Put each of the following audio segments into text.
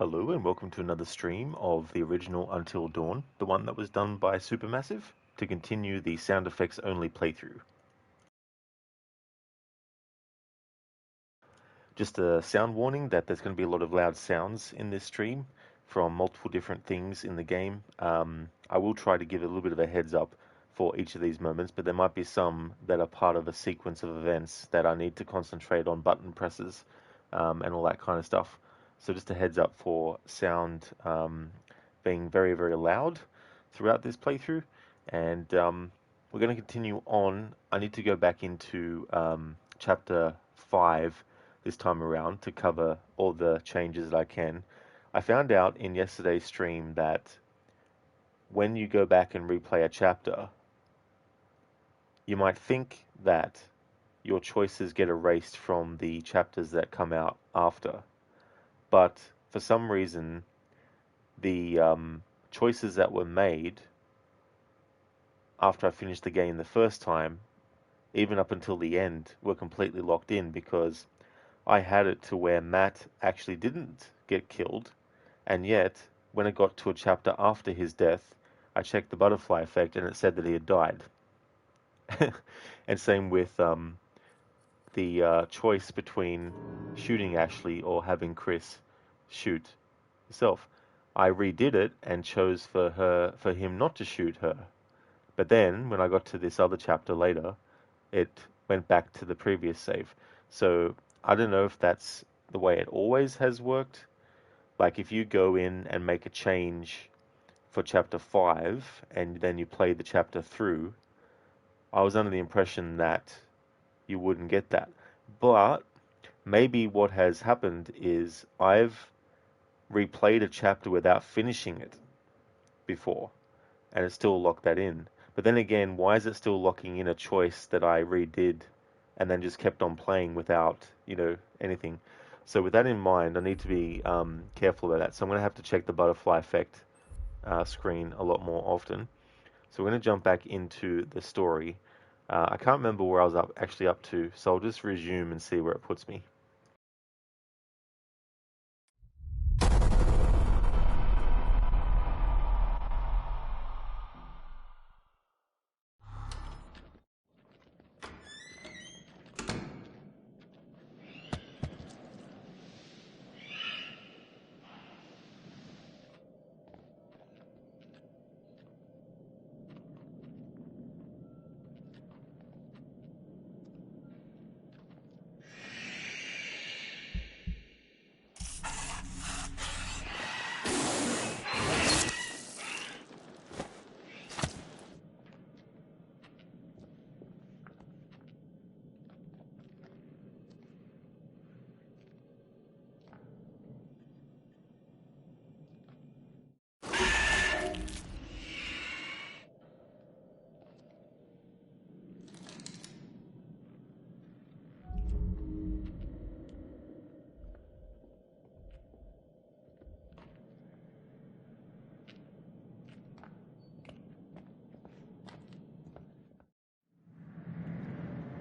Hello and welcome to another stream of the original Until Dawn, the one that was done by Supermassive, to continue the sound effects only playthrough. Just a sound warning that there's going to be a lot of loud sounds in this stream from multiple different things in the game. I will try to give a little bit of a heads up for each of these moments, but there might be some that are part of a sequence of events that I need to concentrate on button presses and all that kind of stuff. So just a heads up for sound being very, very loud throughout this playthrough. And we're going to continue on. I need to go back into chapter 5 this time around to cover all the changes that I can. I found out in yesterday's stream that when you go back and replay a chapter, you might think that your choices get erased from the chapters that come out after. But for some reason, the choices that were made after I finished the game the first time, even up until the end, were completely locked in because I had it to where Matt actually didn't get killed, and yet, when it got to a chapter after his death, I checked the butterfly effect and it said that he had died. And same with the choice between shooting Ashley or having Chris shoot herself. I redid it and chose for him not to shoot her. But then, when I got to this other chapter later, it went back to the previous save. So I don't know if that's the way it always has worked. Like if you go in and make a change for chapter 5 and then you play the chapter through, I was under the impression that you wouldn't get that. But maybe what has happened is I've replayed a chapter without finishing it before, and it still locked that in. But then again, why is it still locking in a choice that I redid and then just kept on playing without, anything? So with that in mind, I need to be careful about that. So I'm going to have to check the butterfly effect screen a lot more often. So we're going to jump back into the story. I can't remember where I was actually up to, so I'll just resume and see where it puts me.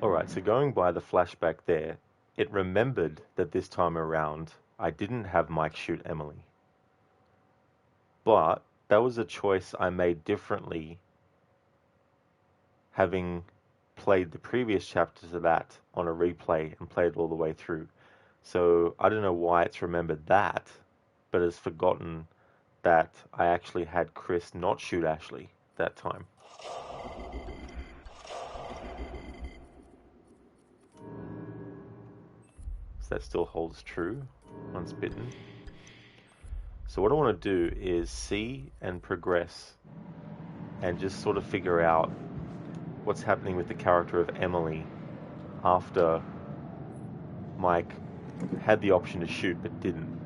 Alright, so going by the flashback there, it remembered that this time around I didn't have Mike shoot Emily. But that was a choice I made differently, having played the previous chapters of that on a replay and played it all the way through. So I don't know why it's remembered that, but has forgotten that I actually had Chris not shoot Ashley that time. So that still holds true once bitten. So what I want to do is see and progress and just sort of figure out what's happening with the character of Emily after Mike had the option to shoot but didn't.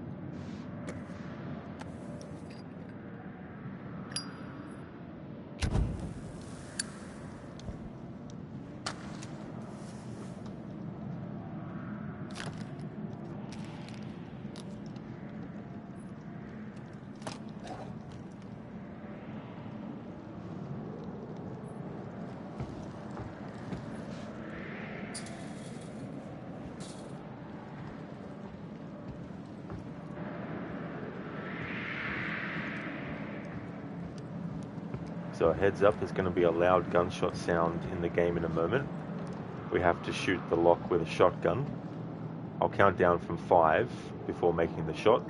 So a heads up, there's going to be a loud gunshot sound in the game in a moment. We have to shoot the lock with a shotgun. I'll count down from 5 before making the shot.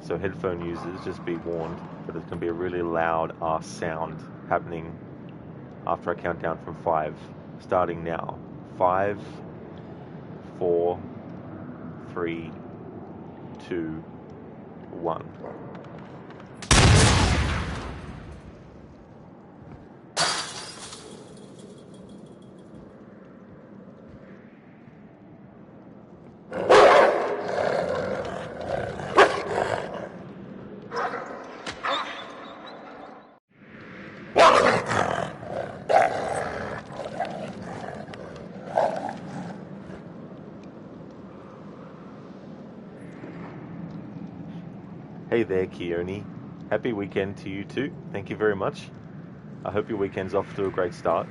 So headphone users, just be warned that there's going to be a really loud ass sound happening after I count down from 5. Starting now. 5, 4, 3, 2, 1. Hey there, Keone. Happy weekend to you too. Thank you very much. I hope your weekend's off to a great start.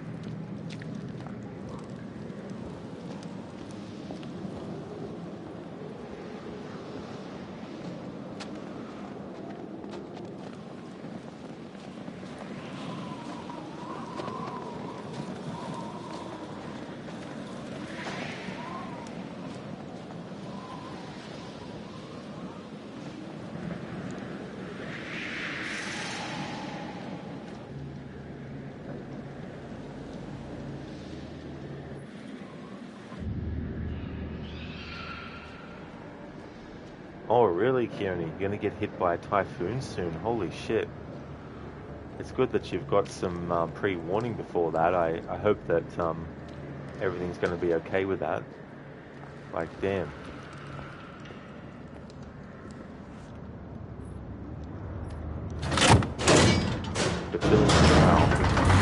Oh, really, Keone? You're going to get hit by a typhoon soon? Holy shit. It's good that you've got some pre-warning before that. I hope that everything's going to be okay with that. Like, damn. But so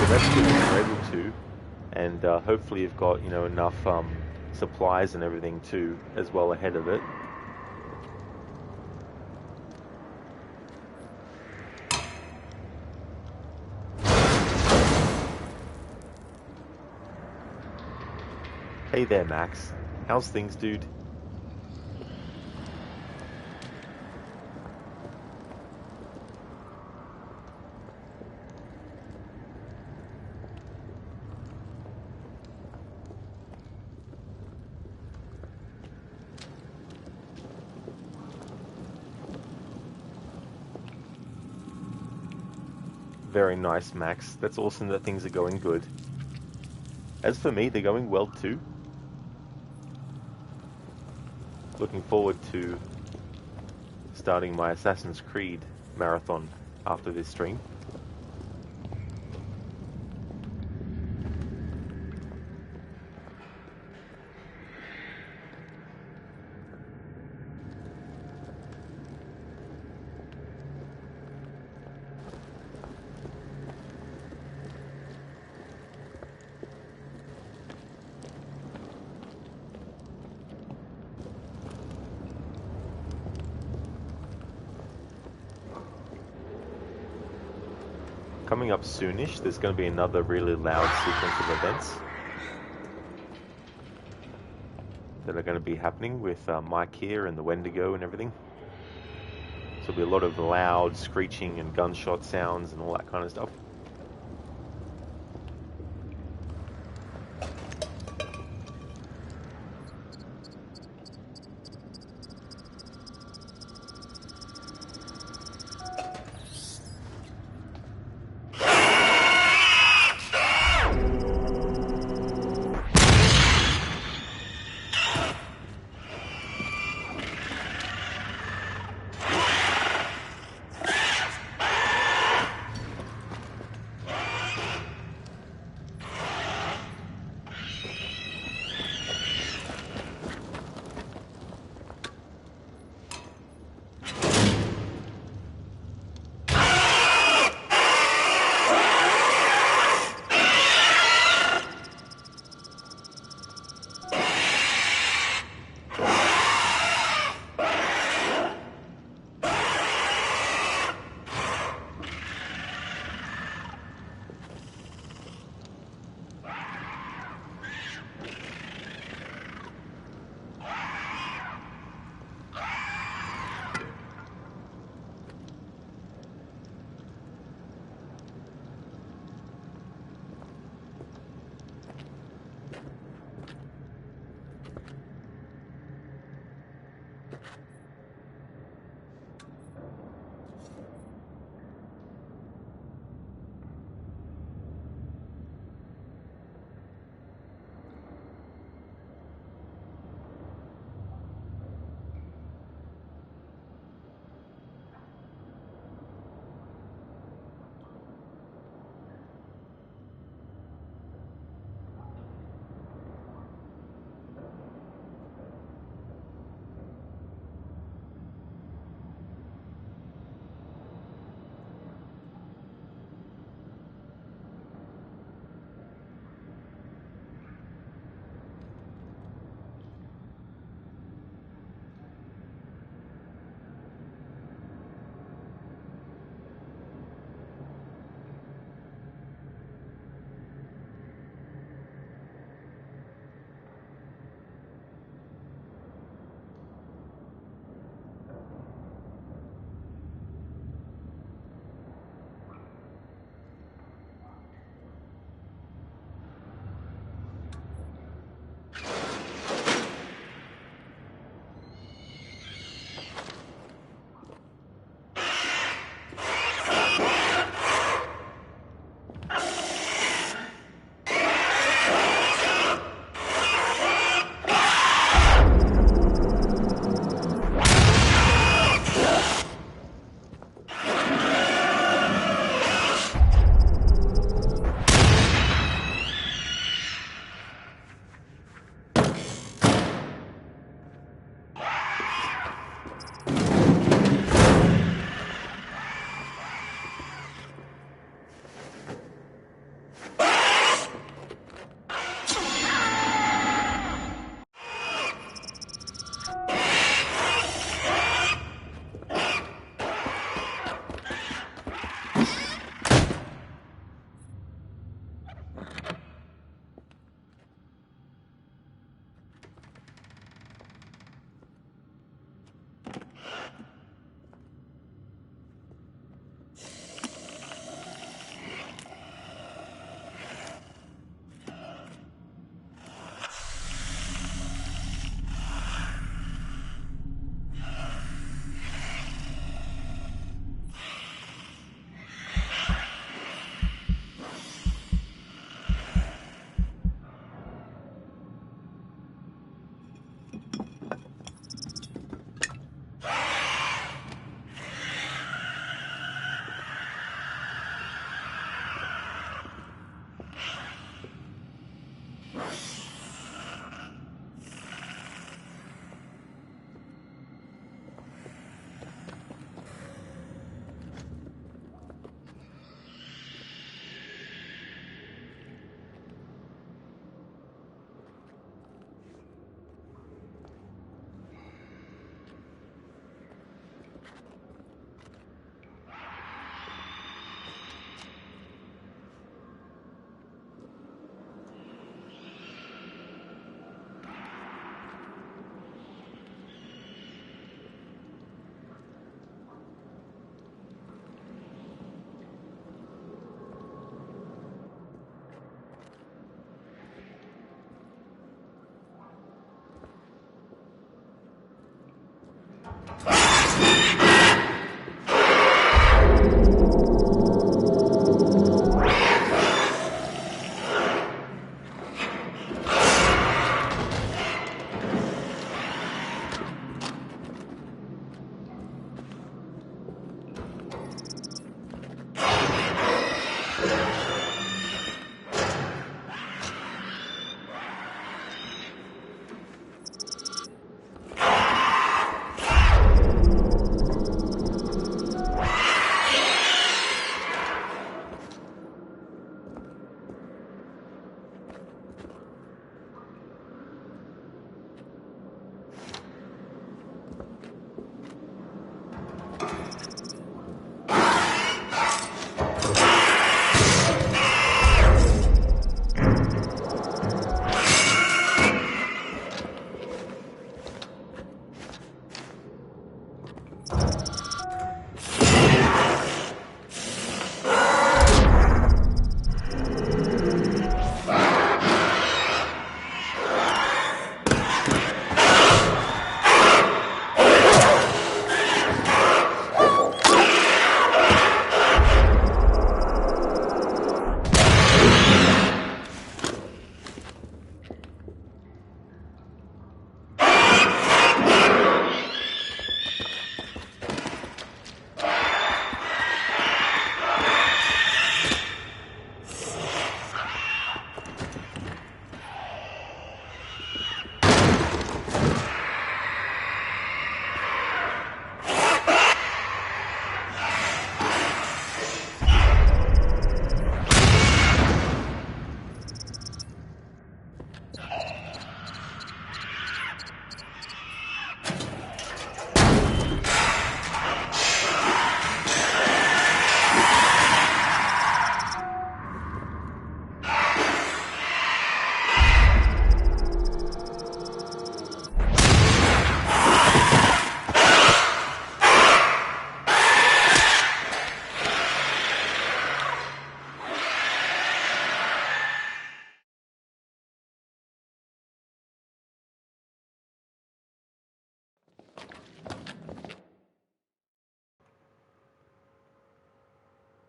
that's good that you're able to. And hopefully you've got, enough supplies and everything too, as well ahead of it. Hey there, Max. How's things, dude? Very nice, Max. That's awesome that things are going good. As for me, they're going well too. Looking forward to starting my Assassin's Creed marathon after this stream. Coming up soonish, there's going to be another really loud sequence of events that are going to be happening with Mike here and the Wendigo and everything. So there'll be a lot of loud screeching and gunshot sounds and all that kind of stuff.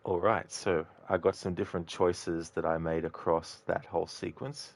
All right, so I got some different choices that I made across that whole sequence.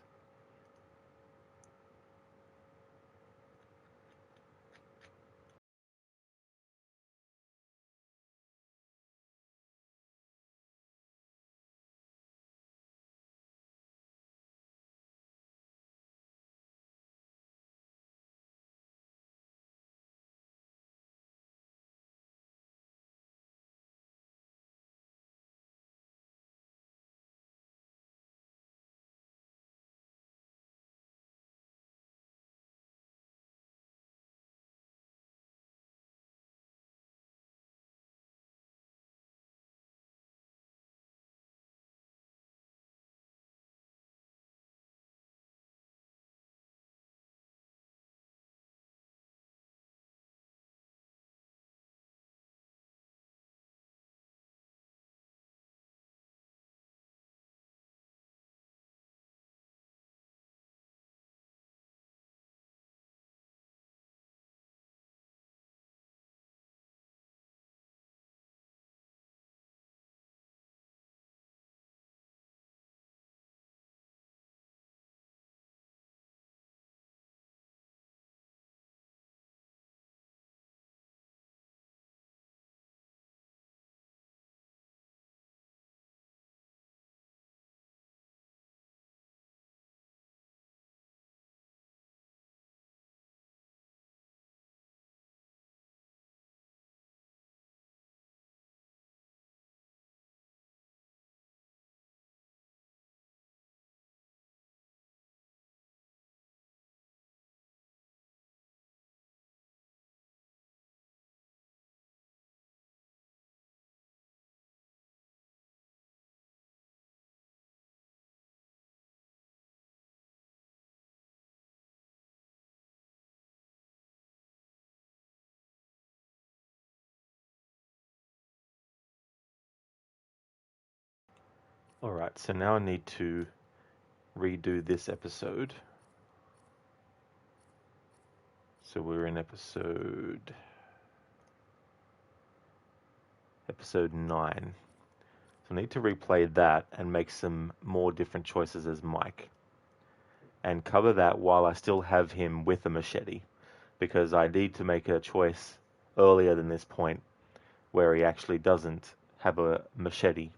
All right, so now I need to redo this episode. So we're in episode episode 9. So I need to replay that and make some more different choices as Mike. And cover that while I still have him with a machete. Because I need to make a choice earlier than this point where he actually doesn't have a machete.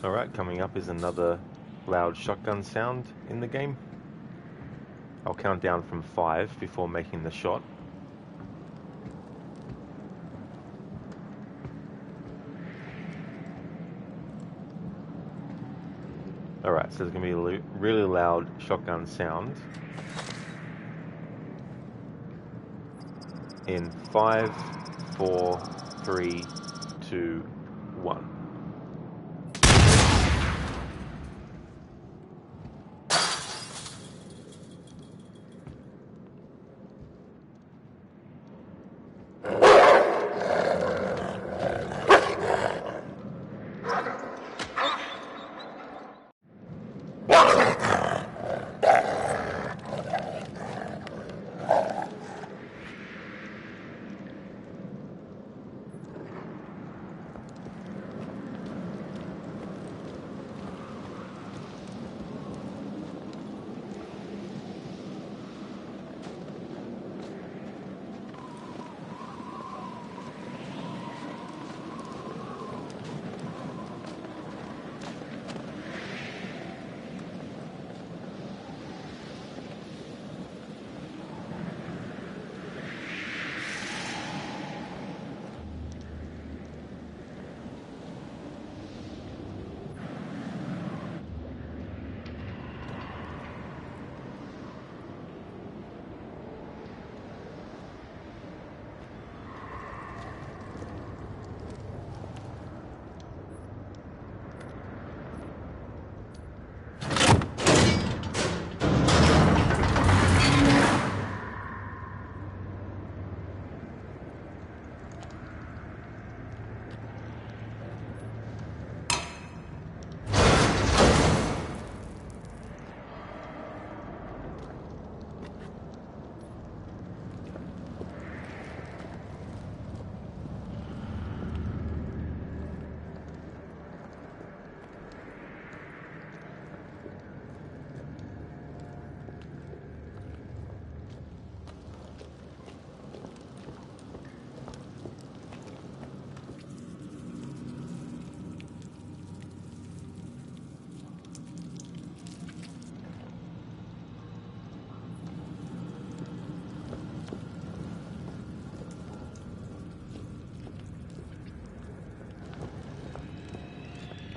Alright, coming up is another loud shotgun sound in the game. I'll count down from 5 before making the shot. Alright, so there's going to be a really loud shotgun sound. In 5, 4, 3, 2, 1.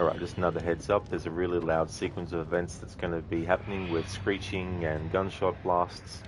Alright, just another heads up, there's a really loud sequence of events that's going to be happening with screeching and gunshot blasts.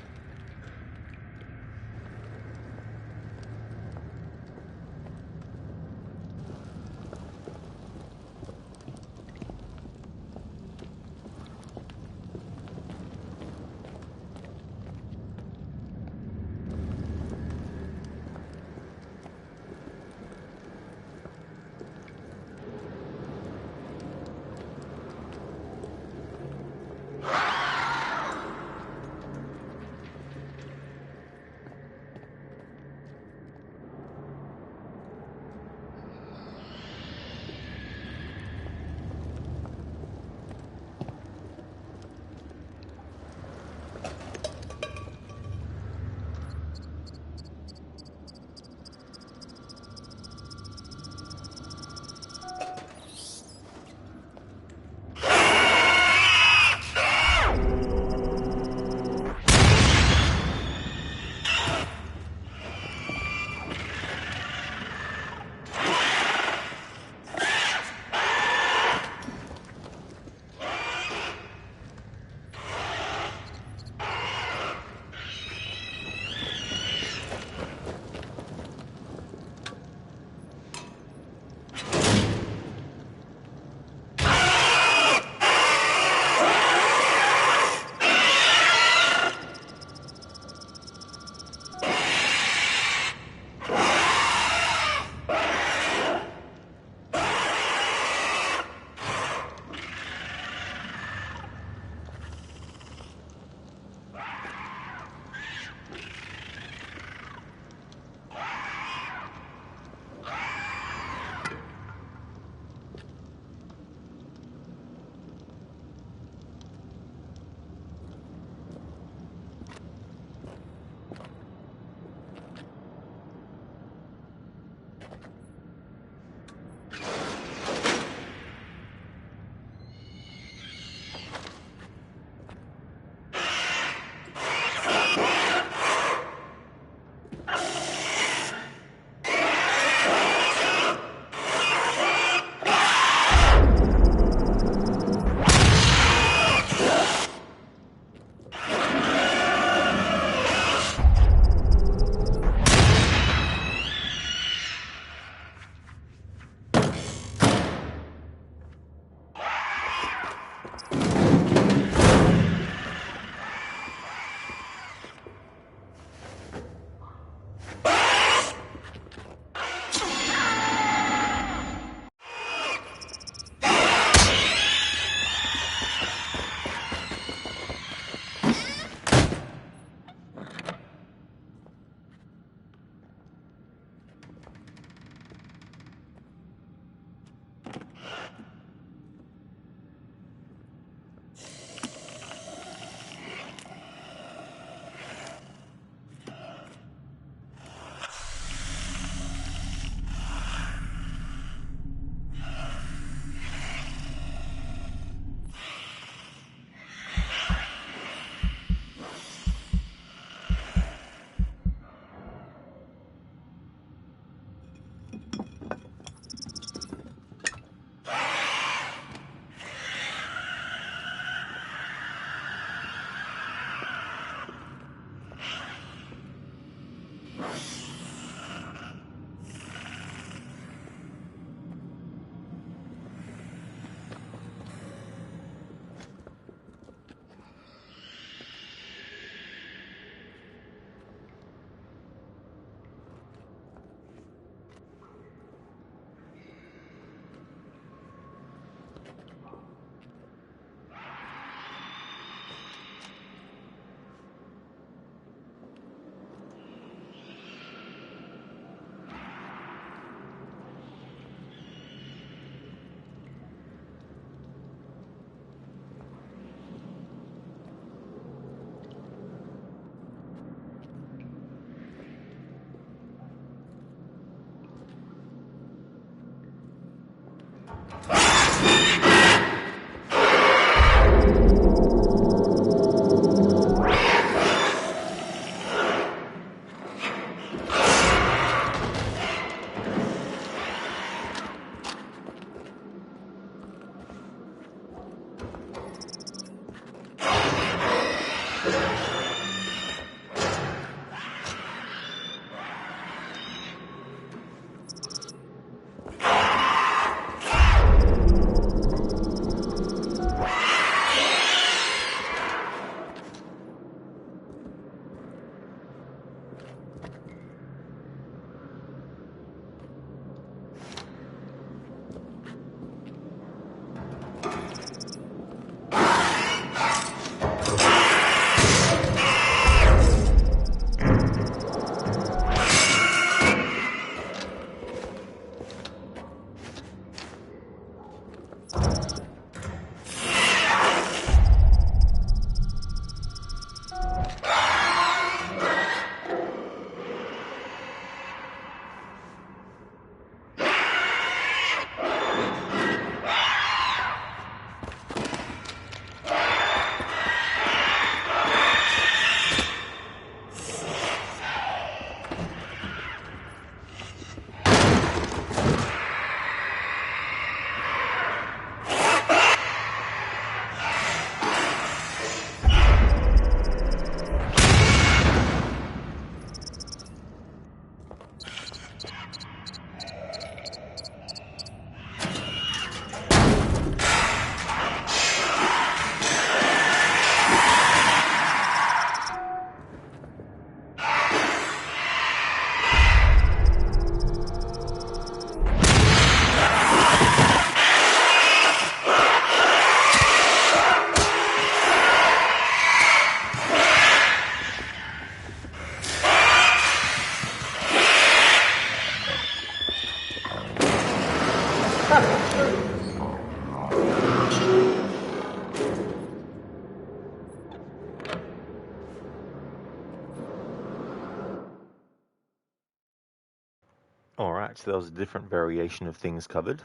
Alright, so that was a different variation of things covered.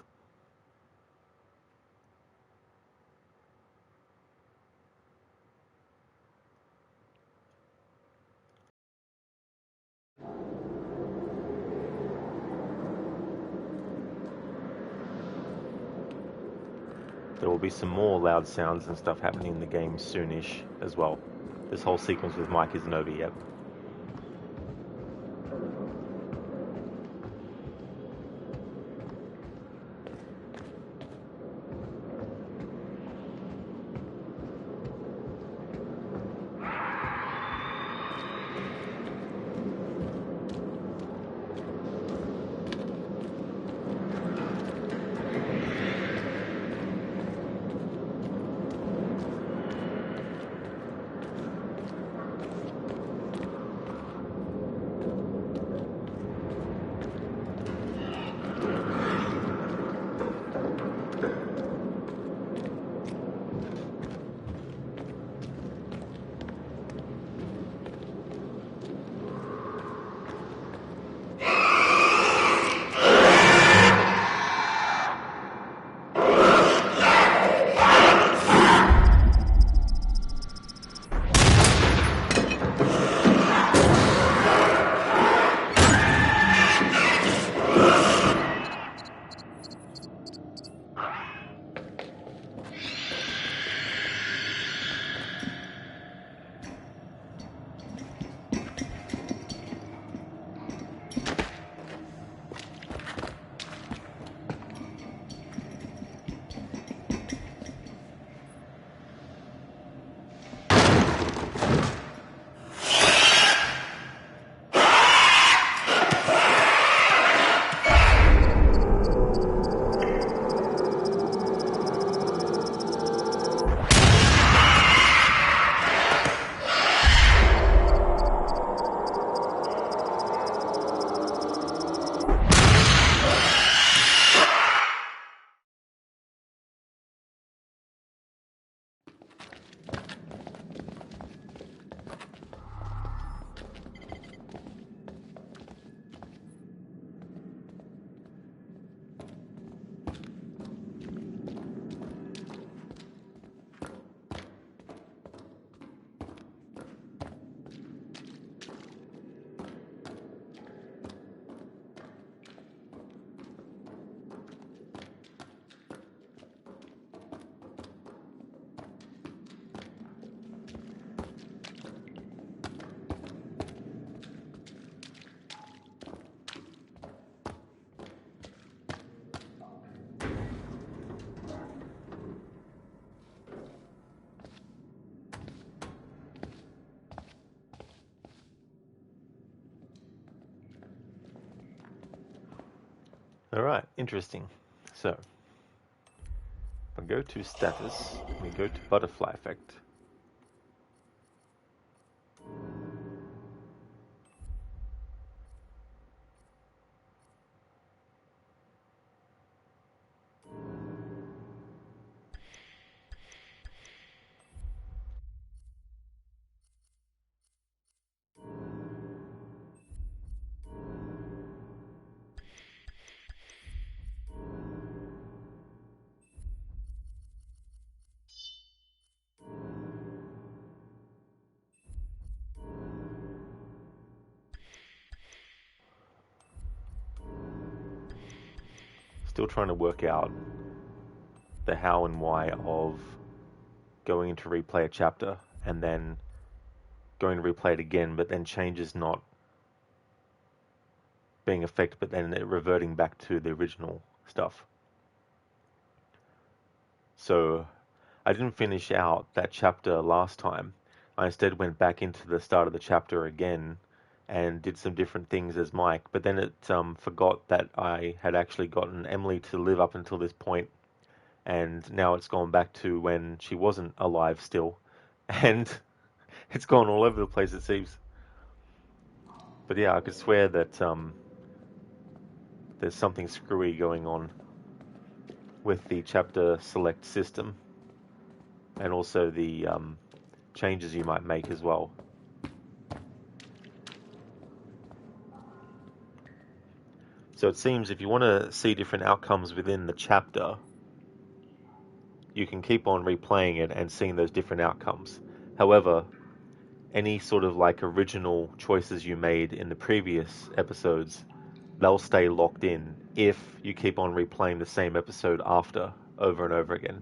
There will be some more loud sounds and stuff happening in the game soonish as well. This whole sequence with Mike isn't over yet. Alright, interesting. So, if I go to status, we go to butterfly effect. Still trying to work out the how and why of going to replay a chapter and then going to replay it again, but then changes not being affected, but then it reverting back to the original stuff. So I didn't finish out that chapter last time. I instead went back into the start of the chapter again and did some different things as Mike, but then it forgot that I had actually gotten Emily to live up until this point, and now it's gone back to when she wasn't alive still, and it's gone all over the place, it seems. But yeah, I could swear that there's something screwy going on with the chapter select system, and also the changes you might make as well. So it seems if you want to see different outcomes within the chapter, you can keep on replaying it and seeing those different outcomes. However, any sort of like original choices you made in the previous episodes, they'll stay locked in if you keep on replaying the same episode after over and over again,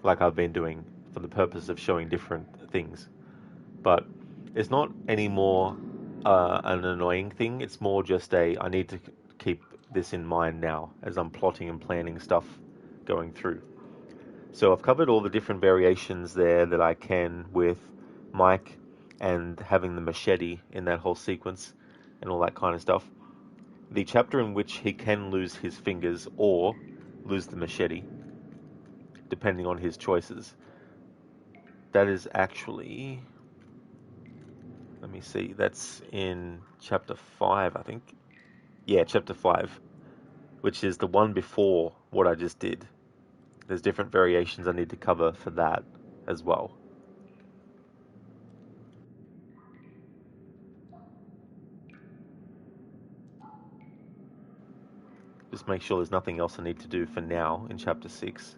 like I've been doing for the purpose of showing different things. But it's not any more an annoying thing. It's more just I need to keep this in mind now as I'm plotting and planning stuff going through. So I've covered all the different variations there that I can with Mike and having the machete in that whole sequence and all that kind of stuff. The chapter in which he can lose his fingers or lose the machete, depending on his choices, that is actually, let me see, that's in chapter 5, I think. Yeah, chapter 5, which is the one before what I just did. There's different variations I need to cover for that as well. Just make sure there's nothing else I need to do for now in chapter 6.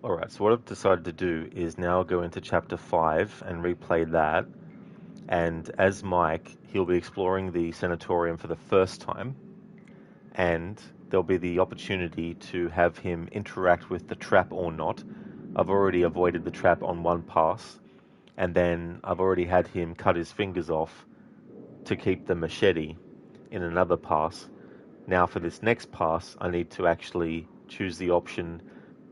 Alright, so what I've decided to do is now go into chapter 5 and replay that. And as Mike, he'll be exploring the sanatorium for the first time, and there'll be the opportunity to have him interact with the trap or not. I've already avoided the trap on one pass, and then I've already had him cut his fingers off to keep the machete in another pass. Now for this next pass, I need to actually choose the option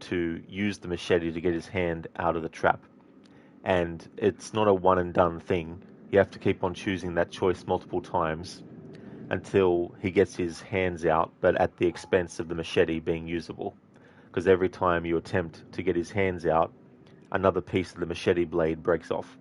to use the machete to get his hand out of the trap. And it's not a one and done thing. You have to keep on choosing that choice multiple times until he gets his hands out, but at the expense of the machete being usable. Because every time you attempt to get his hands out, another piece of the machete blade breaks off.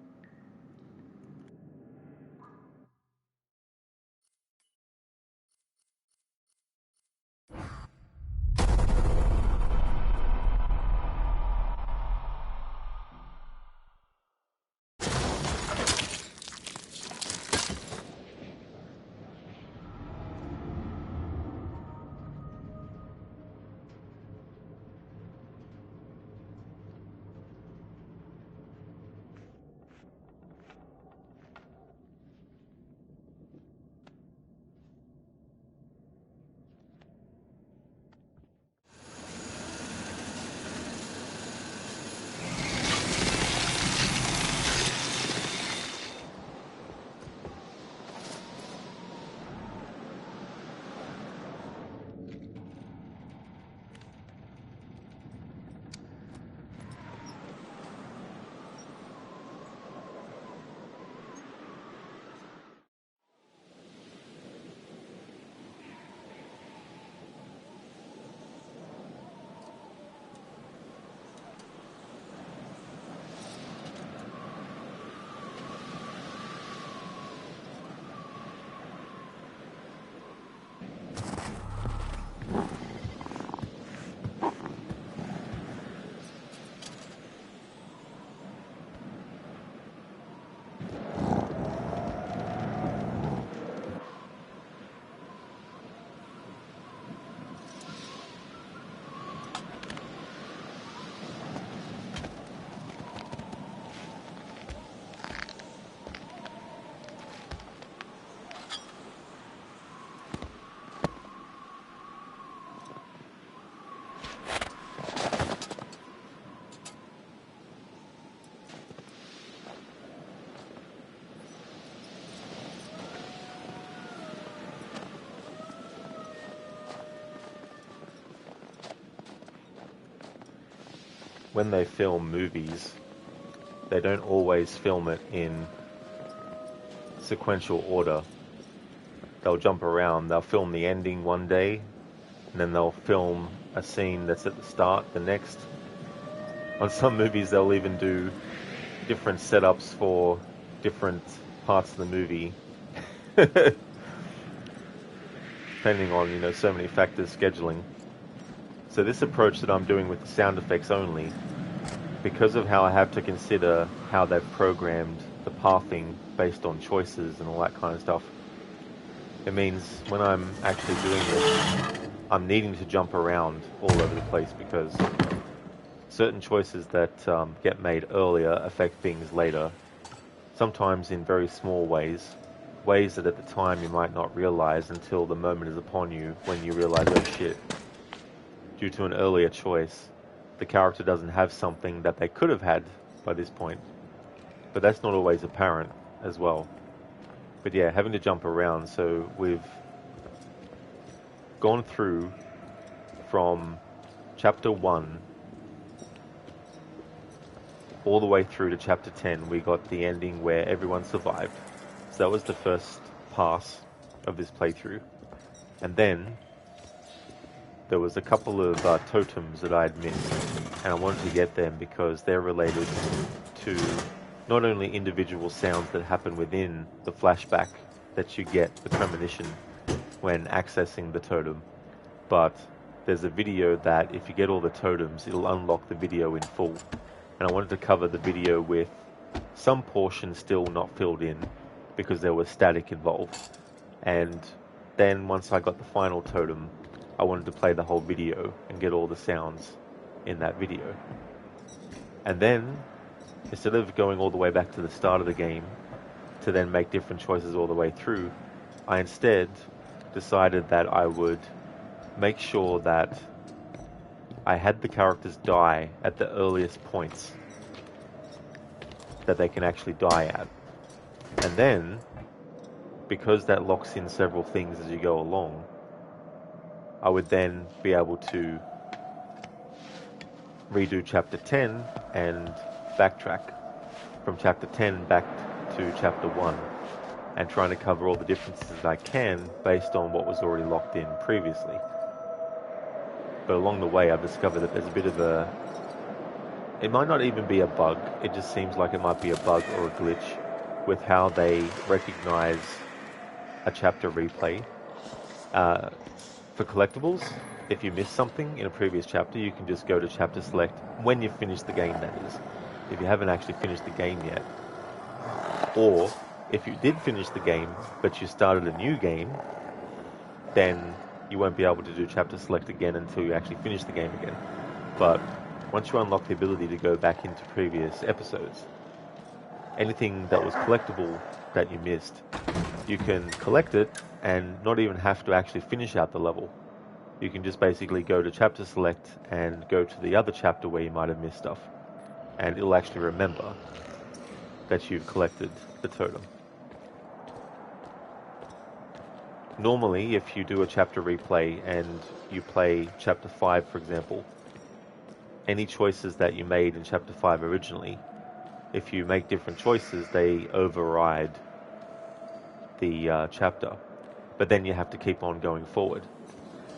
When they film movies, they don't always film it in sequential order. They'll jump around. They'll film the ending one day, and then they'll film a scene that's at the start the next. On some movies, they'll even do different setups for different parts of the movie, depending on, so many factors, scheduling. So this approach that I'm doing with the sound effects only, because of how I have to consider how they've programmed the pathing based on choices and all that kind of stuff, it means when I'm actually doing this, I'm needing to jump around all over the place because certain choices that get made earlier affect things later, sometimes in very small ways that at the time you might not realize until the moment is upon you when you realize, oh shit, due to an earlier choice, the character doesn't have something that they could have had by this point. But that's not always apparent as well. But yeah, having to jump around, so we've gone through from chapter 1 all the way through to chapter 10. We got the ending where everyone survived. So that was the first pass of this playthrough. And then there was a couple of totems that I had missed, and I wanted to get them because they're related to not only individual sounds that happen within the flashback that you get, the premonition, when accessing the totem, but there's a video that if you get all the totems, it'll unlock the video in full. And I wanted to cover the video with some portion still not filled in because there was static involved. And then once I got the final totem, I wanted to play the whole video and get all the sounds in that video. And then, instead of going all the way back to the start of the game to then make different choices all the way through, I instead decided that I would make sure that I had the characters die at the earliest points that they can actually die at. And then, because that locks in several things as you go along, I would then be able to redo chapter 10 and backtrack from chapter 10 back to chapter 1 and trying to cover all the differences I can based on what was already locked in previously. But along the way, I've discovered that there's a bit of a... It might not even be a bug, it just seems like it might be a bug or a glitch with how they recognize a chapter replay. For collectibles, if you miss something in a previous chapter, you can just go to chapter select when you've finished the game, that is. If you haven't actually finished the game yet. Or, if you did finish the game, but you started a new game, then you won't be able to do chapter select again until you actually finish the game again. But once you unlock the ability to go back into previous episodes, anything that was collectible that you missed, you can collect it and not even have to actually finish out the level. You can just basically go to chapter select and go to the other chapter where you might have missed stuff. And it'll actually remember that you've collected the totem. Normally, if you do a chapter replay and you play chapter 5, for example, any choices that you made in chapter 5 originally, if you make different choices, they override the chapter. But then you have to keep on going forward.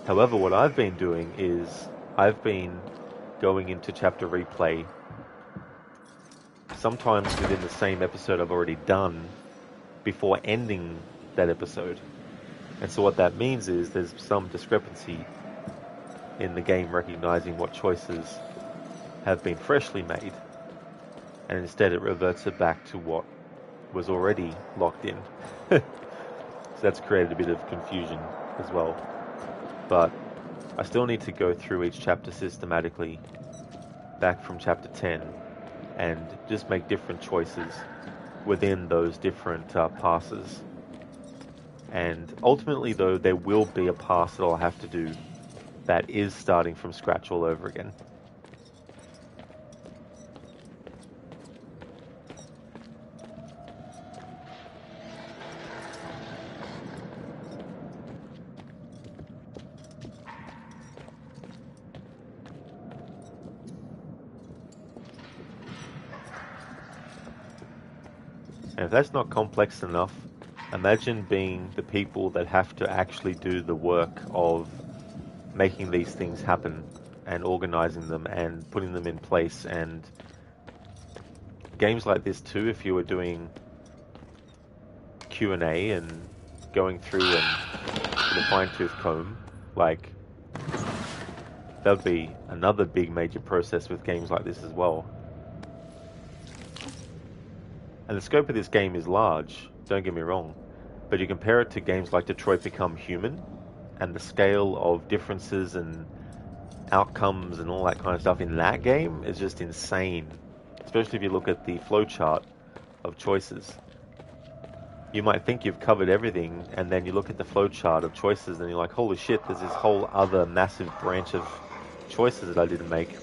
However, what I've been doing is I've been going into chapter replay sometimes within the same episode I've already done before ending that episode. And so what that means is there's some discrepancy in the game recognizing what choices have been freshly made. And instead it reverts it back to what was already locked in. So that's created a bit of confusion as well. But I still need to go through each chapter systematically back from chapter 10 and just make different choices within those different passes. And ultimately, though, there will be a pass that I'll have to do that is starting from scratch all over again. And if that's not complex enough, imagine being the people that have to actually do the work of making these things happen and organizing them and putting them in place. And games like this too, if you were doing Q&A and going through and with a fine-tooth comb, like, that would be another big major process with games like this as well. And the scope of this game is large, don't get me wrong, but you compare it to games like Detroit Become Human, and the scale of differences and outcomes and all that kind of stuff in that game is just insane. Especially if you look at the flowchart of choices. You might think you've covered everything, and then you look at the flowchart of choices and you're like, holy shit, there's this whole other massive branch of choices that I didn't make.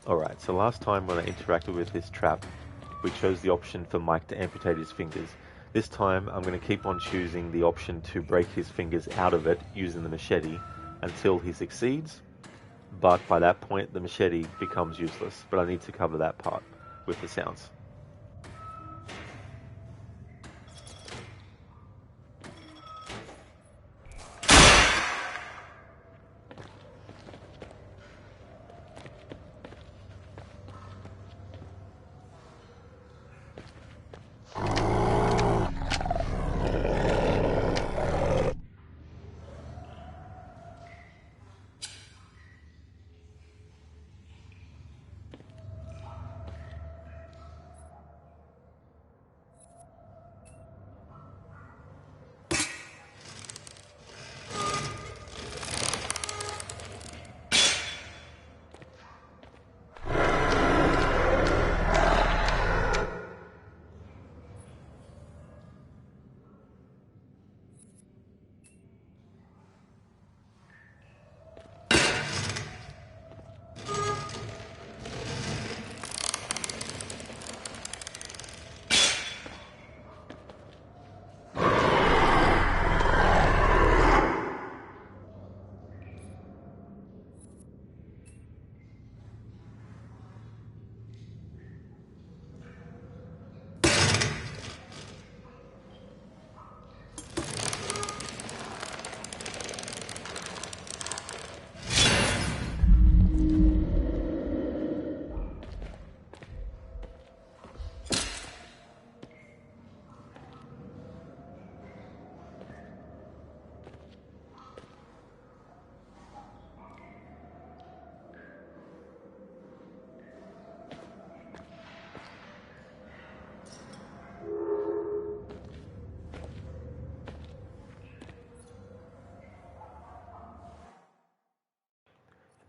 Alright, so last time when I interacted with this trap, we chose the option for Mike to amputate his fingers. This time I'm going to keep on choosing the option to break his fingers out of it using the machete until he succeeds, but by that point the machete becomes useless, but I need to cover that part with the sounds.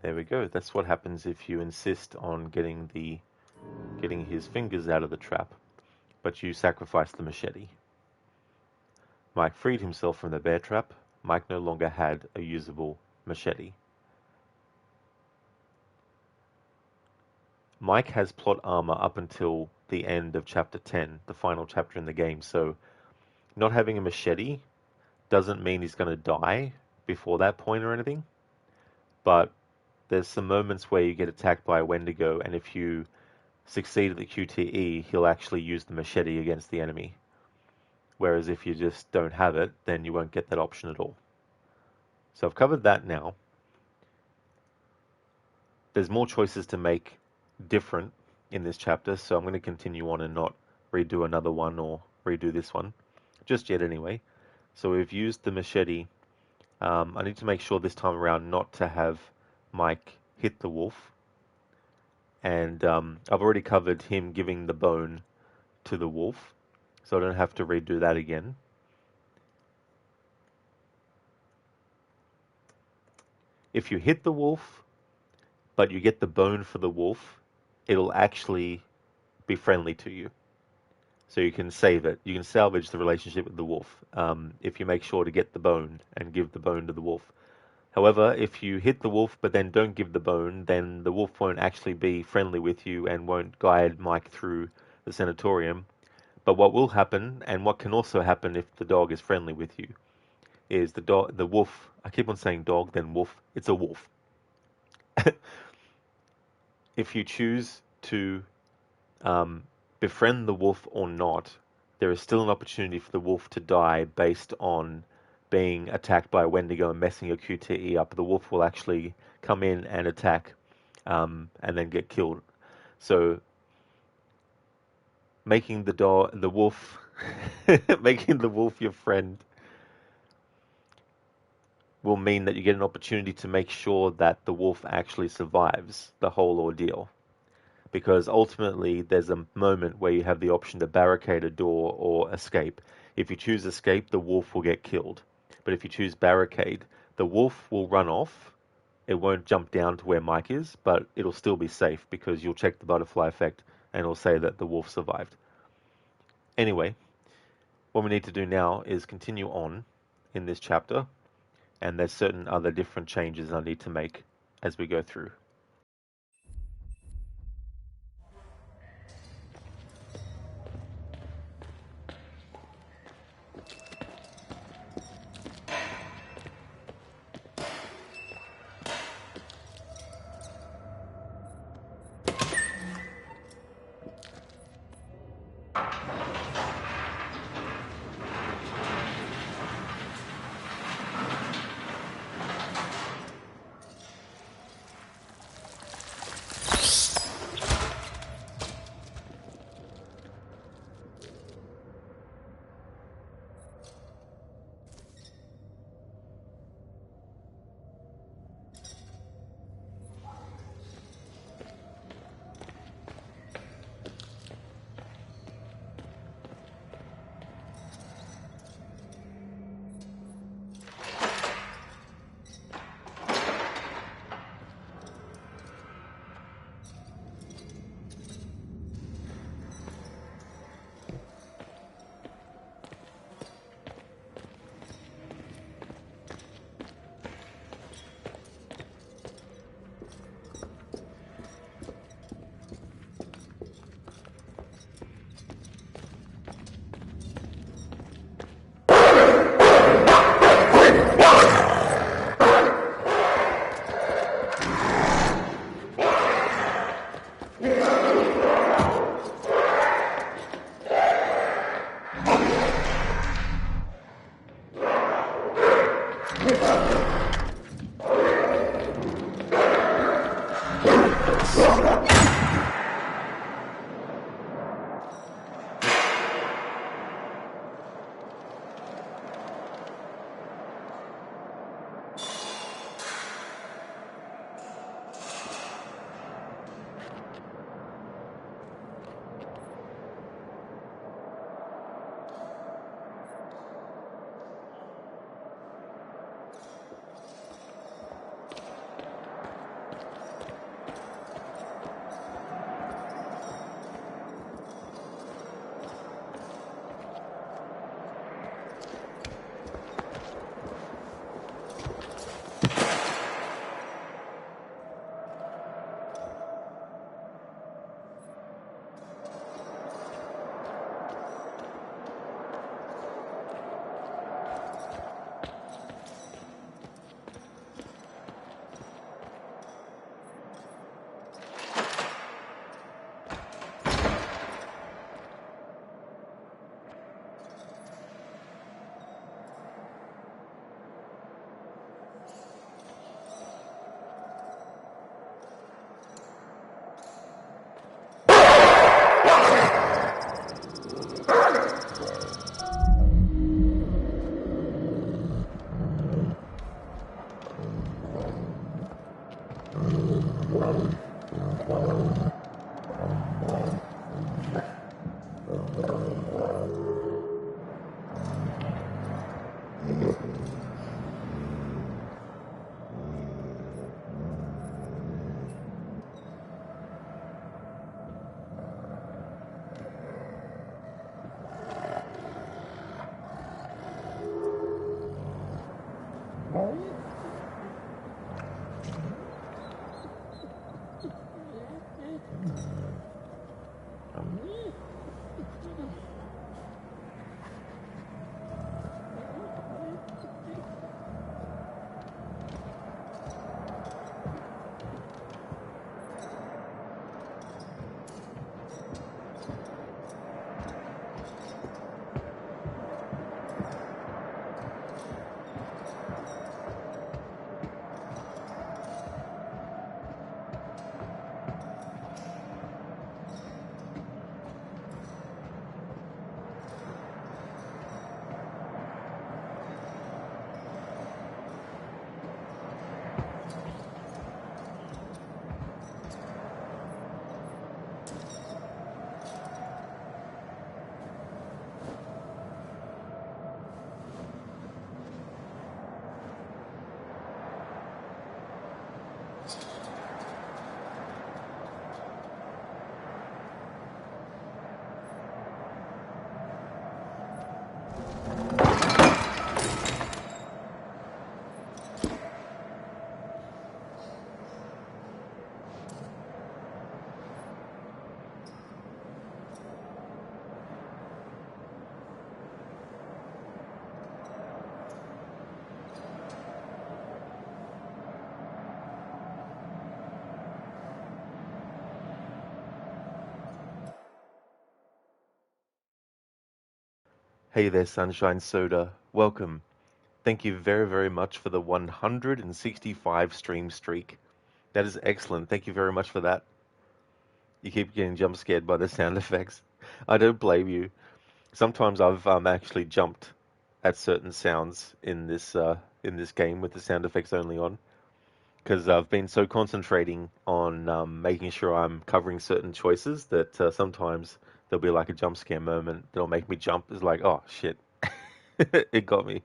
There we go. That's what happens if you insist on getting his fingers out of the trap, but you sacrifice the machete. Mike freed himself from the bear trap. Mike no longer had a usable machete. Mike has plot armor up until the end of chapter 10, the final chapter in the game, so not having a machete doesn't mean he's going to die before that point or anything, but there's some moments where you get attacked by a Wendigo, and if you succeed at the QTE, he'll actually use the machete against the enemy. Whereas if you just don't have it, then you won't get that option at all. So I've covered that now. There's more choices to make different in this chapter, so I'm going to continue on and not redo another one or redo this one. Just yet anyway. So we've used the machete. I need to make sure this time around not to have Mike hit the wolf. And I've already covered him giving the bone to the wolf, so I don't have to redo that again. If you hit the wolf, but you get the bone for the wolf, it'll actually be friendly to you. So you can save it. You can salvage the relationship with the wolf if you make sure to get the bone and give the bone to the wolf. However, if you hit the wolf but then don't give the bone, then the wolf won't actually be friendly with you and won't guide Mike through the sanatorium. But what will happen, and what can also happen if the dog is friendly with you, is the wolf. I keep on saying dog, then wolf. It's a wolf. If you choose to befriend the wolf or not, there is still an opportunity for the wolf to die based on being attacked by a Wendigo and messing your QTE up. The wolf will actually come in and attack and then get killed. So making the wolf making the wolf your friend will mean that you get an opportunity to make sure that the wolf actually survives the whole ordeal. Because ultimately there's a moment where you have the option to barricade a door or escape. If you choose escape, the wolf will get killed. But if you choose barricade, the wolf will run off. It won't jump down to where Mike is, but it'll still be safe because you'll check the butterfly effect and it'll say that the wolf survived. Anyway, what we need to do now is continue on in this chapter, and there's certain other different changes I need to make as we go through. Hey there, Sunshine Soda. Welcome. Thank you very, very much for the 165 stream streak. That is excellent. Thank you very much for that. You keep getting jump scared by the sound effects. I don't blame you. Sometimes I've actually jumped at certain sounds in this game with the sound effects only on because I've been so concentrating on making sure I'm covering certain choices that sometimes there'll be like a jump scare moment that'll make me jump. It's like, oh shit, it got me.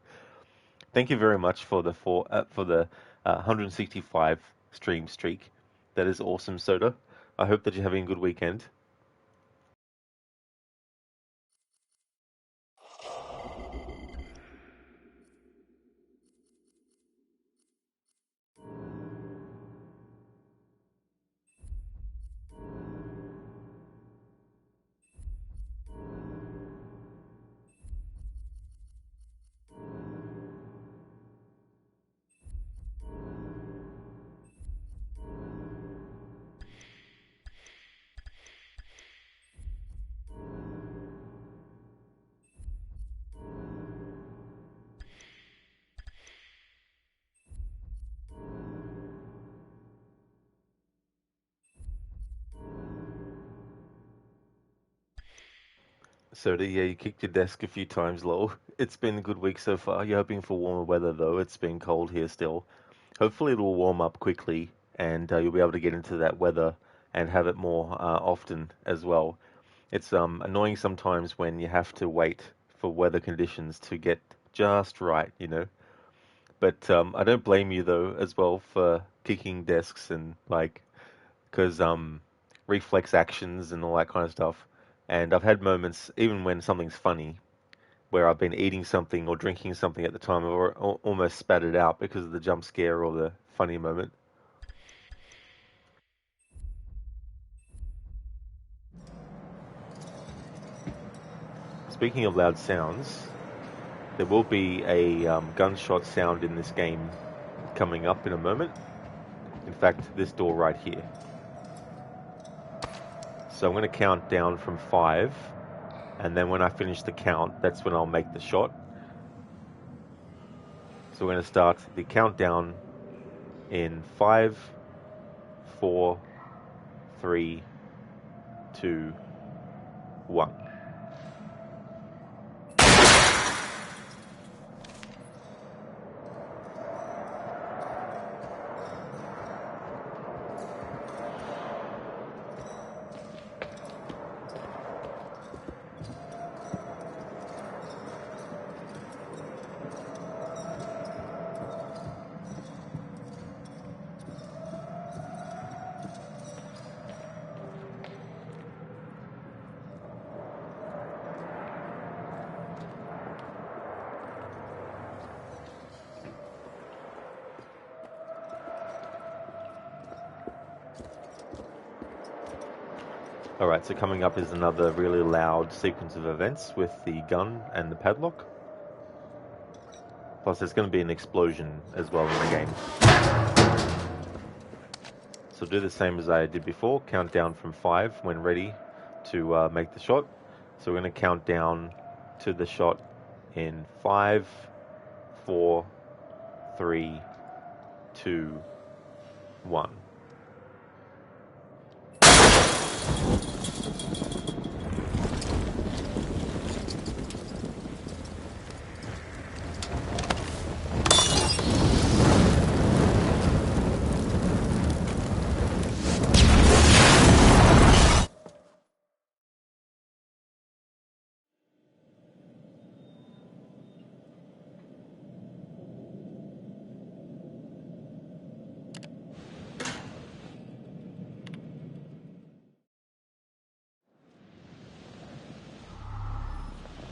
Thank you very much for the 165 stream streak. That is awesome, Soda. I hope that you're having a good weekend. Soda, yeah, you kicked your desk a few times, lol. It's been a good week so far. You're hoping for warmer weather, though. It's been cold here still. Hopefully, it'll warm up quickly and you'll be able to get into that weather and have it more often as well. It's annoying sometimes when you have to wait for weather conditions to get just right, you know. But I don't blame you though as well for kicking desks and like because reflex actions and all that kind of stuff. And I've had moments even when something's funny where I've been eating something or drinking something at the time or almost spat it out because of the jump scare or the funny moment. Speaking of loud sounds, there will be a gunshot sound in this game coming up in a moment. In fact, this door right here. So I'm going to count down from 5, and then when I finish the count, that's when I'll make the shot. So we're going to start the countdown in 5, 4, 3, 2, 1. Alright, so coming up is another really loud sequence of events with the gun and the padlock. Plus there's going to be an explosion as well in the game. So do the same as I did before, count down from 5 when ready to make the shot. So we're going to count down to the shot in 5, 4, 3, 2, 1.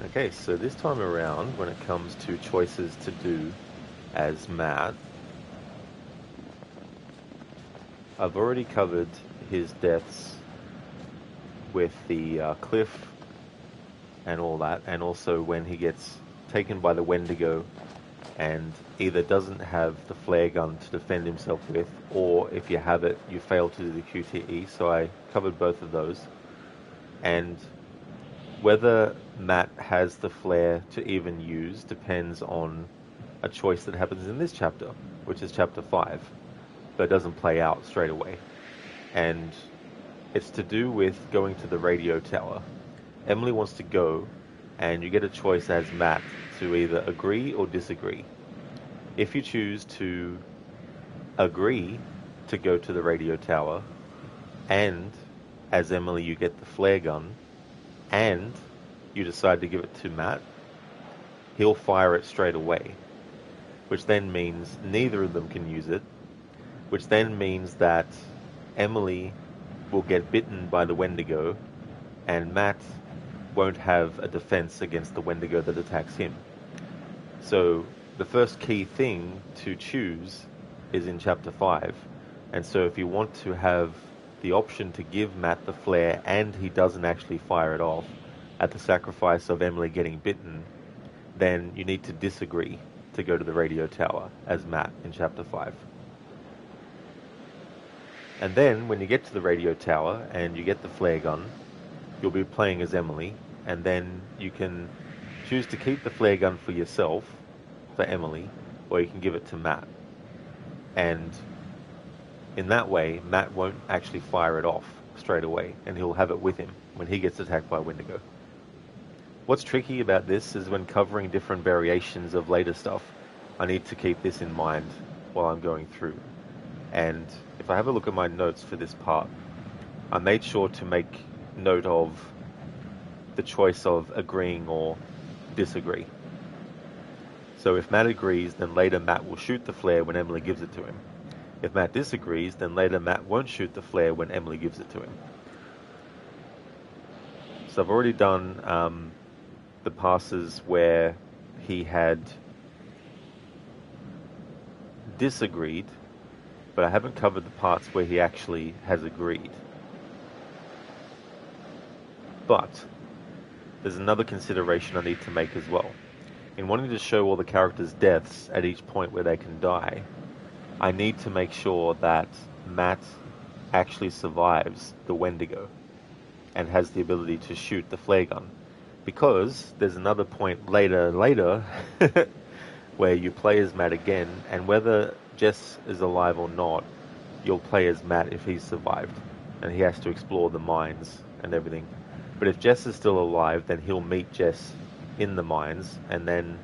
Okay, so this time around, when it comes to choices to do as Matt, I've already covered his deaths with the cliff and all that, and also when he gets taken by the Wendigo and either doesn't have the flare gun to defend himself with, or if you have it, you fail to do the QTE, so I covered both of those. And Whether Matt has the flair to even use depends on a choice that happens in this chapter, which is chapter 5, but it doesn't play out straight away. And it's to do with going to the radio tower. Emily wants to go, and you get a choice as Matt to either agree or disagree. If you choose to agree to go to the radio tower, and as Emily you get the flare gun, and you decide to give it to Matt, he'll fire it straight away, which then means neither of them can use it, which then means that Emily will get bitten by the Wendigo, and Matt won't have a defense against the Wendigo that attacks him. So the first key thing to choose is in chapter 5, and so if you want to have the option to give Matt the flare and he doesn't actually fire it off at the sacrifice of Emily getting bitten, then you need to disagree to go to the radio tower as Matt in chapter 5. And then when you get to the radio tower and you get the flare gun, you'll be playing as Emily, and then you can choose to keep the flare gun for yourself, for Emily, or you can give it to Matt. And in that way, Matt won't actually fire it off straight away, and he'll have it with him when he gets attacked by Wendigo. What's tricky about this is when covering different variations of later stuff, I need to keep this in mind while I'm going through. And if I have a look at my notes for this part, I made sure to make note of the choice of agreeing or disagree. So if Matt agrees, then later Matt will shoot the flare when Emily gives it to him. If Matt disagrees, then later Matt won't shoot the flare when Emily gives it to him. So I've already done the passes where he had disagreed, but I haven't covered the parts where he actually has agreed. But there's another consideration I need to make as well. In wanting to show all the characters' deaths at each point where they can die, I need to make sure that Matt actually survives the Wendigo and has the ability to shoot the flare gun. Because there's another point later where you play as Matt again, and whether Jess is alive or not, you'll play as Matt if he's survived, and he has to explore the mines and everything. But if Jess is still alive, then he'll meet Jess in the mines, and then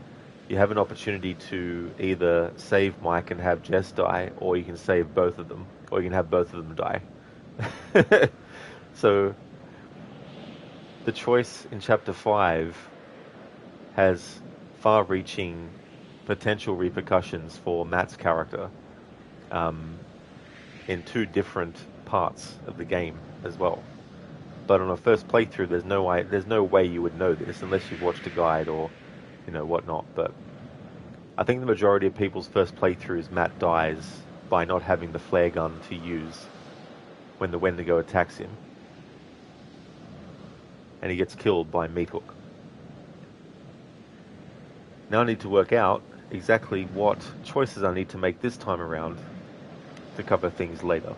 you have an opportunity to either save Mike and have Jess die, or you can save both of them, or you can have both of them die. So the choice in chapter 5 has far-reaching potential repercussions for Matt's character in two different parts of the game as well. But on a first playthrough, there's no way you would know this unless you've watched a guide or whatnot. But I think the majority of people's first playthroughs, Matt dies by not having the flare gun to use when the Wendigo attacks him, and he gets killed by Meathook. Now I need to work out exactly what choices I need to make this time around to cover things later.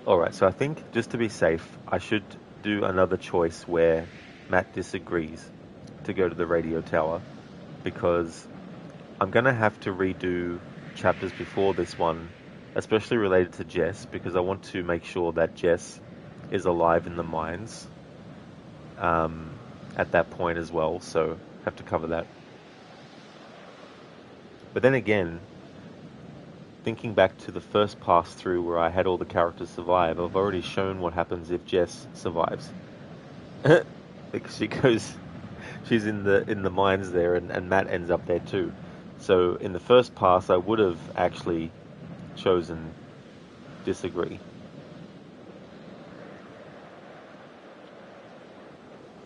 Alright, so I think, just to be safe, I should do another choice where Matt disagrees to go to the radio tower, because I'm going to have to redo chapters before this one, especially related to Jess, because I want to make sure that Jess is alive in the mines at that point as well, so I have to cover that. But then again, thinking back to the first pass through where I had all the characters survive, I've already shown what happens if Jess survives. Because she's in the mines there, and Matt ends up there too. So in the first pass, I would have actually chosen disagree.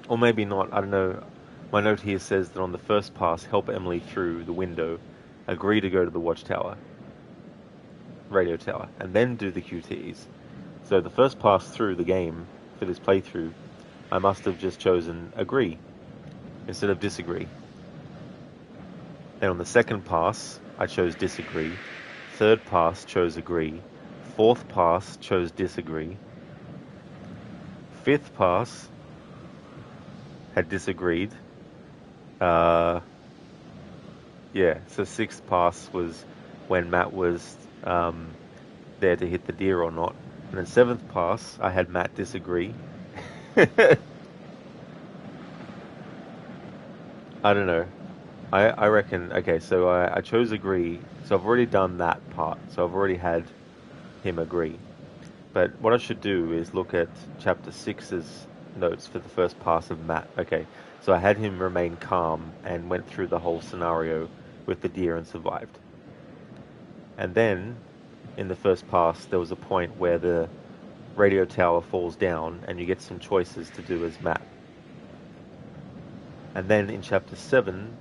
Or maybe not, I don't know. My note here says that on the first pass, help Emily through the window, agree to go to the watchtower, radio tower, and then do the QTEs. So the first pass through the game for this playthrough, I must have just chosen agree instead of disagree. Then on the second pass, I chose disagree. Third pass, chose agree. Fourth pass, chose disagree. Fifth pass, had disagreed. Yeah, so sixth pass was when Matt was there to hit the deer or not. And then seventh pass, I had Matt disagree. I don't know. I reckon, okay, so I chose agree. So I've already done that part. So I've already had him agree. But what I should do is look at chapter 6's notes for the first pass of Matt. Okay, so I had him remain calm and went through the whole scenario with the deer and survived. And then, in the first pass, there was a point where the radio tower falls down and you get some choices to do as Matt. And then in chapter 7,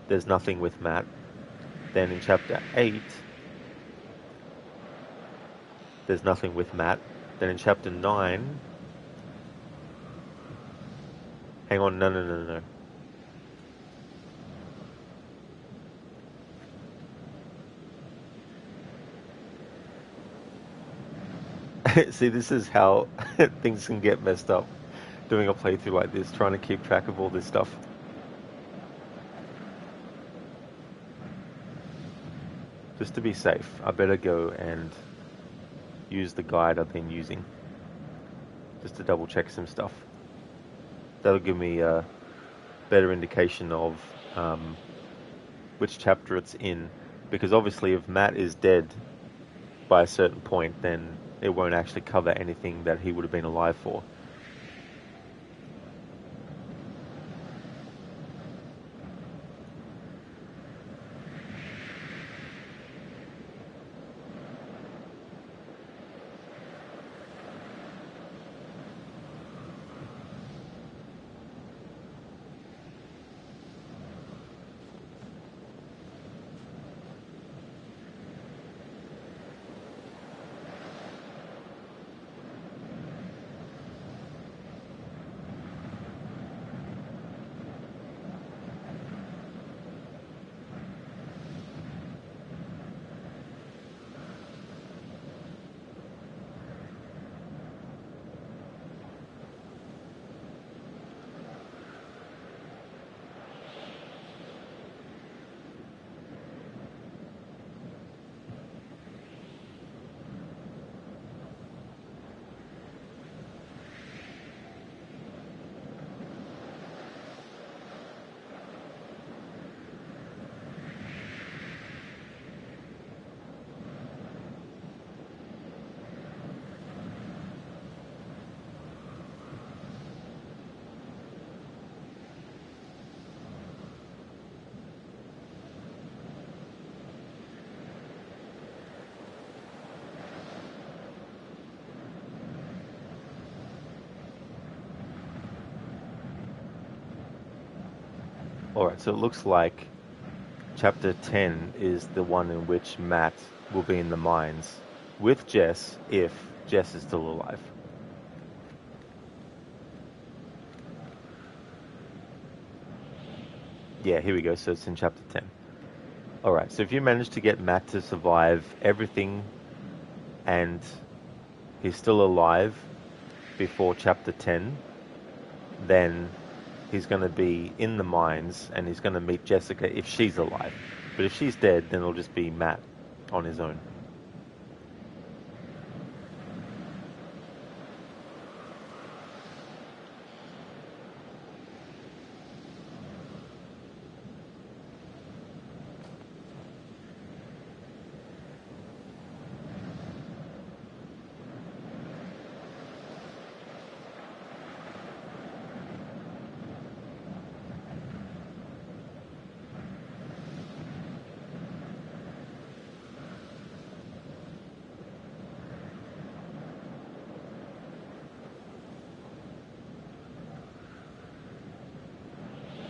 there's nothing with Matt. Then in chapter 8, there's nothing with Matt. Then in chapter 9... Hang on, no. See, this is how things can get messed up doing a playthrough like this, trying to keep track of all this stuff. Just to be safe, I better go and use the guide I've been using just to double check some stuff. That'll give me a better indication of which chapter it's in, because obviously if Matt is dead by a certain point, then it won't actually cover anything that he would have been alive for. Alright, so it looks like chapter 10 is the one in which Matt will be in the mines with Jess if Jess is still alive. Yeah, here we go. So it's in chapter 10. Alright, so if you manage to get Matt to survive everything and he's still alive before chapter 10, then he's going to be in the mines and he's going to meet Jessica if she's alive. But if she's dead, then it'll just be Matt on his own.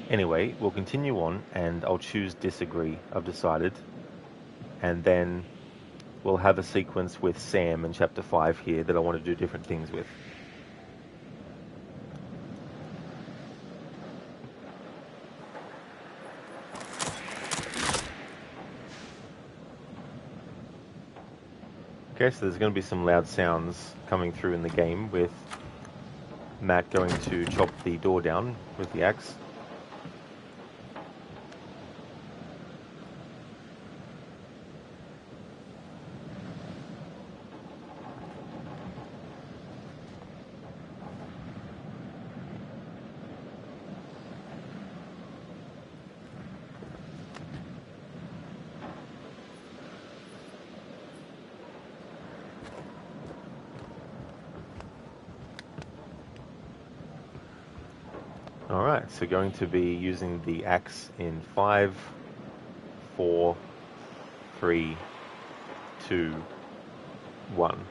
Anyway, we'll continue on, and I'll choose disagree, I've decided. And then we'll have a sequence with Sam in Chapter 5 here that I want to do different things with. Okay, so there's going to be some loud sounds coming through in the game with Matt going to chop the door down with the axe. Alright, so going to be using the axe in 5, 4, 3, 2, 1.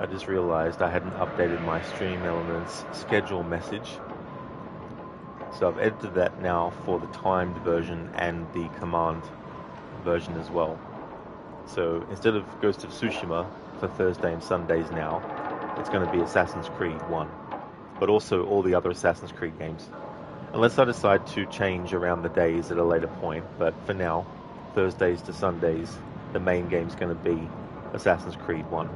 I just realized I hadn't updated my Stream Elements schedule message. So I've edited that now for the timed version and the command version as well. So instead of Ghost of Tsushima for Thursday and Sundays now, it's going to be Assassin's Creed 1, but also all the other Assassin's Creed games. Unless I decide to change around the days at a later point, but for now, Thursdays to Sundays, the main game's going to be Assassin's Creed 1.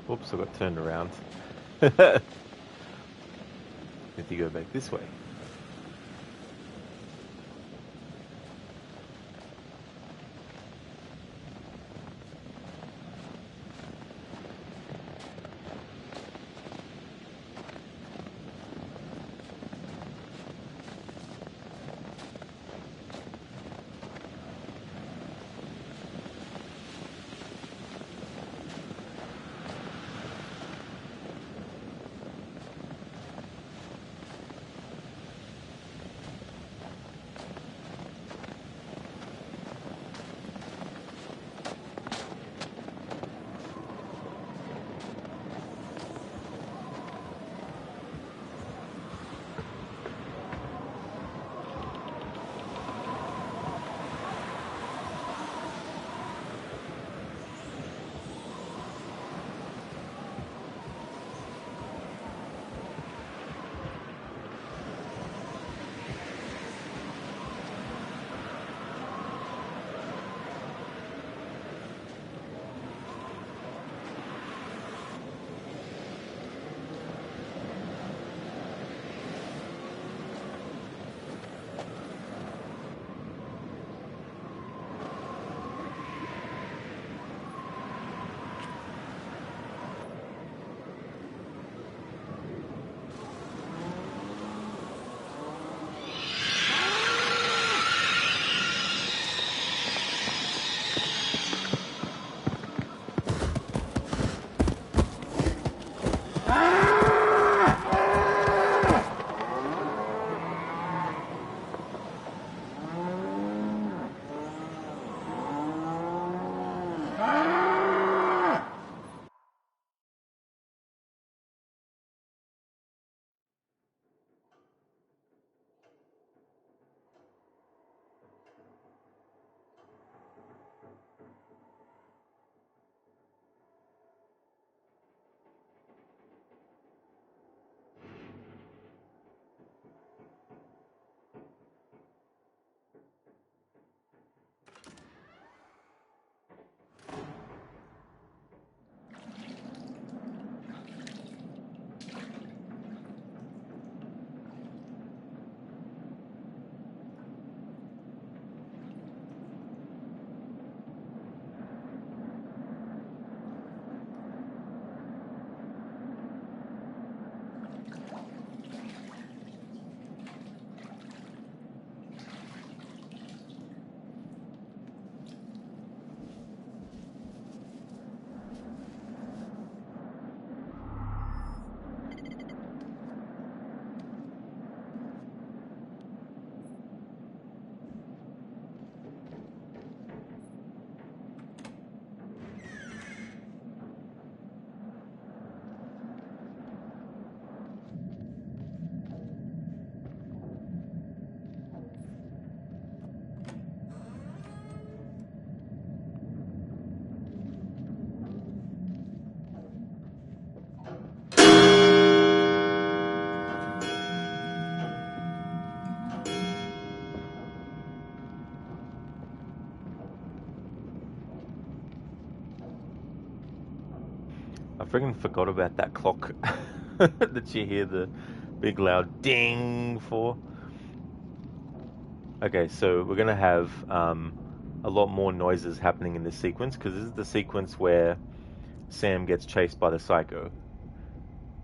Oops, I got turned around. If you go back this way. freaking forgot about that clock that you hear the big loud ding for. Okay, so we're gonna have a lot more noises happening in this sequence because this is the sequence where Sam gets chased by the psycho.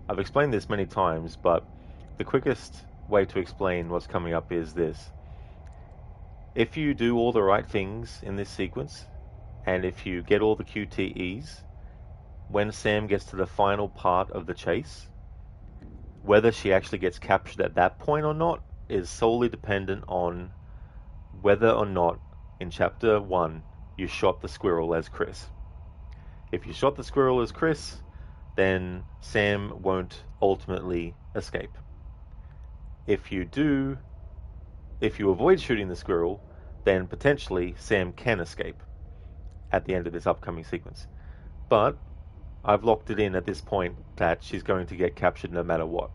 I've explained this many times, but the quickest way to explain what's coming up is this. If you do all the right things in this sequence, and if you get all the QTEs, when Sam gets to the final part of the chase, whether she actually gets captured at that point or not is solely dependent on whether or not in Chapter 1 you shot the squirrel as Chris. If you shot the squirrel as Chris, then Sam won't ultimately escape. If you avoid shooting the squirrel, then potentially Sam can escape at the end of this upcoming sequence. But I've locked it in at this point that she's going to get captured no matter what.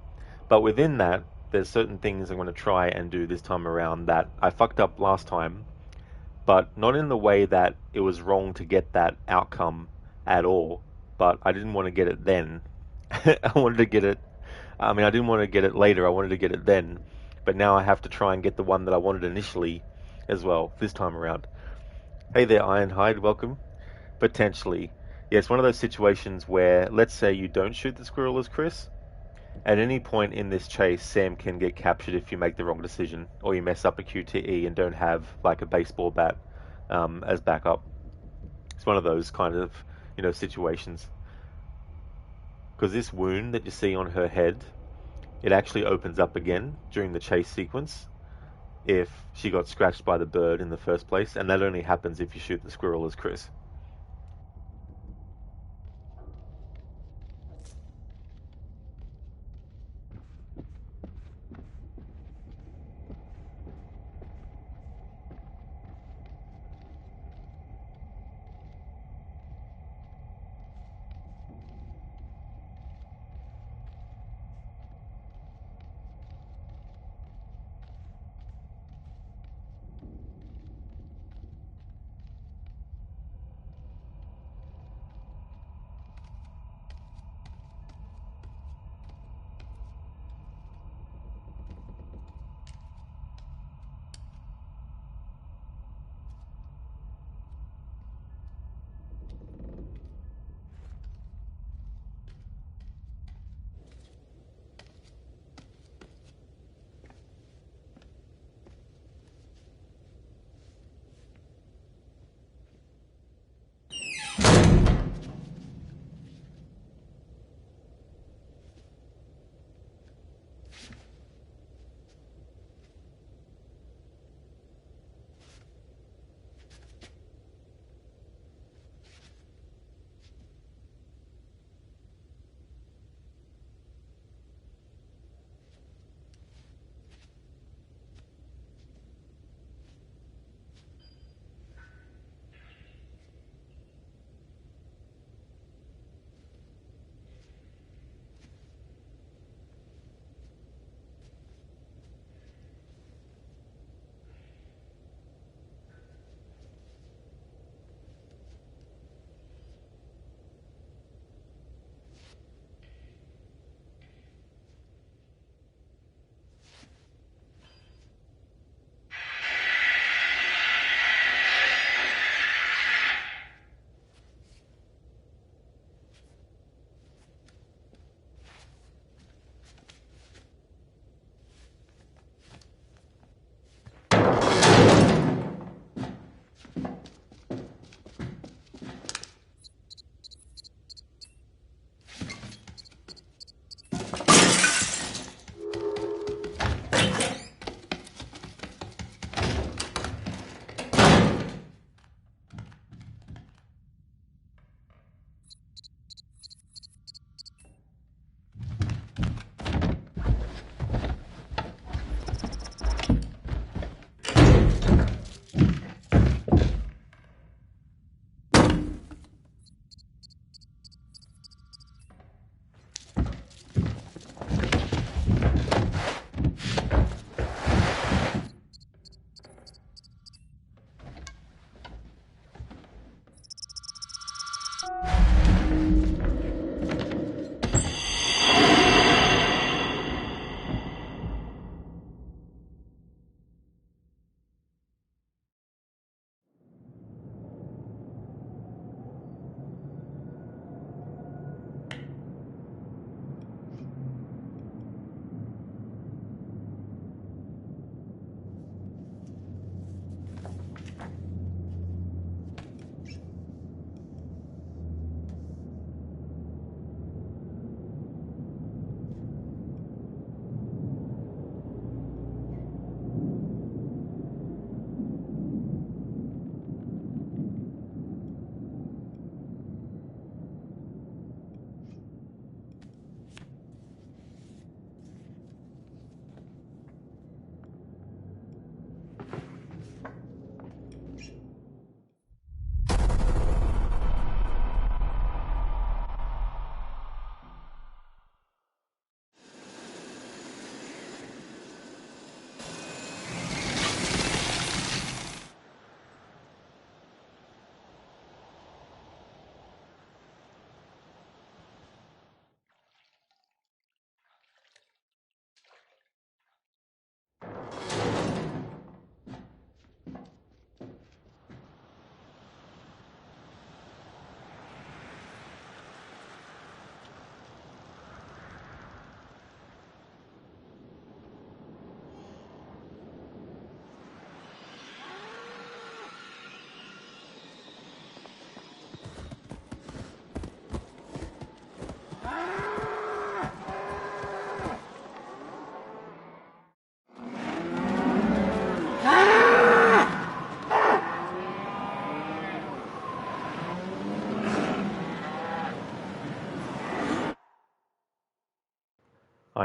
But within that, there's certain things I'm going to try and do this time around that I fucked up last time, but not in the way that it was wrong to get that outcome at all, but I didn't want to get it then. I wanted to get it, I didn't want to get it later, I wanted to get it then, but now I have to try and get the one that I wanted initially as well, this time around. Hey there, Ironhide, welcome. Potentially. Yeah, it's one of those situations where, let's say you don't shoot the squirrel as Chris. At any point in this chase, Sam can get captured if you make the wrong decision, or you mess up a QTE and don't have like a baseball bat as backup. It's one of those kind of, situations. Because this wound that you see on her head, it actually opens up again during the chase sequence if she got scratched by the bird in the first place, and that only happens if you shoot the squirrel as Chris.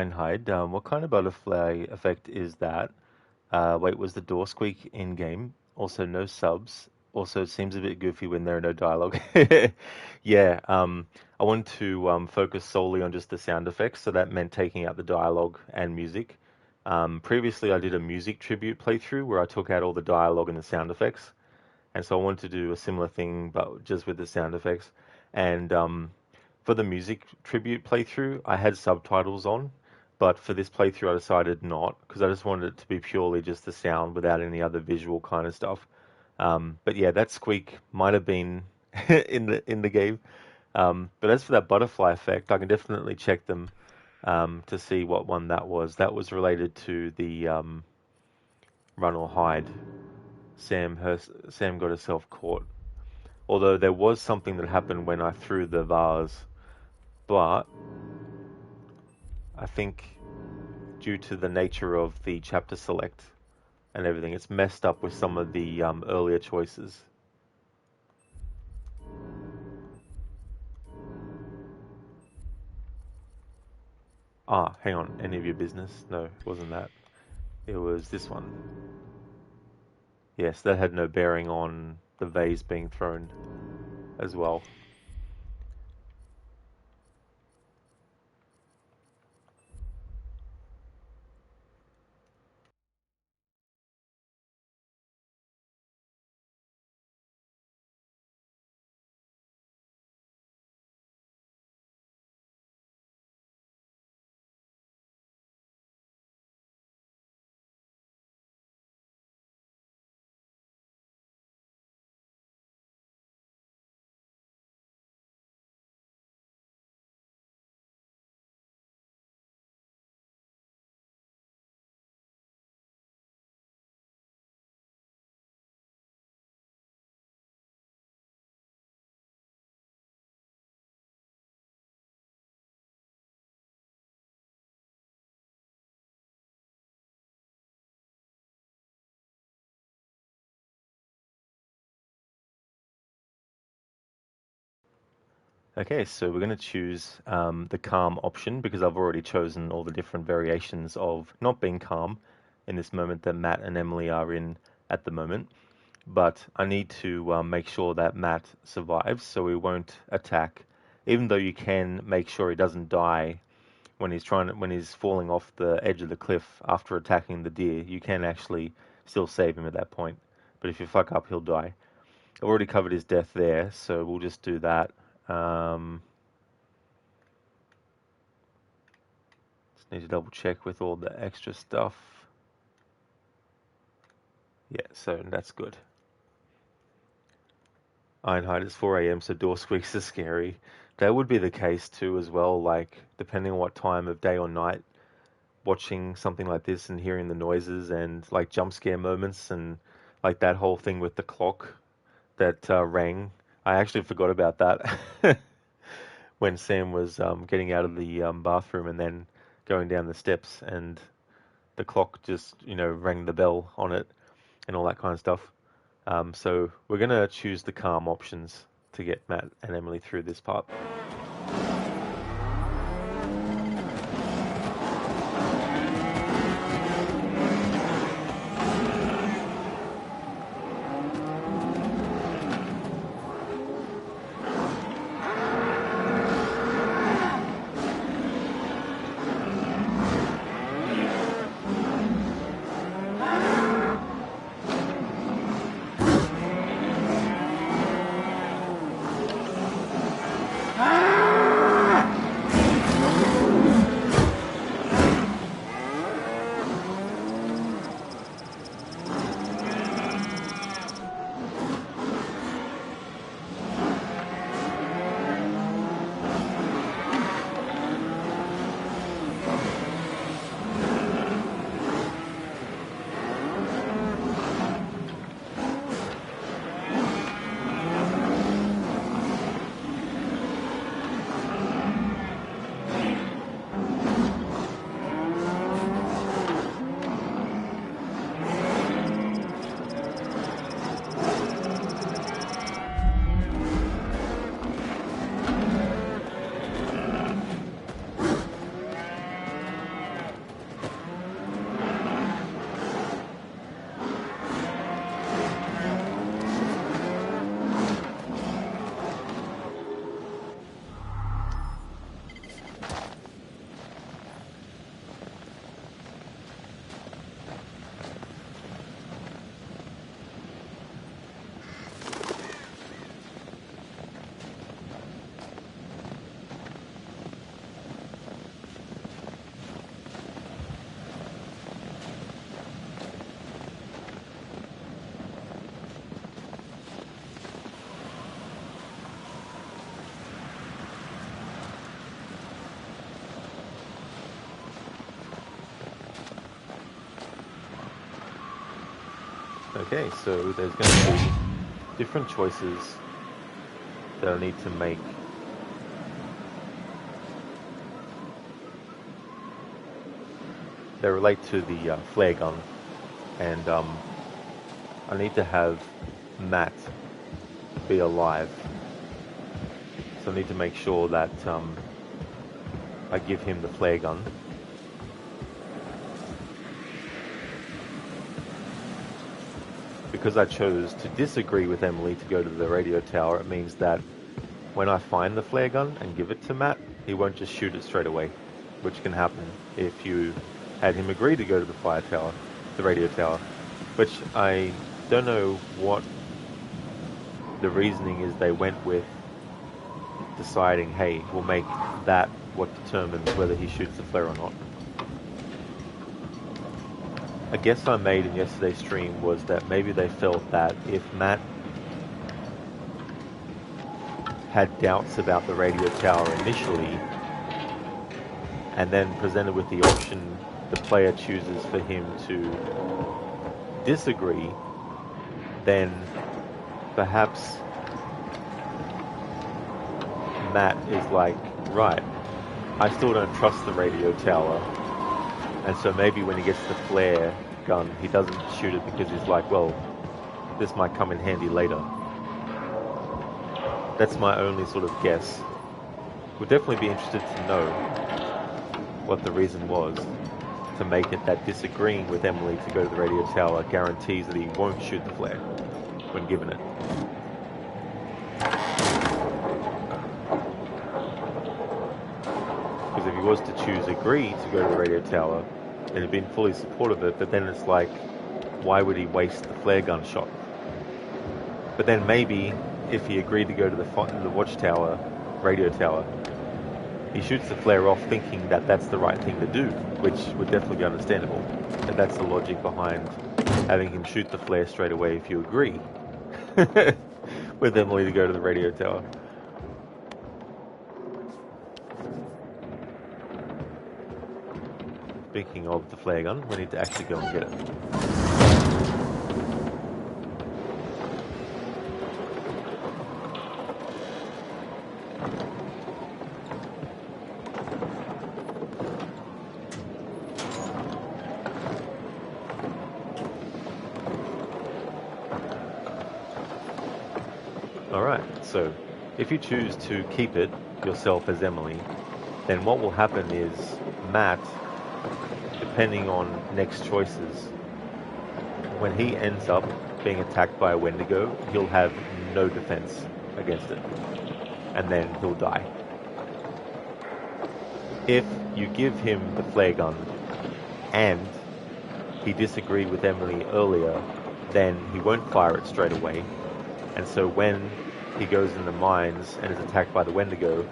Einhide. What kind of butterfly effect is that? Wait, was the door squeak in game? Also, no subs. Also, it seems a bit goofy when there are no dialogue. Yeah, I wanted to focus solely on just the sound effects, so that meant taking out the dialogue and music. Previously, I did a music tribute playthrough where I took out all the dialogue and the sound effects, and so I wanted to do a similar thing, but just with the sound effects. And for the music tribute playthrough, I had subtitles on, but for this playthrough, I decided not because I just wanted it to be purely just the sound without any other visual kind of stuff. But yeah, that squeak might have been in the game. But as for that butterfly effect, I can definitely check them to see what one that was. That was related to the run or hide. Sam got herself caught. Although there was something that happened when I threw the vase, but I think due to the nature of the chapter select and everything, it's messed up with some of the earlier choices. Ah, hang on. Any of your business? No, it wasn't that. It was this one. Yes, that had no bearing on the vase being thrown as well. Okay, so we're going to choose the calm option because I've already chosen all the different variations of not being calm in this moment that Matt and Emily are in at the moment. But I need to make sure that Matt survives, so we won't attack. Even though you can make sure he doesn't die when he's falling off the edge of the cliff after attacking the deer, you can actually still save him at that point. But if you fuck up, he'll die. I've already covered his death there, so we'll just do that. Just need to double check with all the extra stuff. Yeah, so that's good. Ironhide is 4 a.m., so door squeaks are scary. That would be the case too, as well. Like, depending on what time of day or night, watching something like this and hearing the noises and like jump scare moments and like that whole thing with the clock that rang. I actually forgot about that when Sam was getting out of the bathroom and then going down the steps and the clock just, rang the bell on it and all that kind of stuff. So we're going to choose the calm options to get Matt and Emily through this part. Okay, so there's going to be different choices that I need to make. They relate to the flare gun, and I need to have Matt be alive. So I need to make sure that I give him the flare gun. Because I chose to disagree with Emily to go to the radio tower, it means that when I find the flare gun and give it to Matt, he won't just shoot it straight away, which can happen if you had him agree to go to the fire tower, the radio tower, which I don't know what the reasoning is they went with, deciding, hey, we'll make that what determines whether he shoots the flare or not. A guess I made in yesterday's stream was that maybe they felt that if Matt had doubts about the radio tower initially, and then presented with the option the player chooses for him to disagree, then perhaps Matt is like, right, I still don't trust the radio tower. And so maybe when he gets the flare gun, he doesn't shoot it because he's like, well, this might come in handy later. That's my only sort of guess. Would definitely be interested to know what the reason was to make it that disagreeing with Emily to go to the radio tower guarantees that he won't shoot the flare when given it. Because if he was to choose agree to go to the radio tower, and he'd been fully supportive of it, but then it's like, why would he waste the flare gun shot? But then maybe if he agreed to go to the watchtower, radio tower, he shoots the flare off thinking that that's the right thing to do, which would definitely be understandable. And that's the logic behind having him shoot the flare straight away if you agree with Emily to go to the radio tower. Speaking of the flare gun, we need to actually go and get it. Alright, so if you choose to keep it yourself as Emily, then what will happen is Matt, depending on next choices, when he ends up being attacked by a Wendigo, he'll have no defense against it, and then he'll die. If you give him the flare gun and he disagreed with Emily earlier, then he won't fire it straight away, and so when he goes in the mines and is attacked by the Wendigo,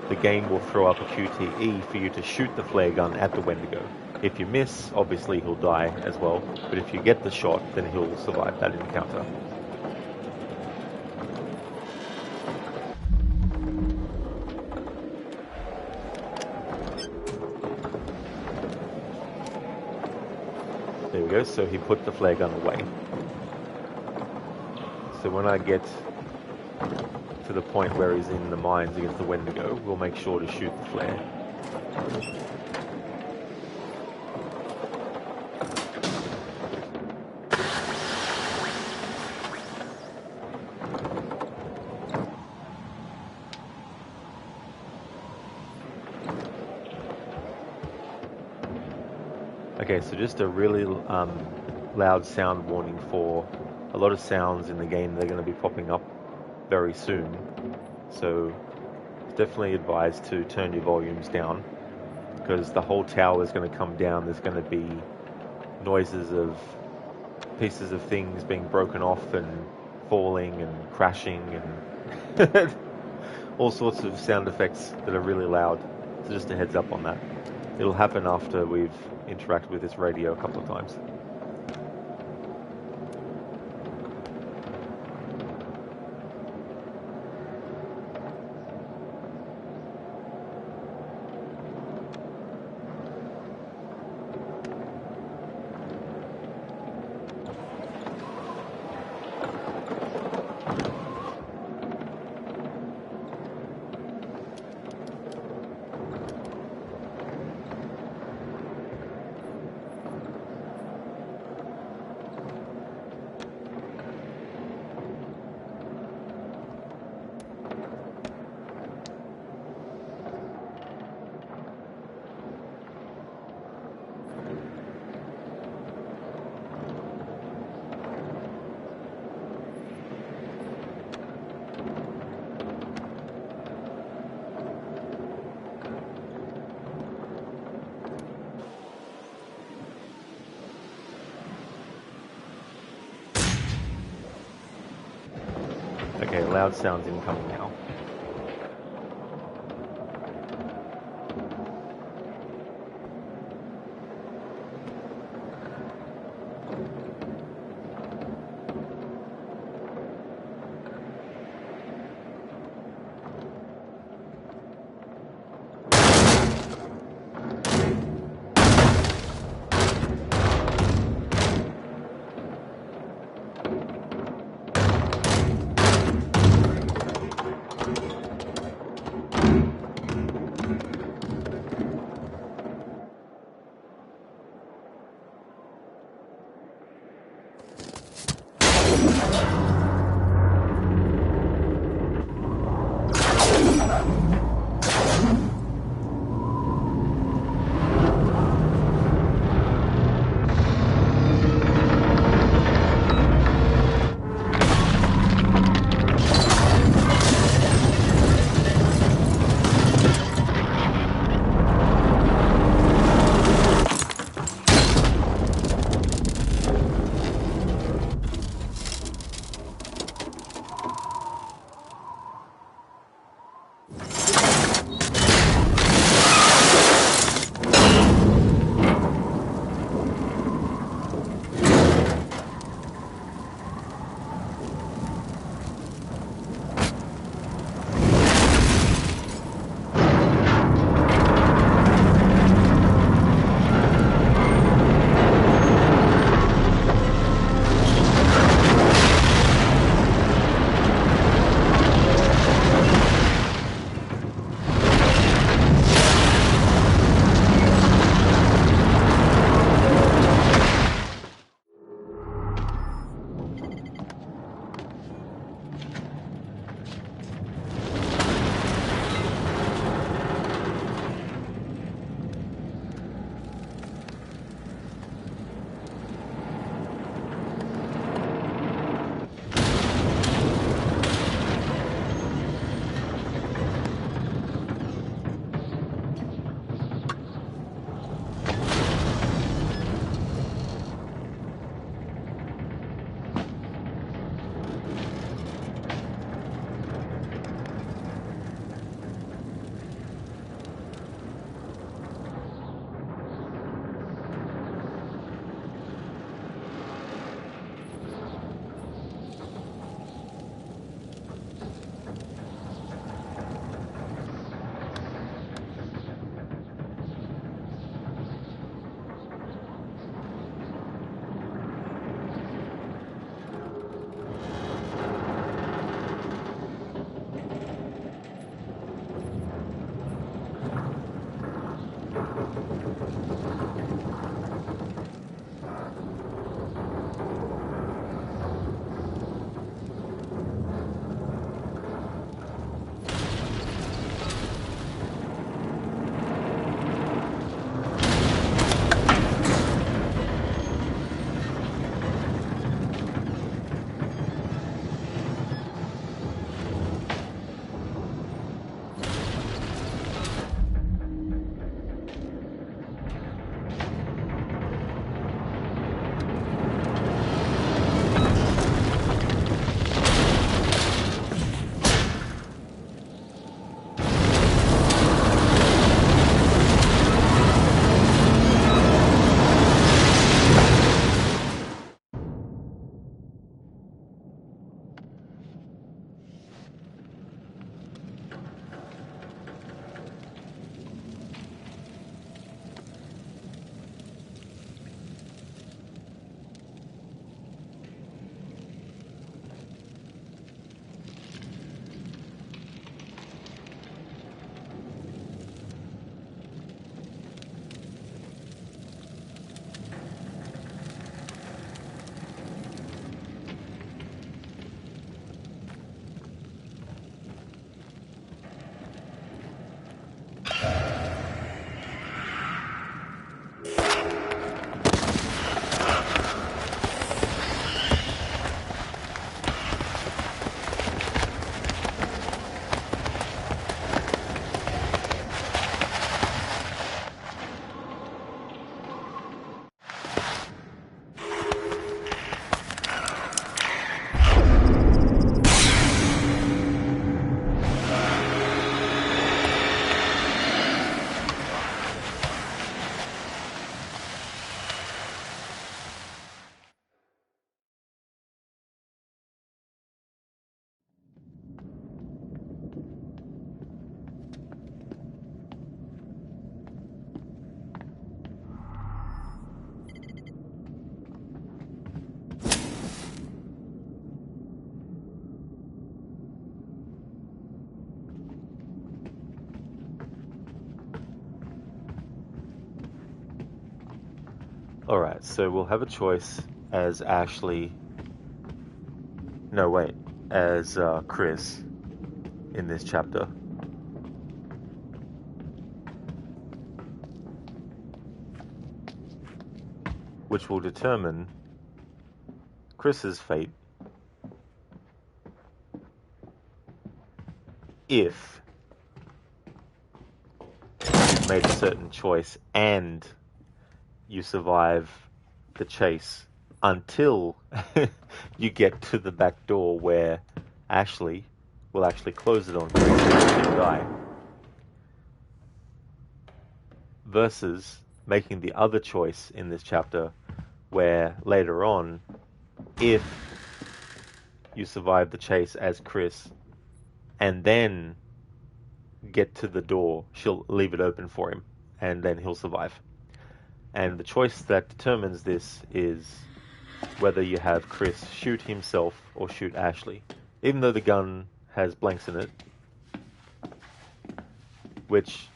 the game will throw up a QTE for you to shoot the flare gun at the Wendigo. If you miss, obviously he'll die as well, but if you get the shot, then he'll survive that encounter. There we go, so he put the flare gun away. So when I get to the point where he's in the mines against the Wendigo, we'll make sure to shoot the flare. Okay, so just a really loud sound warning for a lot of sounds in the game. They're going to be popping up very soon, so it's definitely advised to turn your volumes down, because the whole tower is going to come down. There's going to be noises of pieces of things being broken off and falling and crashing and all sorts of sound effects that are really loud. So just a heads up on that. It'll happen after we've interacted with this radio a couple of times. Okay, loud sounds incoming now. Alright, so we'll have a choice as Ashley. No, wait. As Chris in this chapter. Which will determine Chris's fate if you've made a certain choice and you survive the chase until you get to the back door where Ashley will actually close it on Chris and die. Versus making the other choice in this chapter where later on, if you survive the chase as Chris and then get to the door, she'll leave it open for him and then he'll survive. And the choice that determines this is whether you have Chris shoot himself or shoot Ashley. Even though the gun has blanks in it, which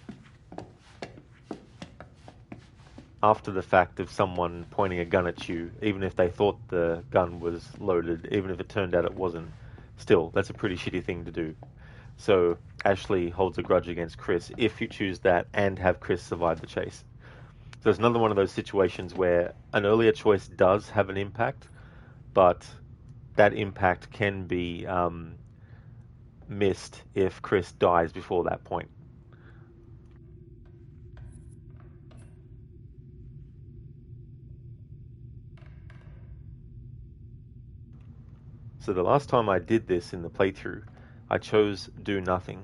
after the fact of someone pointing a gun at you, even if they thought the gun was loaded, even if it turned out it wasn't, still, that's a pretty shitty thing to do. So Ashley holds a grudge against Chris if you choose that and have Chris survive the chase. So it's another one of those situations where an earlier choice does have an impact, but that impact can be missed if Chris dies before that point. So the last time I did this in the playthrough, I chose do nothing,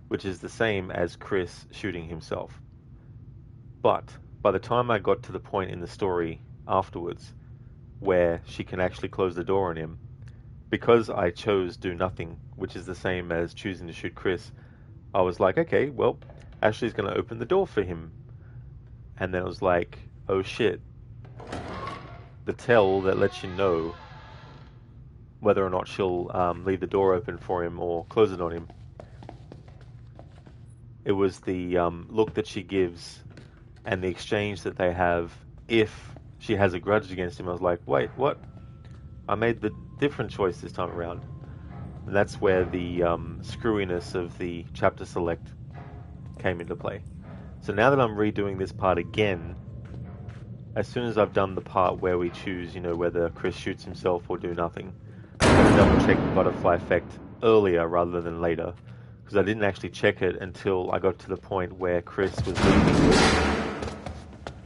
which is the same as Chris shooting himself. But by the time I got to the point in the story afterwards where she can actually close the door on him, because I chose do nothing, which is the same as choosing to shoot Chris, I was like, okay, well, Ashley's going to open the door for him. And then I was like, oh shit. The tell that lets you know whether or not she'll leave the door open for him or close it on him. It was the look that she gives and the exchange that they have if she has a grudge against him. I was like, wait, what? I made the different choice this time around. And that's where the screwiness of the chapter select came into play. So now that I'm redoing this part again, as soon as I've done the part where we choose, whether Chris shoots himself or do nothing, I'm going to double check the butterfly effect earlier rather than later, because I didn't actually check it until I got to the point where Chris was leaving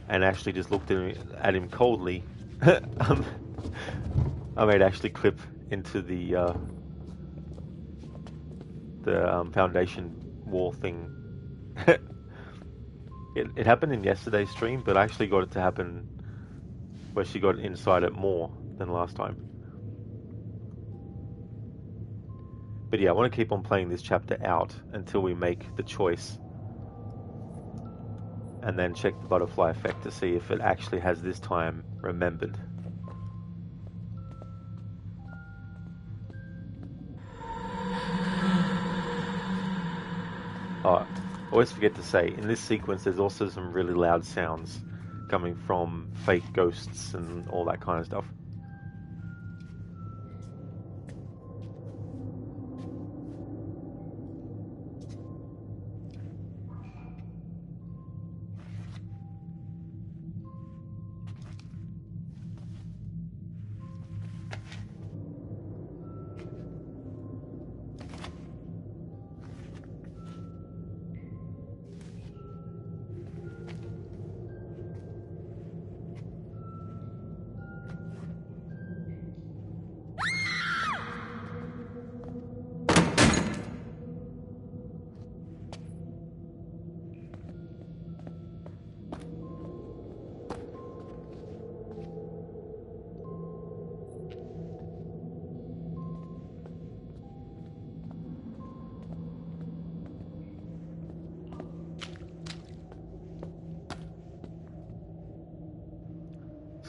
and Ashley just looked at him coldly. I made Ashley clip into the foundation wall thing. It happened in yesterday's stream, but I actually got it to happen where she got inside it more than last time. But yeah, I want to keep on playing this chapter out until we make the choice. And then check the butterfly effect to see if it actually has this time remembered. Oh, I always forget to say, in this sequence there's also some really loud sounds coming from fake ghosts and all that kind of stuff.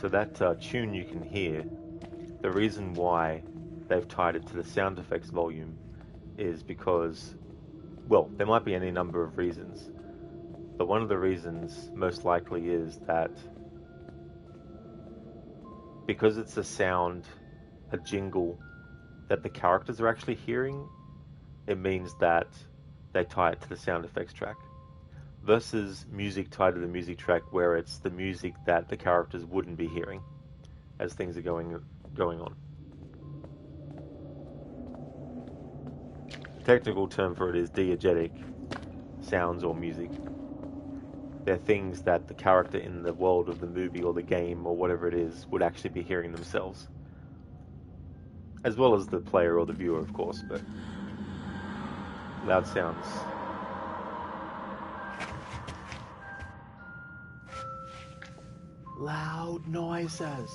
So that tune you can hear, the reason why they've tied it to the sound effects volume is because, well, there might be any number of reasons, but one of the reasons most likely is that because it's a sound, a jingle that the characters are actually hearing, it means that they tie it to the sound effects track. Versus music tied to the music track where it's the music that the characters wouldn't be hearing as things are going on. The technical term for it is diegetic sounds or music. They're things that the character in the world of the movie or the game or whatever it is would actually be hearing themselves. As well as the player or the viewer, of course, but loud sounds. Loud noises.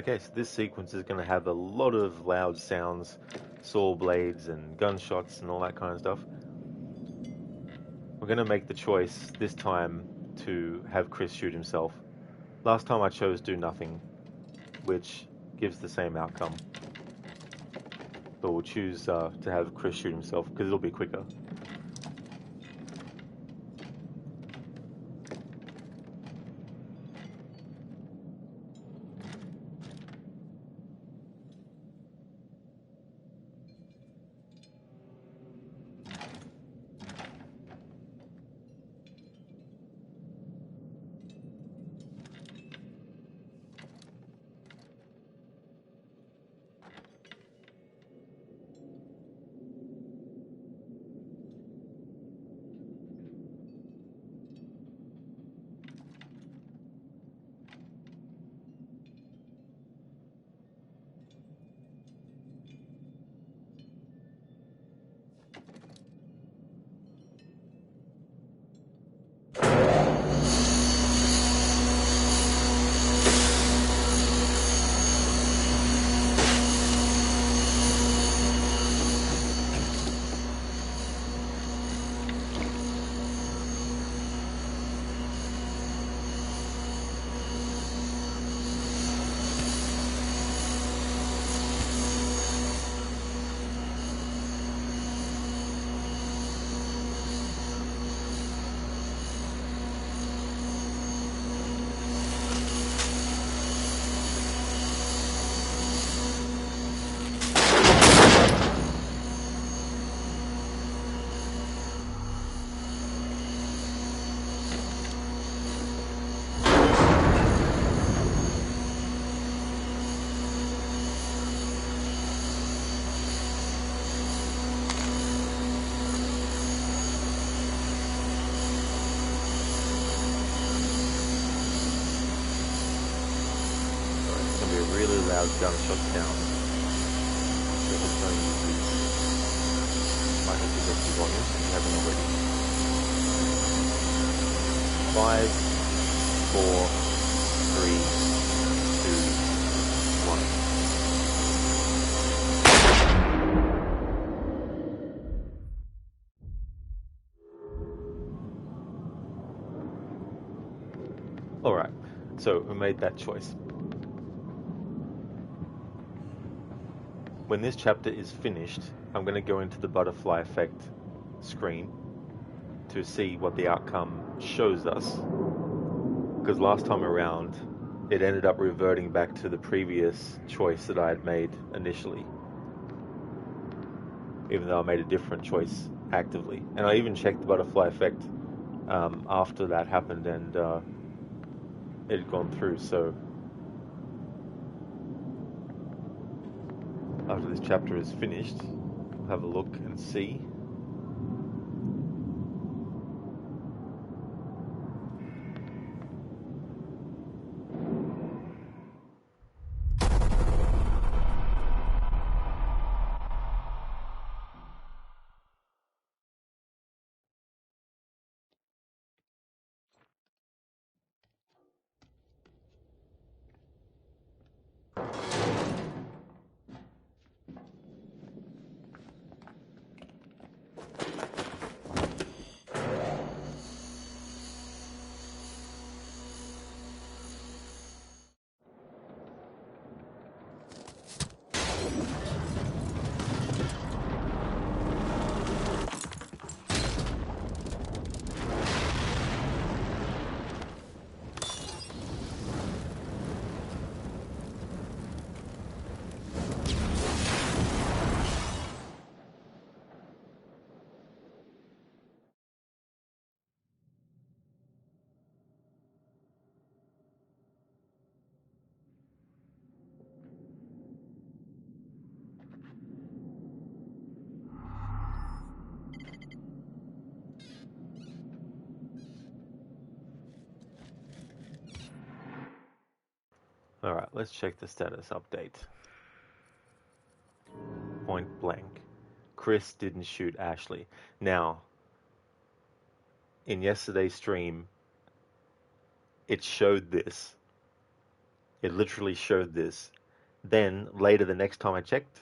Okay, so this sequence is going to have a lot of loud sounds, saw blades and gunshots and all that kind of stuff. We're going to make the choice this time to have Chris shoot himself. Last time I chose do nothing, which gives the same outcome. But we'll choose to have Chris shoot himself because it'll be quicker. Loud gunshot sound. So it's going to use might have to adjust the volume if you haven't already. 5, 4, 3, 2, 1. Alright, so we made that choice. When this chapter is finished, I'm going to go into the butterfly effect screen to see what the outcome shows us. Because last time around, it ended up reverting back to the previous choice that I had made initially. Even though I made a different choice actively. And I even checked the butterfly effect after that happened, and it had gone through, so after this chapter is finished, we'll have a look and see. Alright, let's check the status update. Point blank. Chris didn't shoot Ashley. Now, in yesterday's stream, it showed this. It literally showed this. Then later, the next time I checked,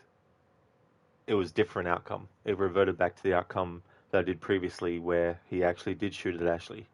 it was different outcome. It reverted back to the outcome that I did previously, where he actually did shoot at Ashley.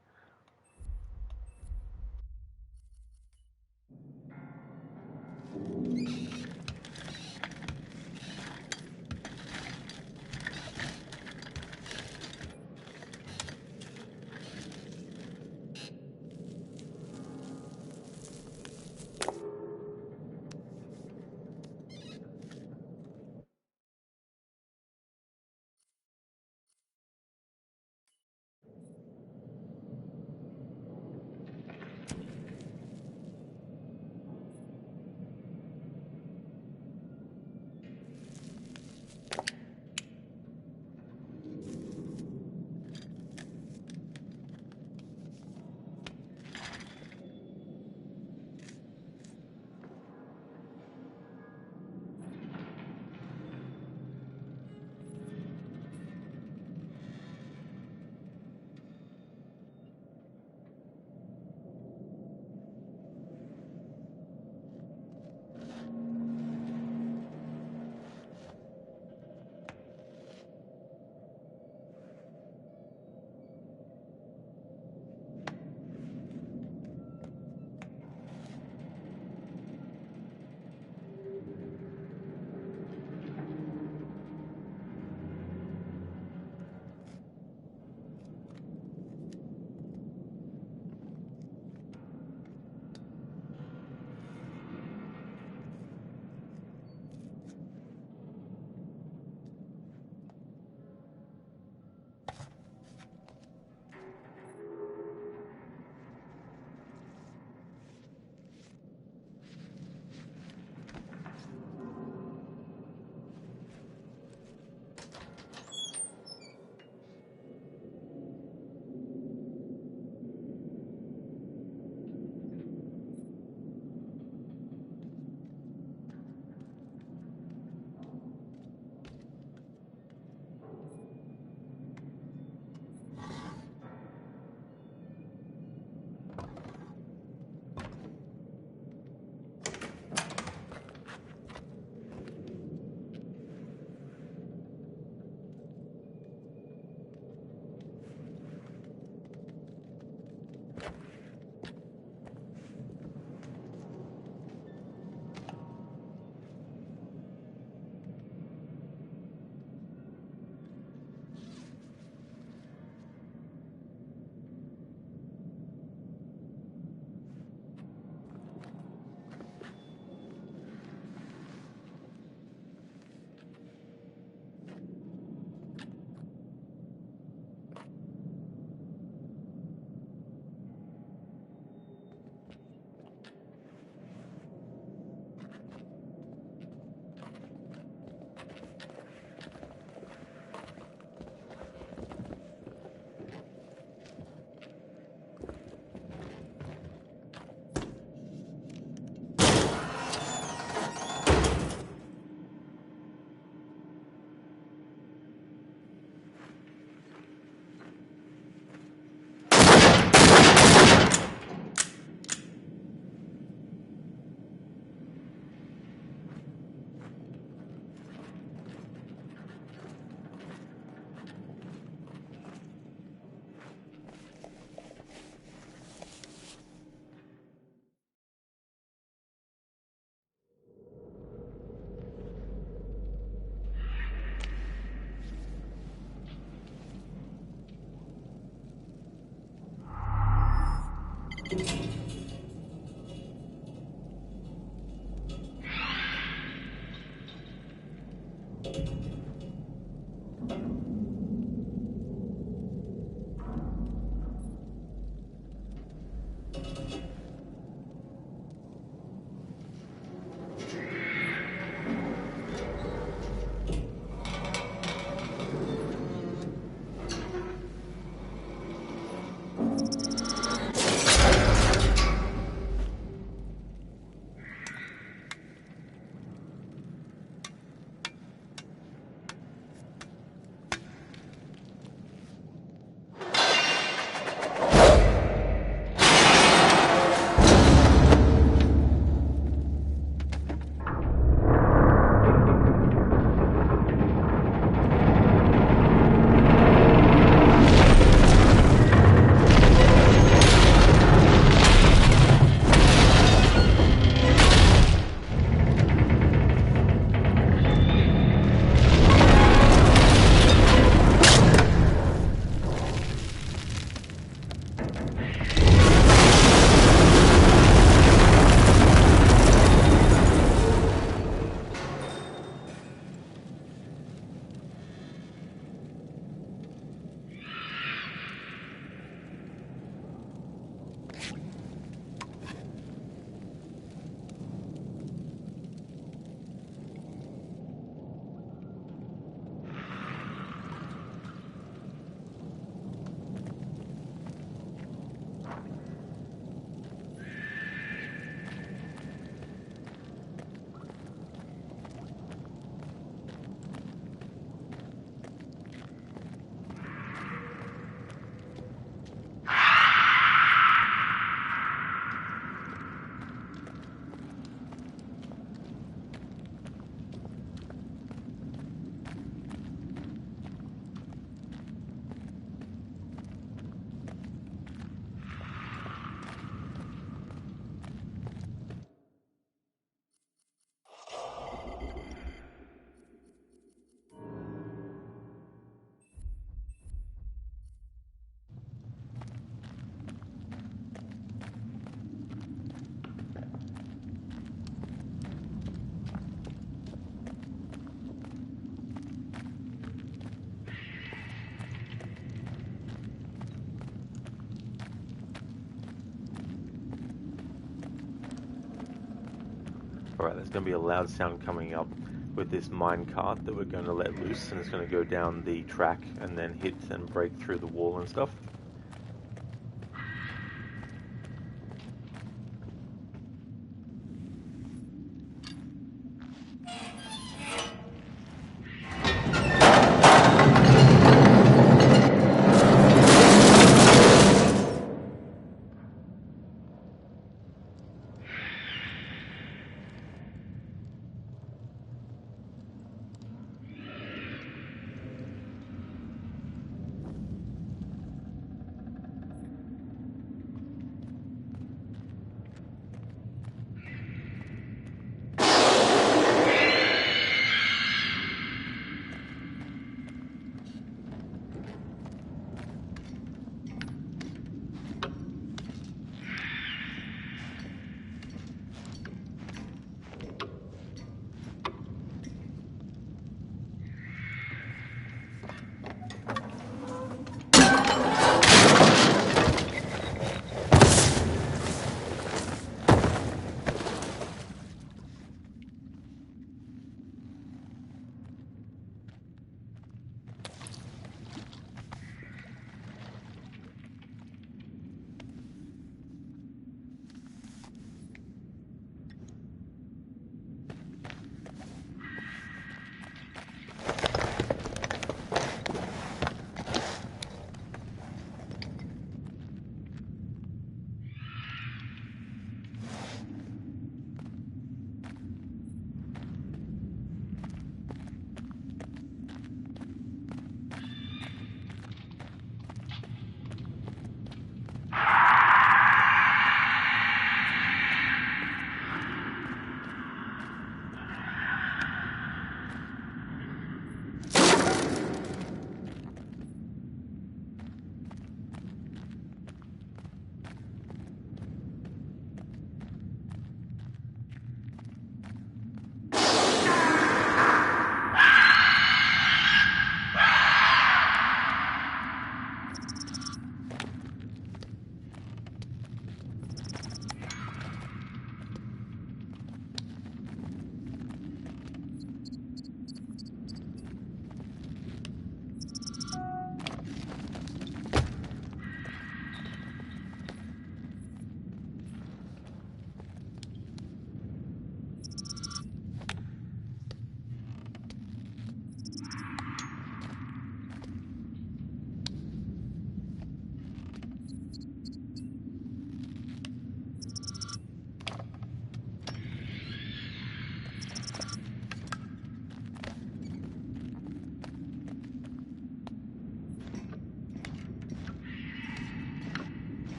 Alright, there's going to be a loud sound coming up with this mine cart that we're going to let loose, and it's going to go down the track and then hit and break through the wall and stuff.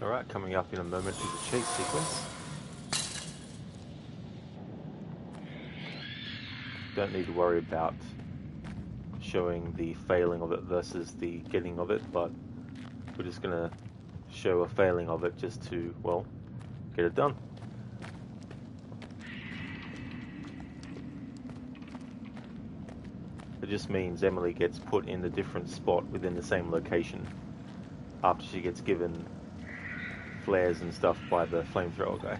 Alright, coming up in a moment is a chase sequence. Don't need to worry about showing the failing of it versus the getting of it, but we're just going to show a failing of it just to, well, get it done. It just means Emily gets put in a different spot within the same location after she gets given flares and stuff by the flamethrower guy.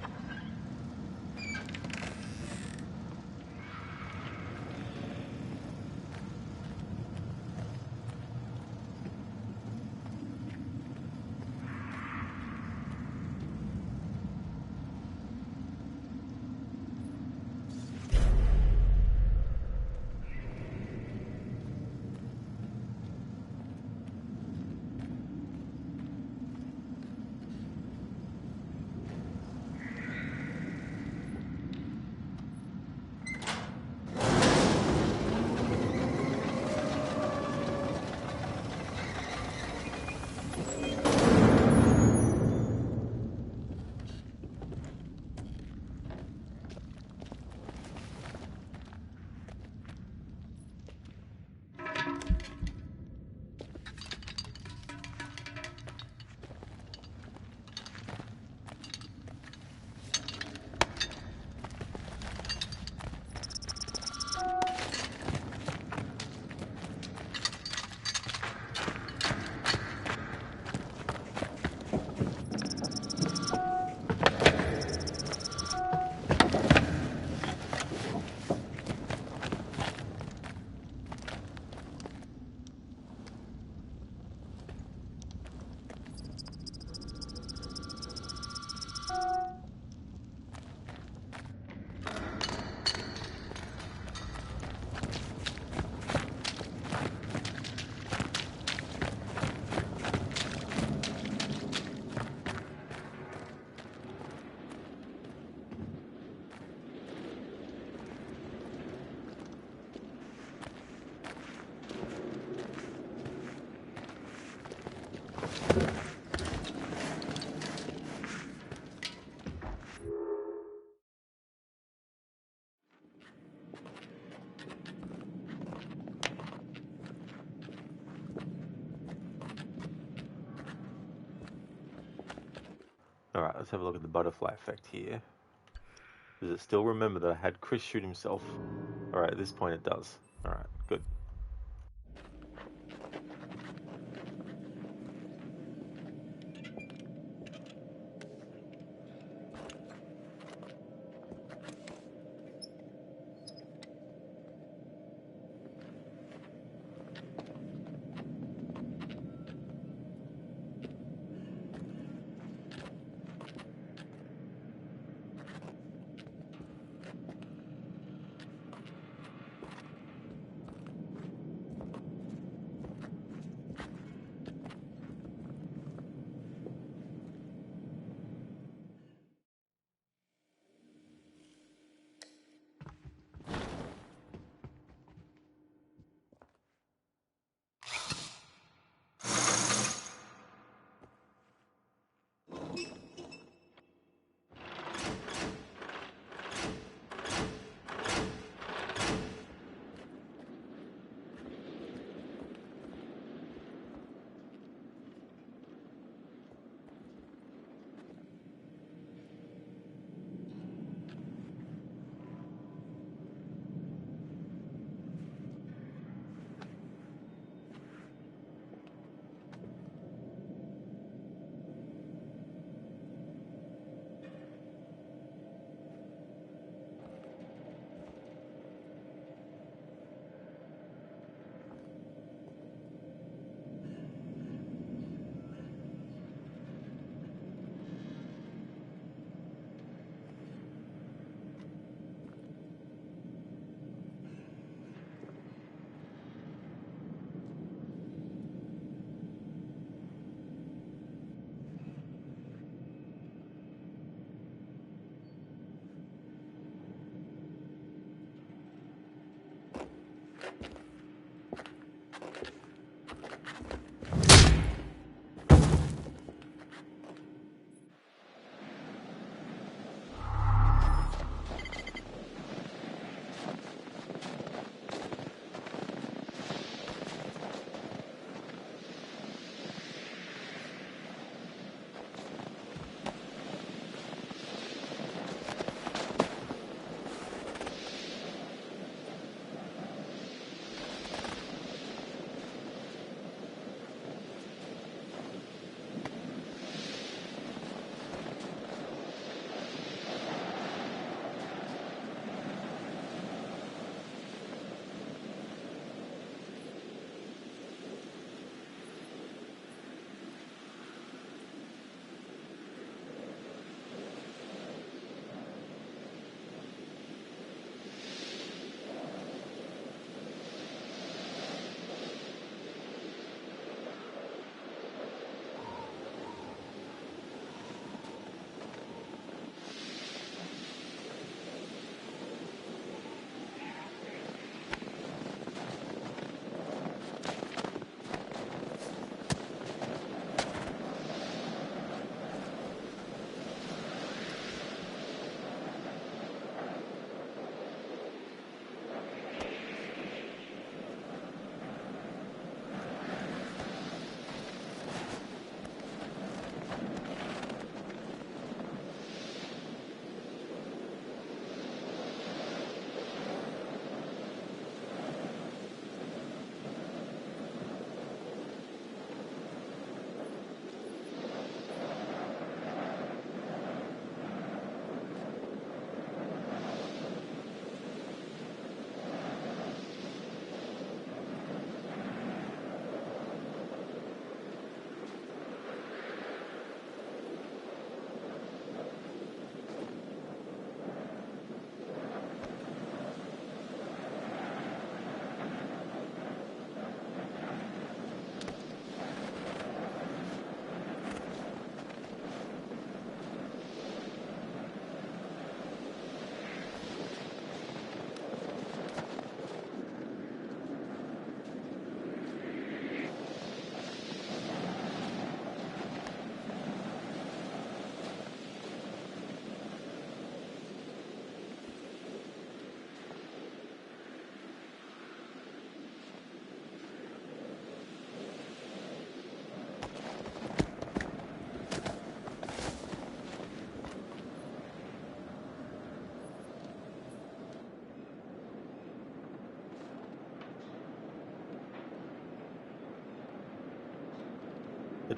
Alright, let's have a look at the butterfly effect here. Does it still remember that I had Chris shoot himself? Alright, at this point it does. Alright, good.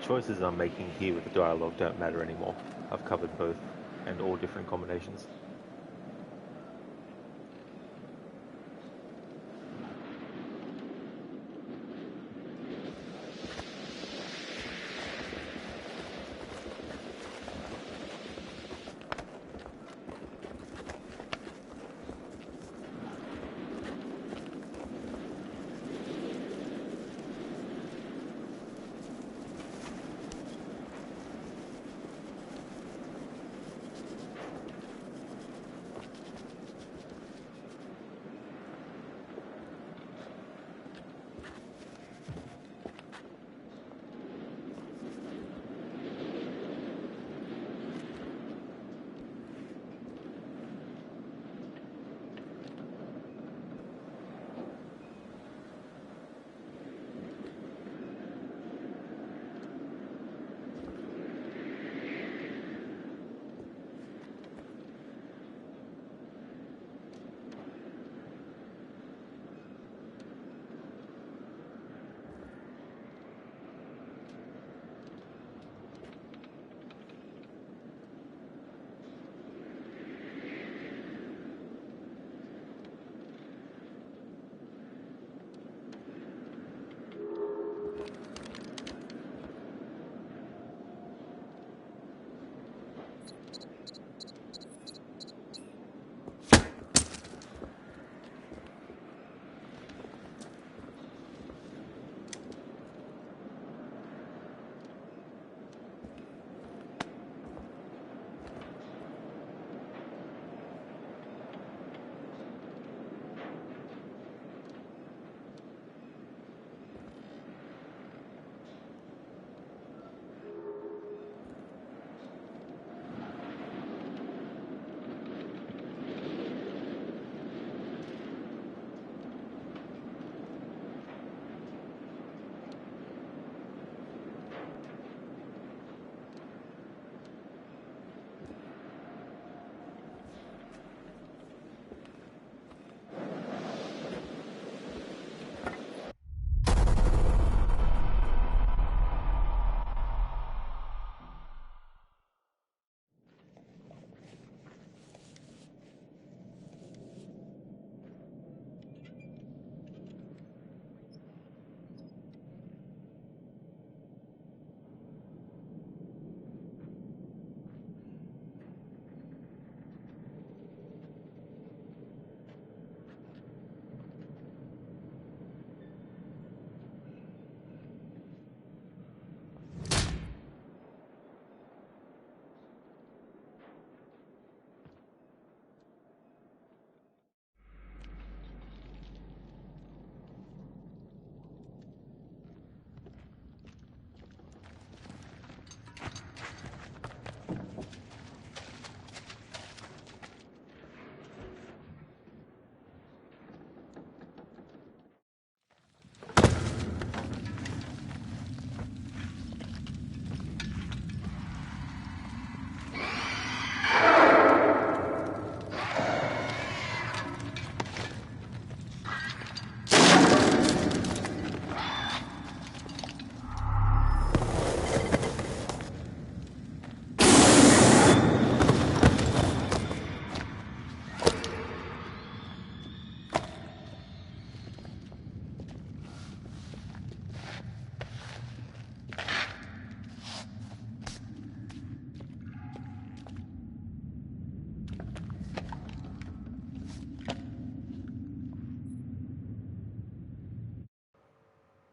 choices I'm making here with the dialogue don't matter anymore. I've covered both and all different combinations.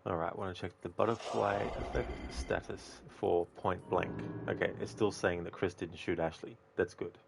Alright, want to check the butterfly effect status for point blank. Okay, it's still saying that Chris didn't shoot Ashley. That's good.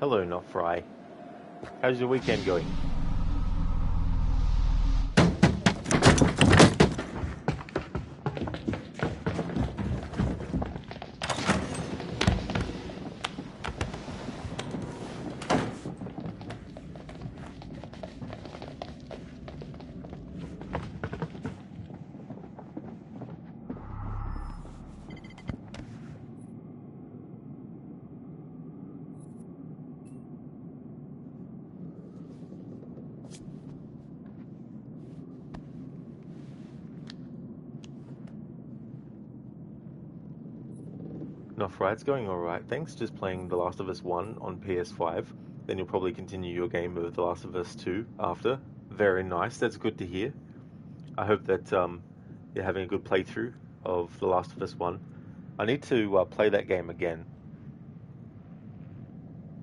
Hello, Not Fry. How's your weekend going? Not Fry, it's going alright, thanks. Just playing The Last of Us 1 on PS5. Then you'll probably continue your game of The Last of Us 2 after. Very nice, that's good to hear. I hope that you're having a good playthrough of The Last of Us 1. I need to play that game again.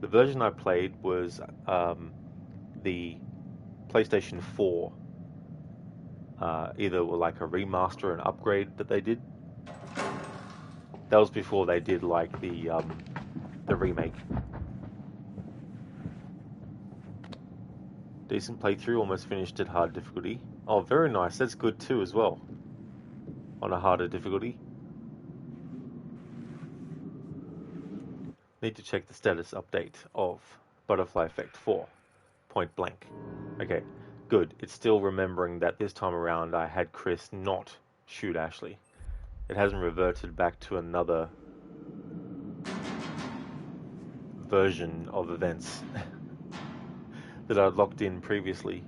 The version I played was the PlayStation 4. Either like a remaster or an upgrade that they did. That was before they did like the remake. Decent playthrough, almost finished at hard difficulty. Oh, very nice. That's good too as well. On a harder difficulty. Need to check the status update of Butterfly Effect 4. Point blank. Okay, good. It's still remembering that this time around I had Chris not shoot Ashley. It hasn't reverted back to another version of events that I'd locked in previously.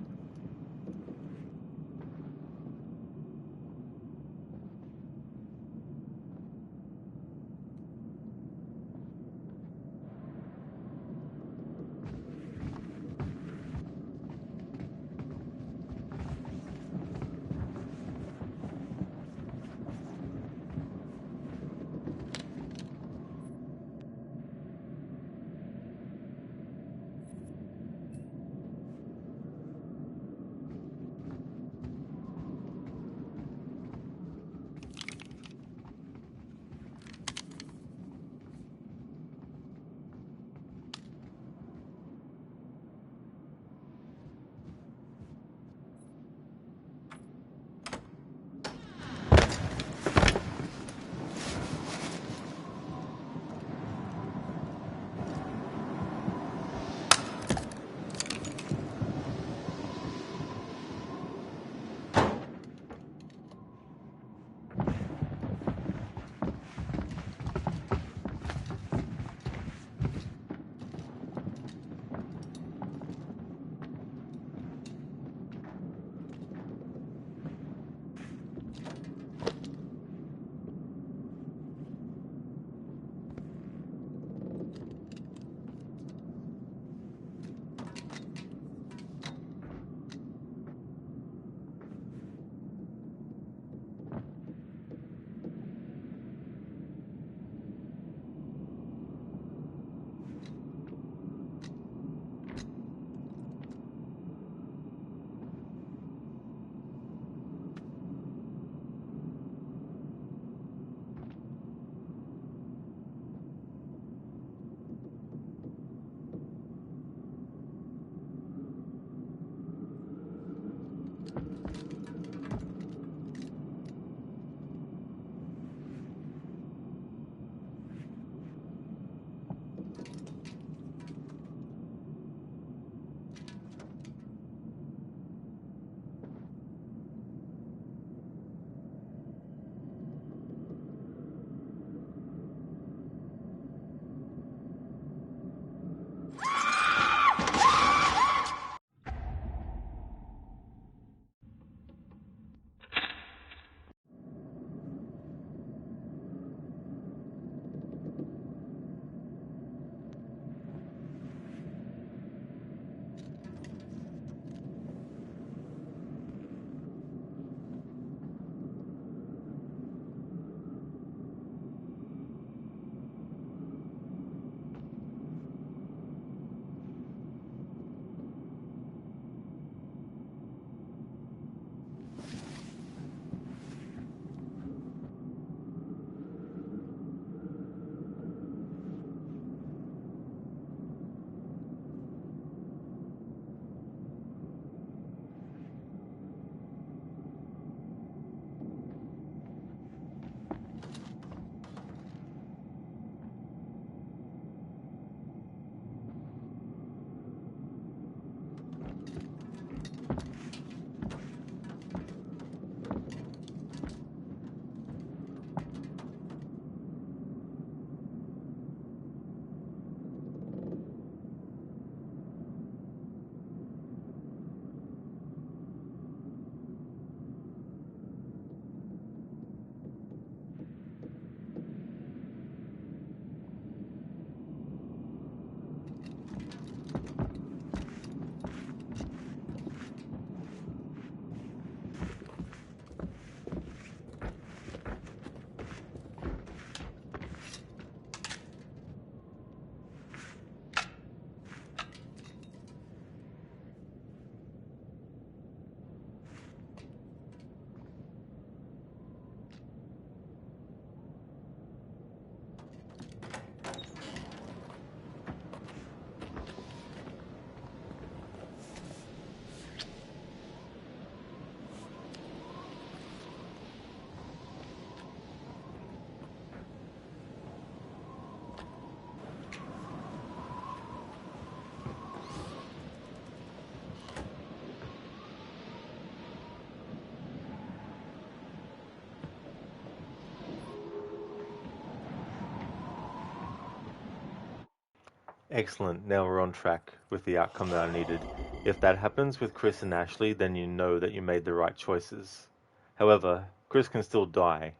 Excellent. Now we're on track with the outcome that I needed. If that happens with Chris and Ashley, then you know that you made the right choices. However, Chris can still die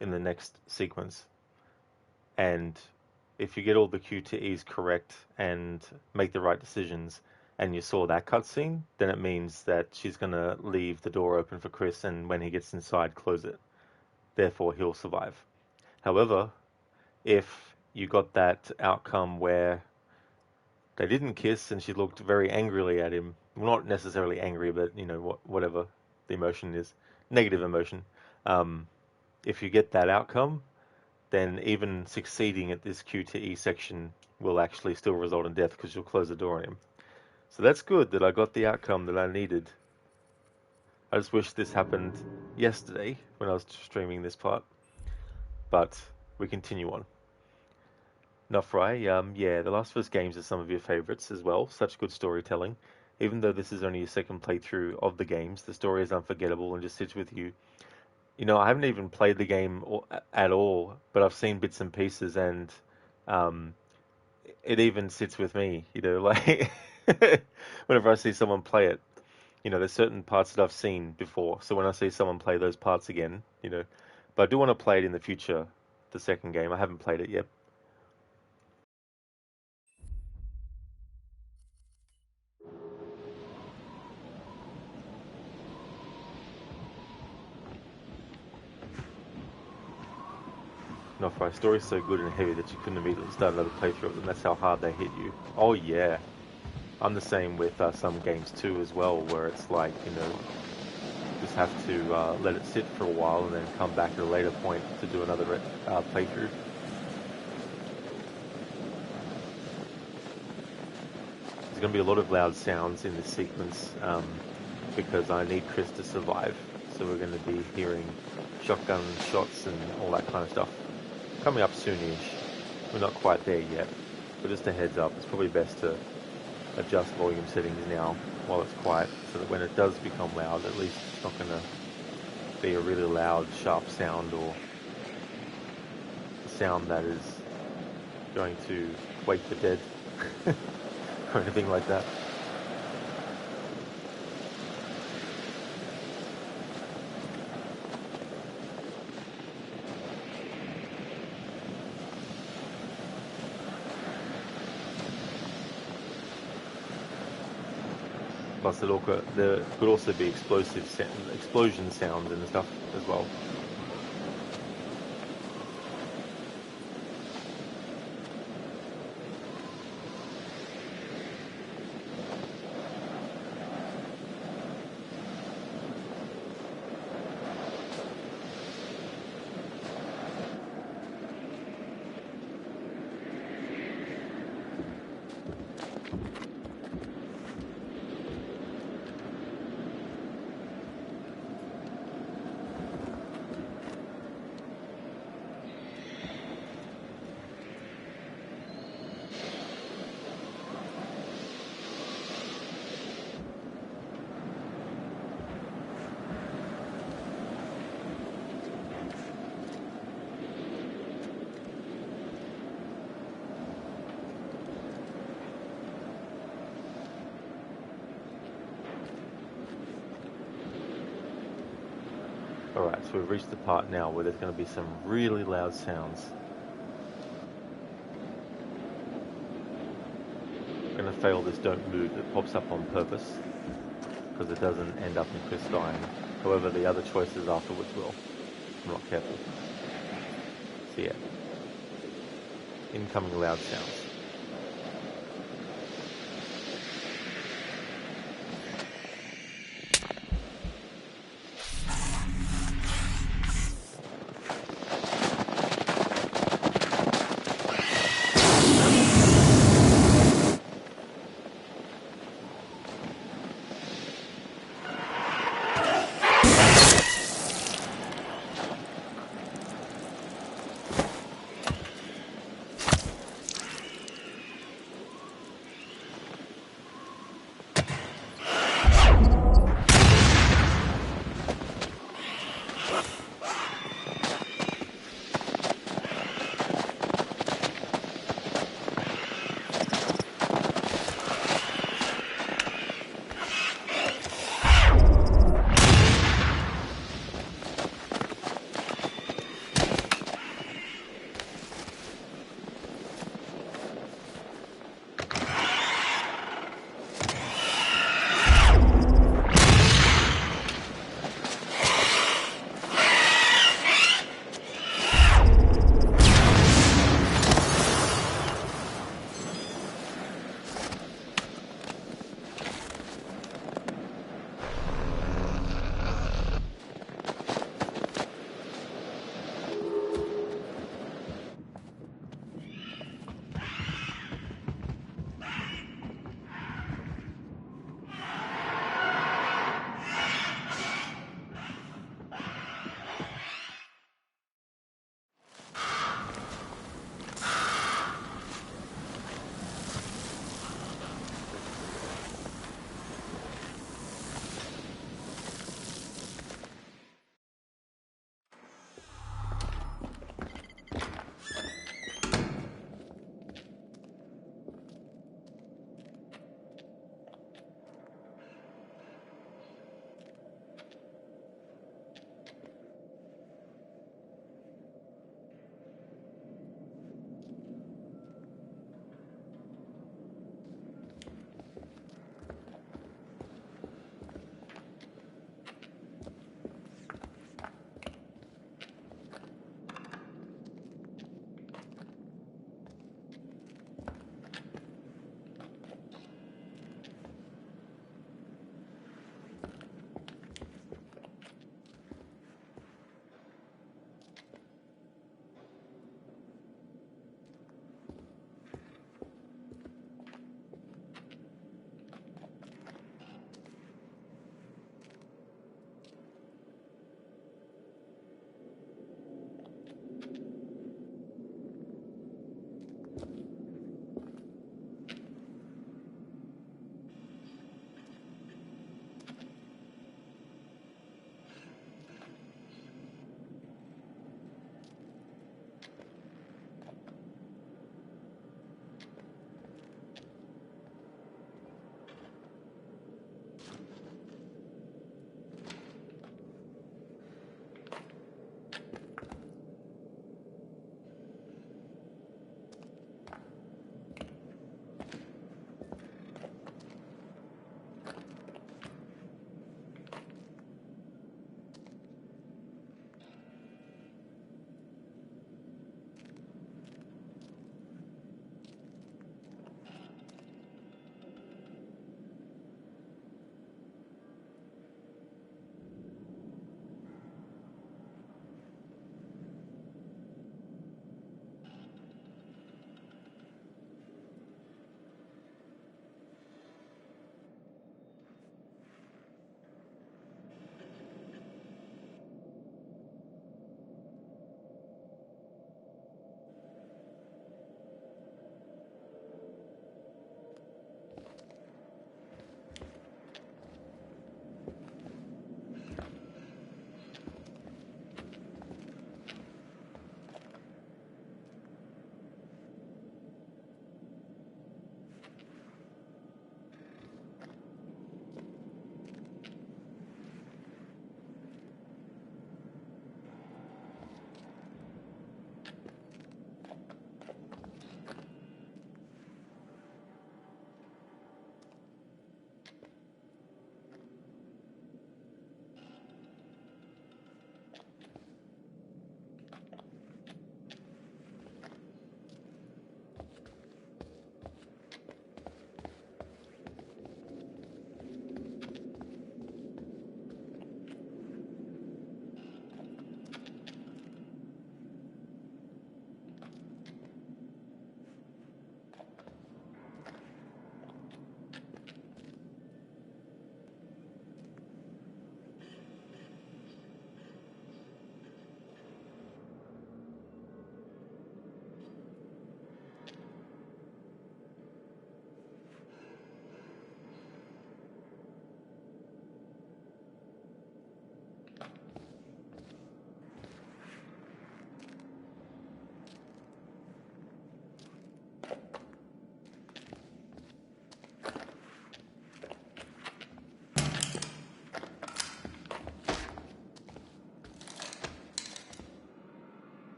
in the next sequence. And if you get all the Q to E's correct and make the right decisions, and you saw that cutscene, then it means that she's going to leave the door open for Chris, and when he gets inside, close it. Therefore, he'll survive. However, if you got that outcome where they didn't kiss and she looked very angrily at him, well, not necessarily angry, but whatever the emotion is, negative emotion. If you get that outcome, then even succeeding at this Q to E section will actually still result in death because you'll close the door on him. So that's good that I got the outcome that I needed. I just wish this happened yesterday when I was streaming this part. But we continue on. Nofry, yeah, The Last of Us games are some of your favorites as well. Such good storytelling. Even though this is only your second playthrough of the games, the story is unforgettable and just sits with you. I haven't even played the game at all, but I've seen bits and pieces, and it even sits with me. Like whenever I see someone play it, there's certain parts that I've seen before. So when I see someone play those parts again, but I do want to play it in the future. The second game, I haven't played it yet. No, for our story's so good and heavy that you couldn't immediately start another playthrough of them. That's how hard they hit you. Oh yeah, I'm the same with some games too as well, where it's like just have to let it sit for a while and then come back at a later point to do another playthrough. There's going to be a lot of loud sounds in this sequence because I need Chris to survive. So we're going to be hearing shotgun shots and all that kind of stuff. Coming up soonish. We're not quite there yet, but just a heads up, it's probably best to adjust volume settings now while it's quiet, so that when it does become loud, at least it's not going to be a really loud, sharp sound or a sound that is going to wake the dead or anything like that. Plus, there could also be explosion sounds and stuff as well. Alright, so we've reached the part now where there's going to be some really loud sounds. I'm going to fail this don't move that pops up on purpose, because it doesn't end up in Chris dying. However, the other choices afterwards will. I'm not careful. So yeah. Incoming loud sounds.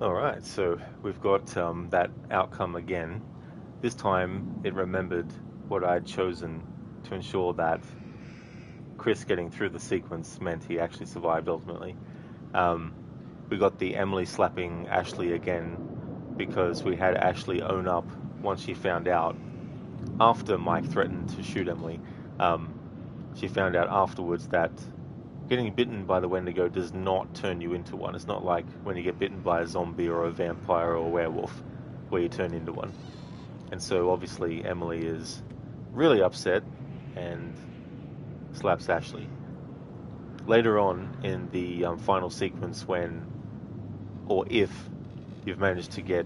Alright, so we've got that outcome again. This time it remembered what I'd chosen to ensure that Chris getting through the sequence meant he actually survived ultimately. Um, we got the Emily slapping Ashley again because we had Ashley own up once she found out, after Mike threatened to shoot Emily. Um, she found out afterwards that getting bitten by the Wendigo does not turn you into one. It's not like when you get bitten by a zombie or a vampire or a werewolf where you turn into one. And so obviously Emily is really upset and slaps Ashley. Later on in the final sequence, when or if you've managed to get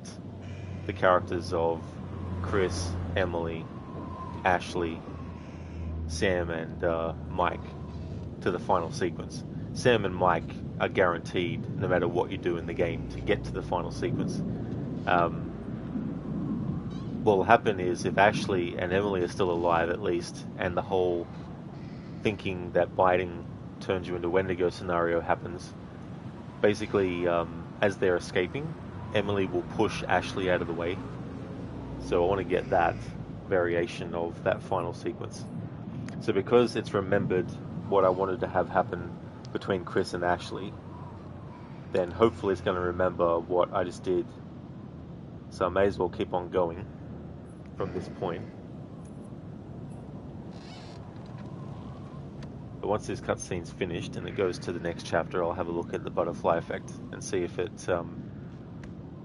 the characters of Chris, Emily, Ashley, Sam, and Mike to the final sequence. Sam and Mike are guaranteed, no matter what you do in the game, to get to the final sequence. What will happen is, if Ashley and Emily are still alive at least, and the whole thinking that biting turns you into Wendigo scenario happens, basically, as they're escaping, Emily will push Ashley out of the way. So I want to get that variation of that final sequence. So because it's remembered what I wanted to have happen between Chris and Ashley, then hopefully it's going to remember what I just did. So I may as well keep on going from this point. But once this cutscene's finished and it goes to the next chapter, I'll have a look at the butterfly effect and see if it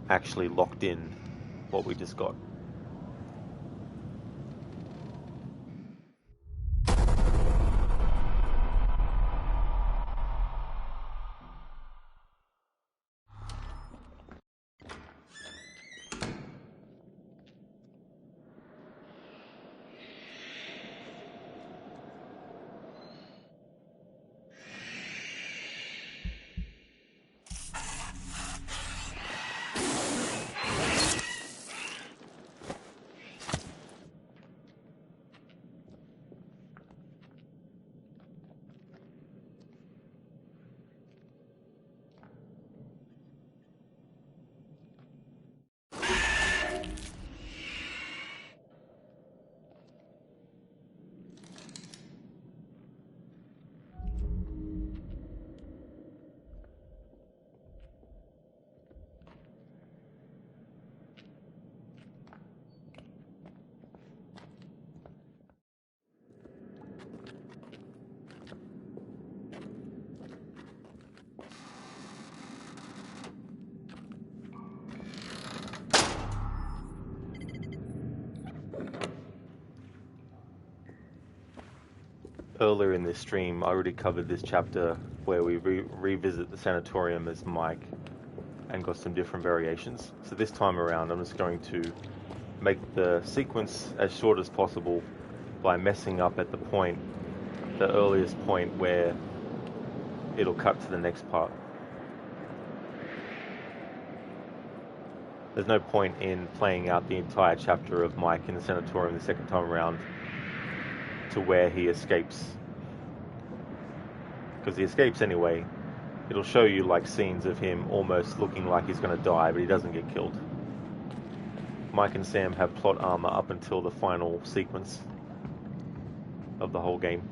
actually locked in what we just got. Earlier in this stream, I already covered this chapter where we revisit the sanatorium as Mike and got some different variations. So this time around, I'm just going to make the sequence as short as possible by messing up at the earliest point where it'll cut to the next part. There's no point in playing out the entire chapter of Mike in the sanatorium the second time around to where he escapes. Because he escapes anyway. It'll show you like scenes of him almost looking like he's going to die, but he doesn't get killed. Mike and Sam have plot armor up until the final sequence of the whole game.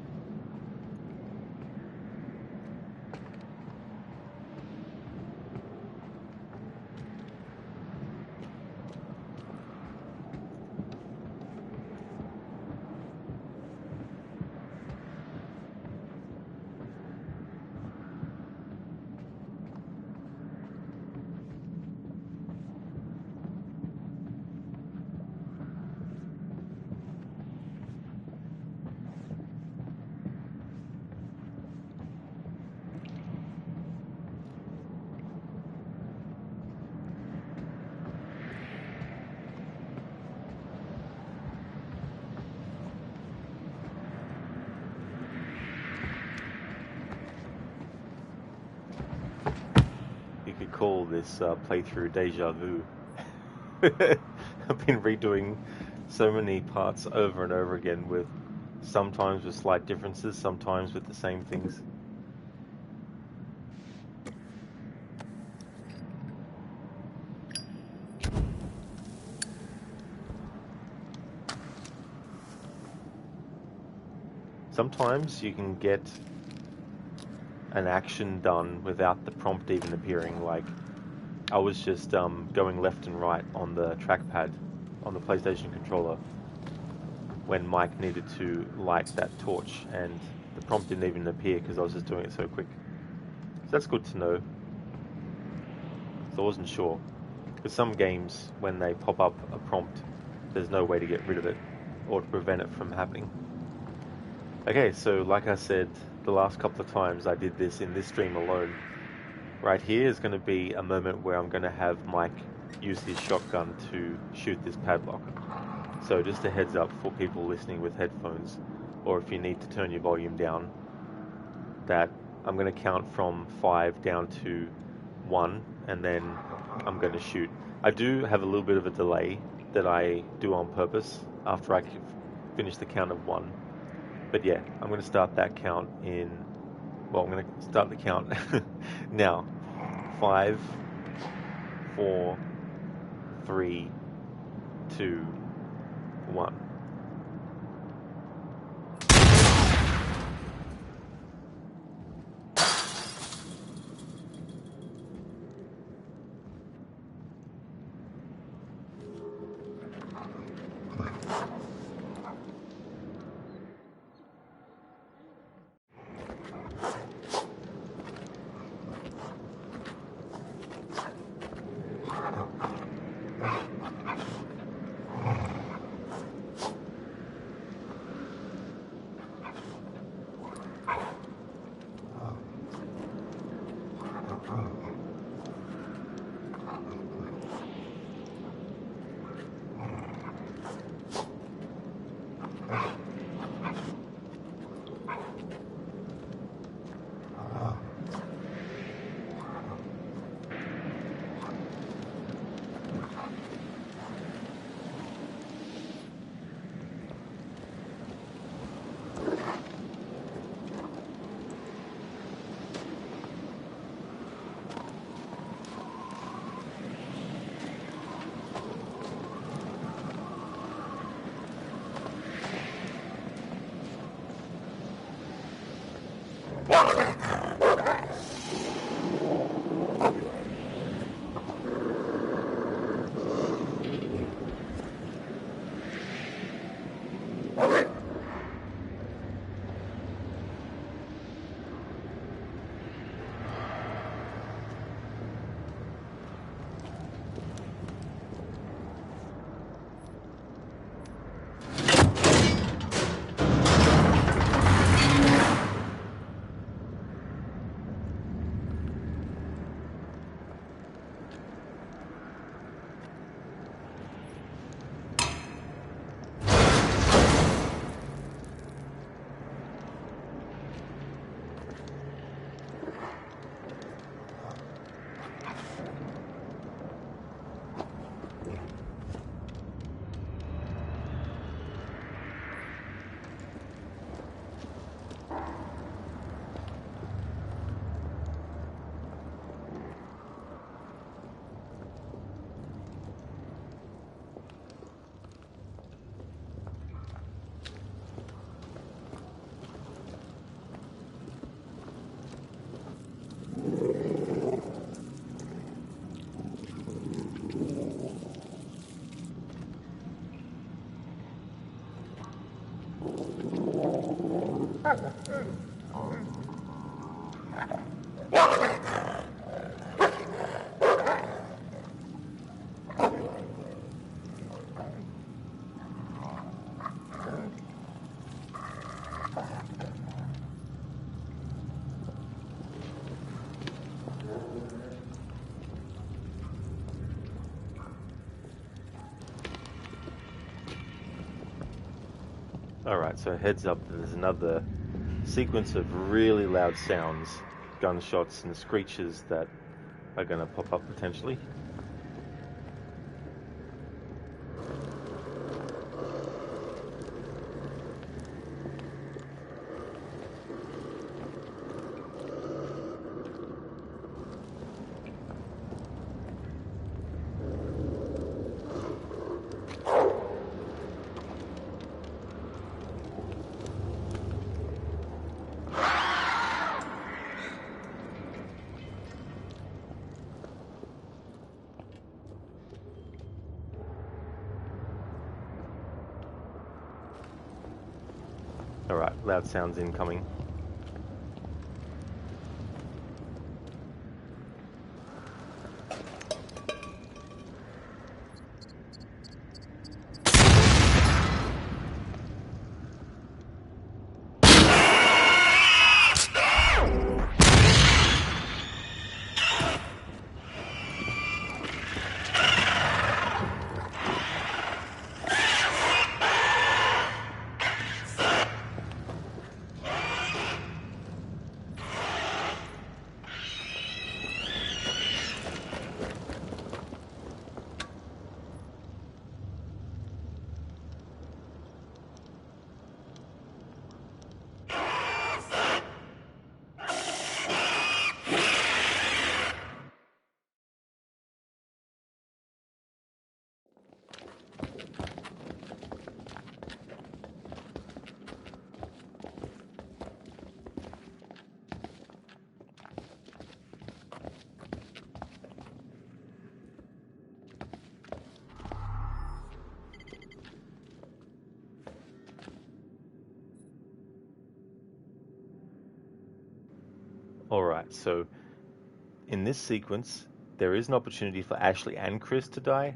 Call this playthrough deja vu. I've been redoing so many parts over and over again, with sometimes with slight differences, sometimes with the same things. Sometimes you can get an action done without the prompt even appearing. Like, I was just going left and right on the trackpad on the PlayStation controller when Mike needed to light that torch, and the prompt didn't even appear because I was just doing it so quick. So that's good to know. So I wasn't sure. Because some games, when they pop up a prompt, there's no way to get rid of it or to prevent it from happening. Okay, so like I said, the last couple of times I did this in this stream alone, right here is going to be a moment where I'm going to have Mike use his shotgun to shoot this padlock. So just a heads up for people listening with headphones, or if you need to turn your volume down, that I'm going to count from 5 down to 1, and then I'm going to shoot. I do have a little bit of a delay that I do on purpose after I finish the count of 1. But yeah, I'm going to start that count in... Well, I'm going to start the count now. 5, 4, 3, 2, 1. Alright, so heads up, there's another sequence of really loud sounds, gunshots and screeches that are going to pop up potentially. Alright, loud sounds incoming. Alright, so in this sequence, there is an opportunity for Ashley and Chris to die,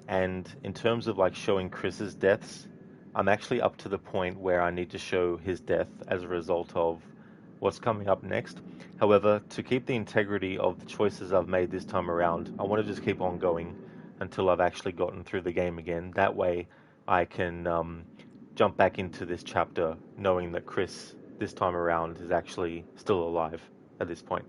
and in terms of like showing Chris's deaths, I'm actually up to the point where I need to show his death as a result of what's coming up next. However, to keep the integrity of the choices I've made this time around, I want to just keep on going until I've actually gotten through the game again. That way, I can jump back into this chapter knowing that Chris, this time around, is actually still alive at this point.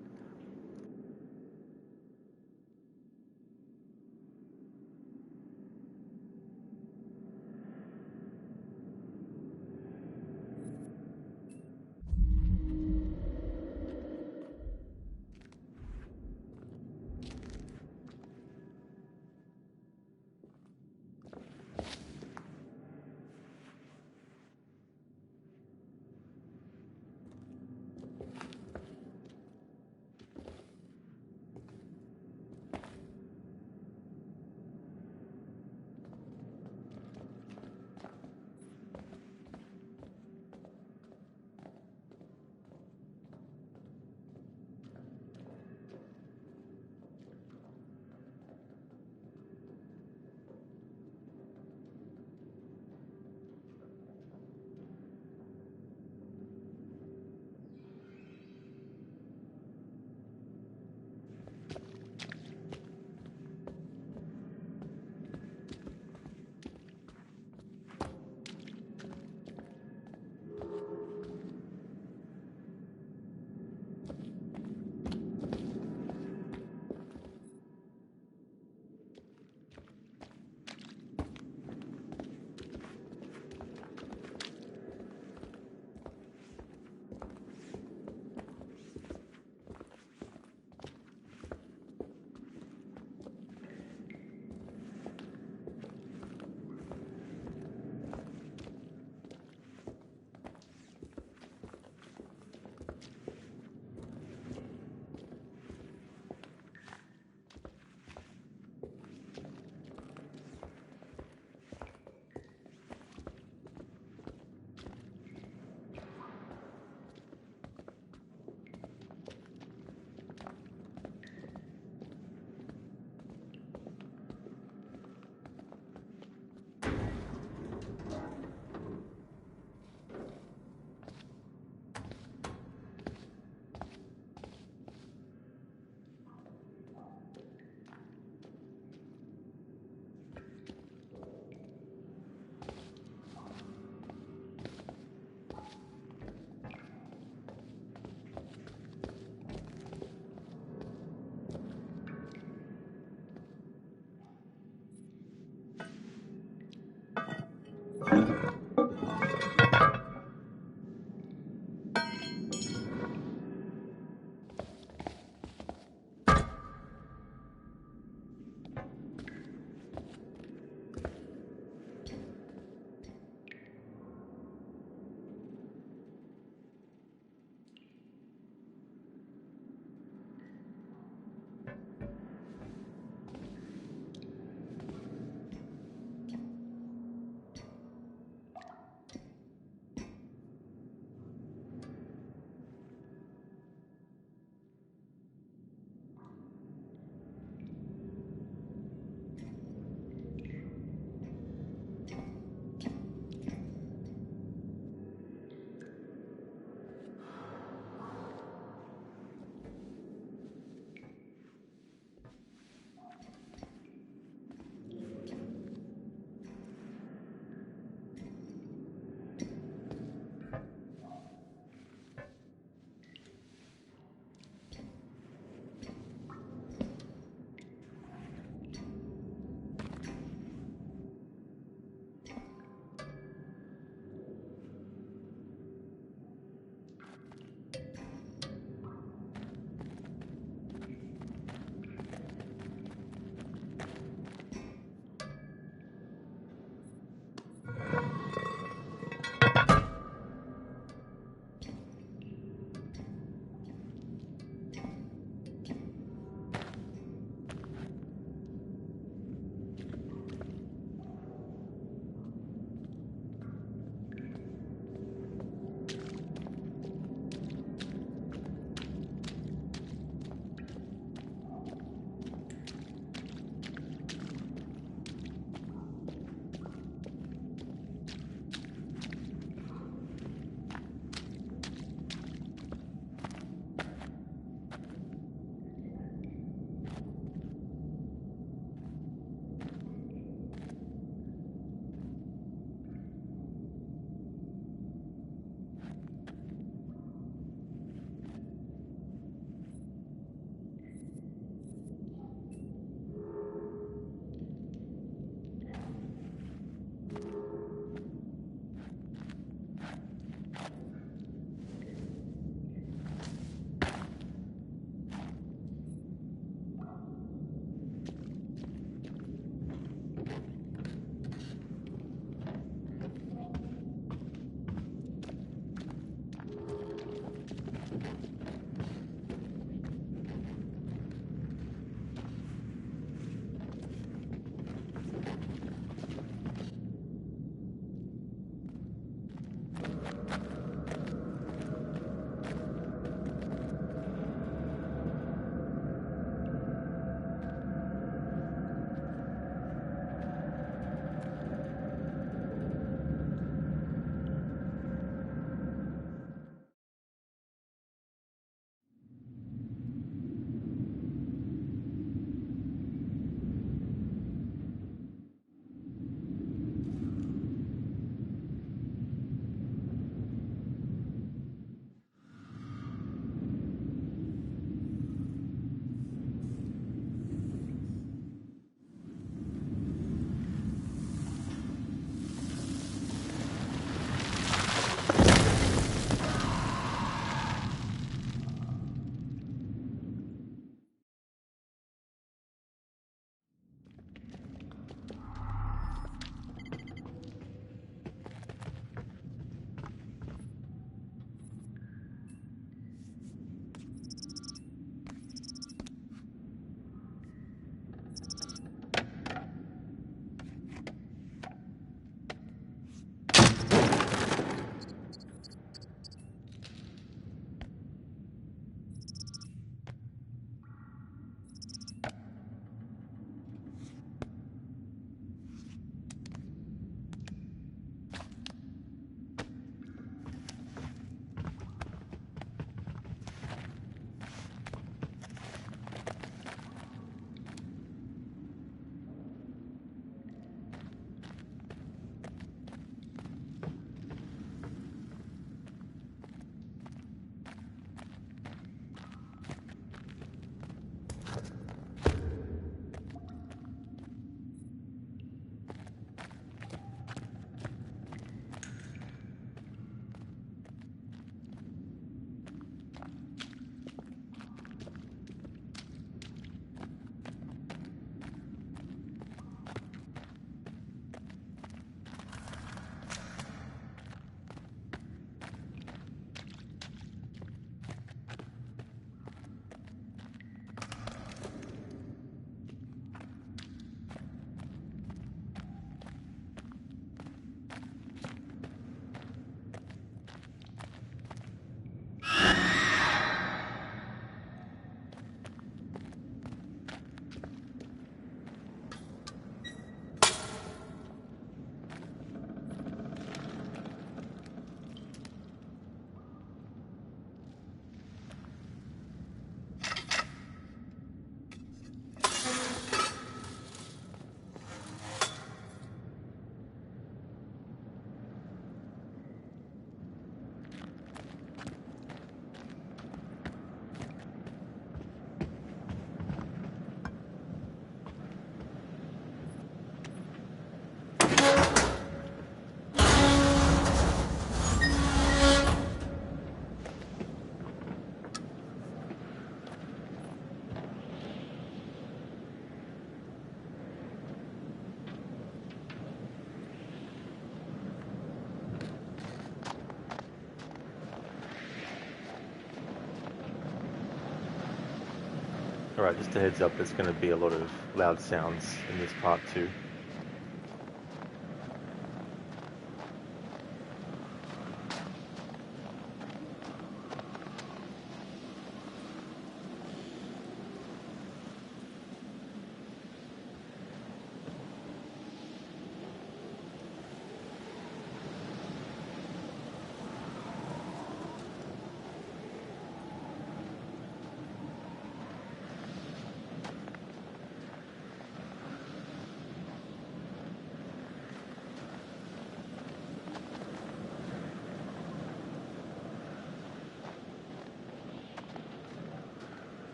Alright, just a heads up, there's going to be a lot of loud sounds in this part too.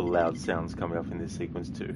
sort of loud sounds coming up in this sequence too.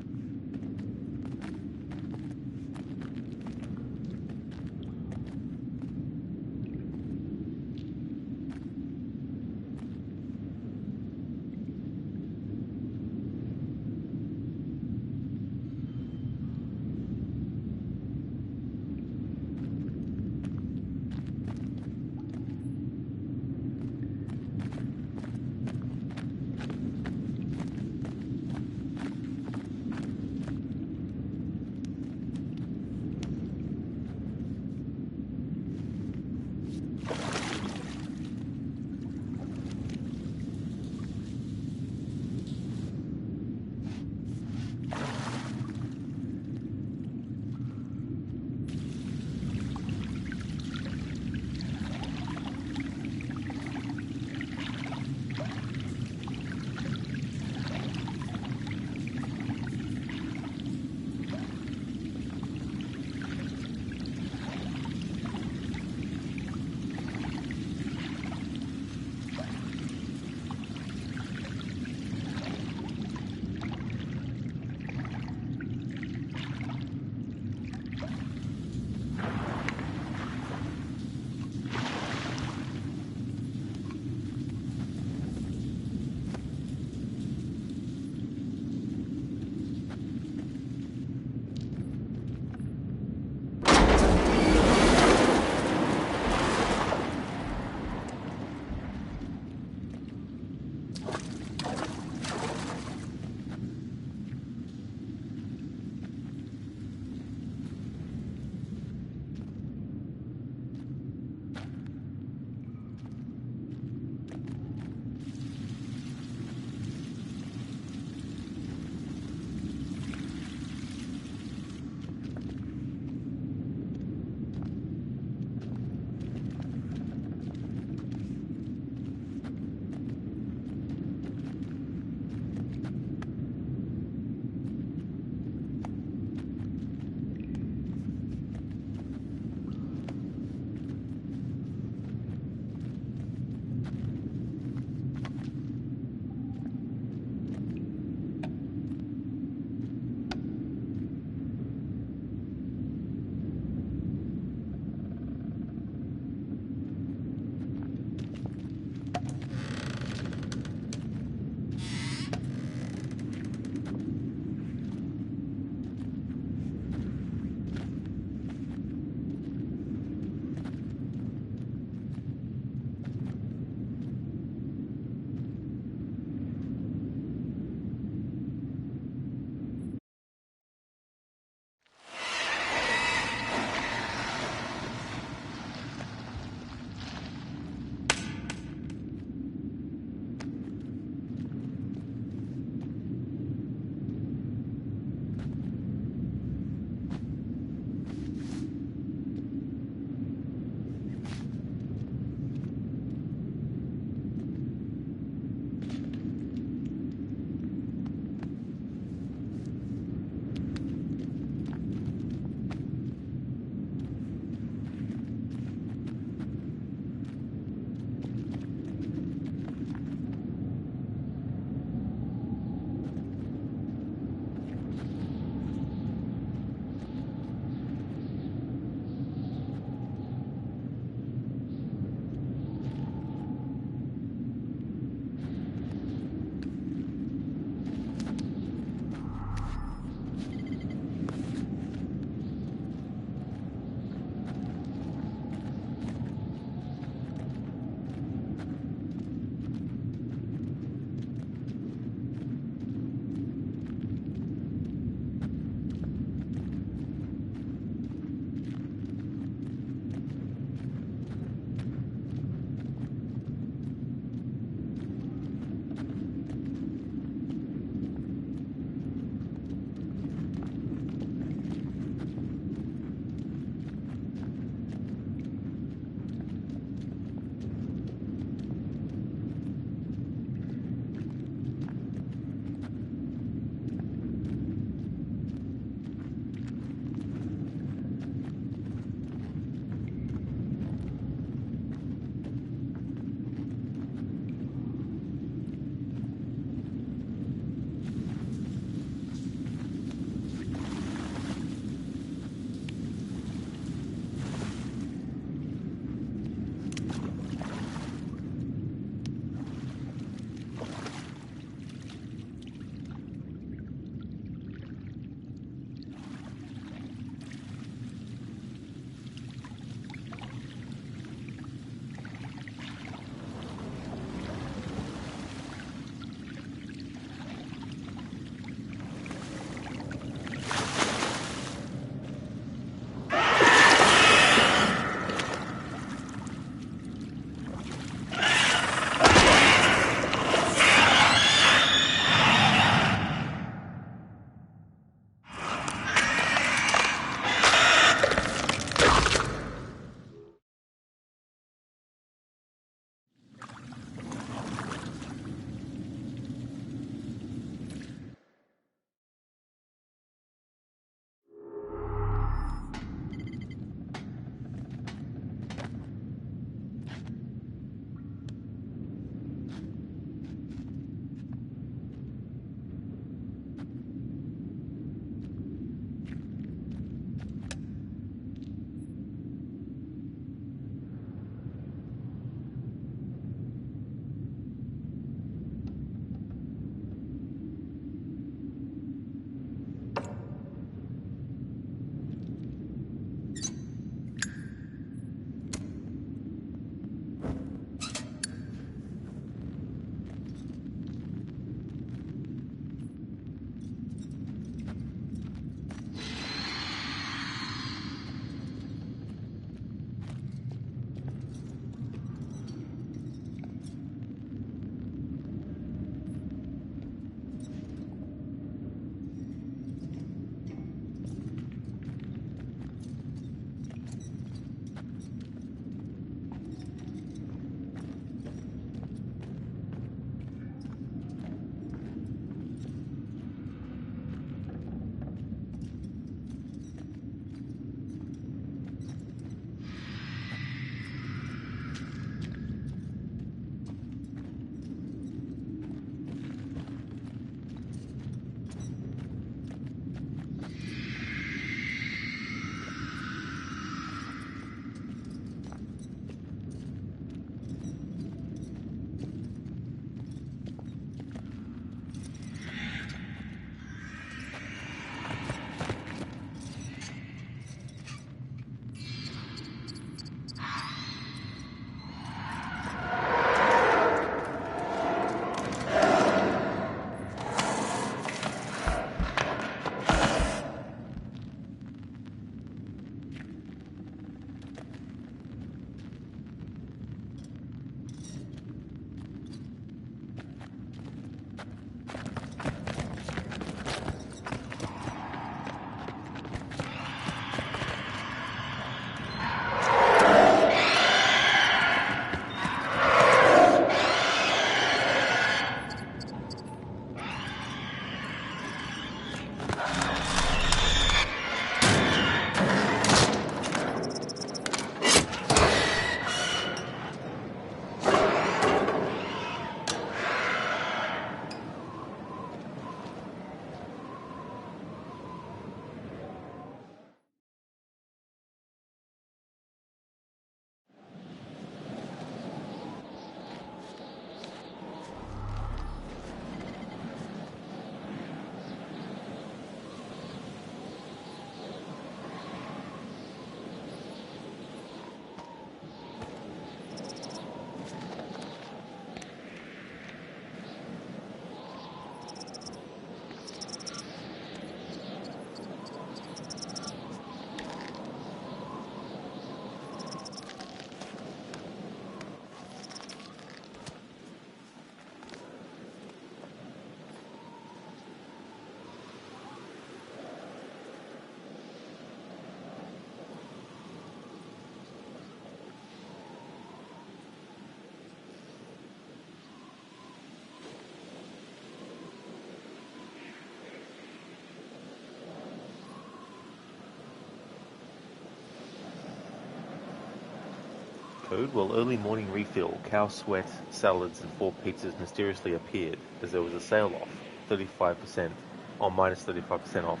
Code? Well, early morning refill, cow sweat, salads, and 4 pizzas mysteriously appeared as there was a sale off, 35%, or minus 35% off.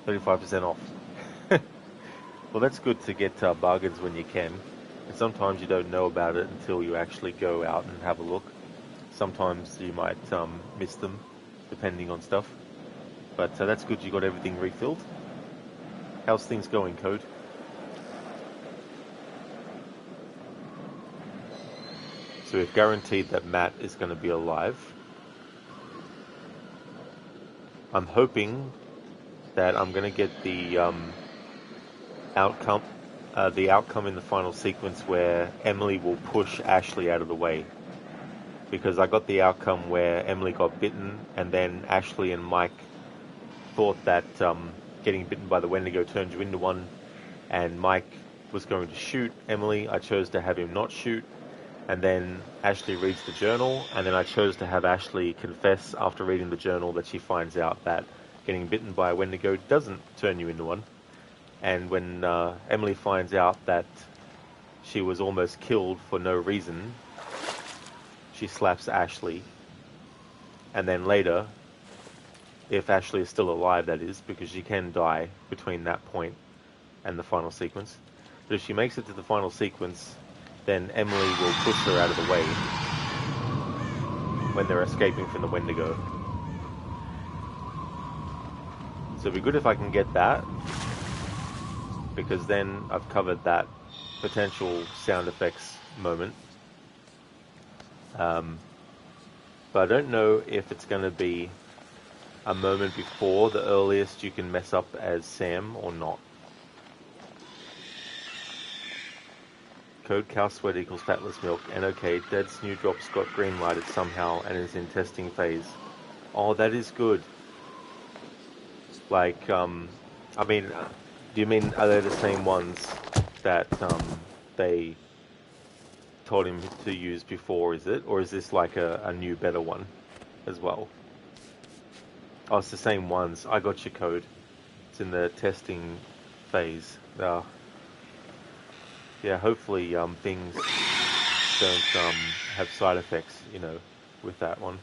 35% off. Well, that's good to get bargains when you can. And sometimes you don't know about it until you actually go out and have a look. Sometimes you might miss them, depending on stuff. But that's good you got everything refilled. How's things going, Code? So we've guaranteed that Matt is going to be alive. I'm hoping that I'm going to get the outcome in the final sequence where Emily will push Ashley out of the way. Because I got the outcome where Emily got bitten, and then Ashley and Mike thought that getting bitten by the Wendigo turned you into one, and Mike was going to shoot Emily. I chose to have him not shoot, and then Ashley reads the journal, and then I chose to have Ashley confess after reading the journal that she finds out that getting bitten by a Wendigo doesn't turn you into one. And when Emily finds out that she was almost killed for no reason, she slaps Ashley. And then later, if Ashley is still alive, that is, because she can die between that point and the final sequence. But if she makes it to the final sequence, then Emily will push her out of the way when they're escaping from the Wendigo. So it'd be good if I can get that, because then I've covered that potential sound effects moment. But I don't know if it's going to be a moment before the earliest you can mess up as Sam or not. Code cow sweat equals fatless milk. And okay, Dead Snowdrop's got green lighted somehow and is in testing phase. Oh, that is good. Like, I mean, do you mean, are they the same ones that they told him to use before, is it? Or is this like a new, better one as well? Oh, it's the same ones. I got your Code. It's in the testing phase. Yeah, hopefully things don't have side effects, you know, with that one.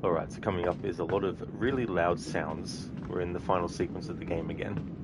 Alright, so coming up is a lot of really loud sounds. We're in the final sequence of the game again.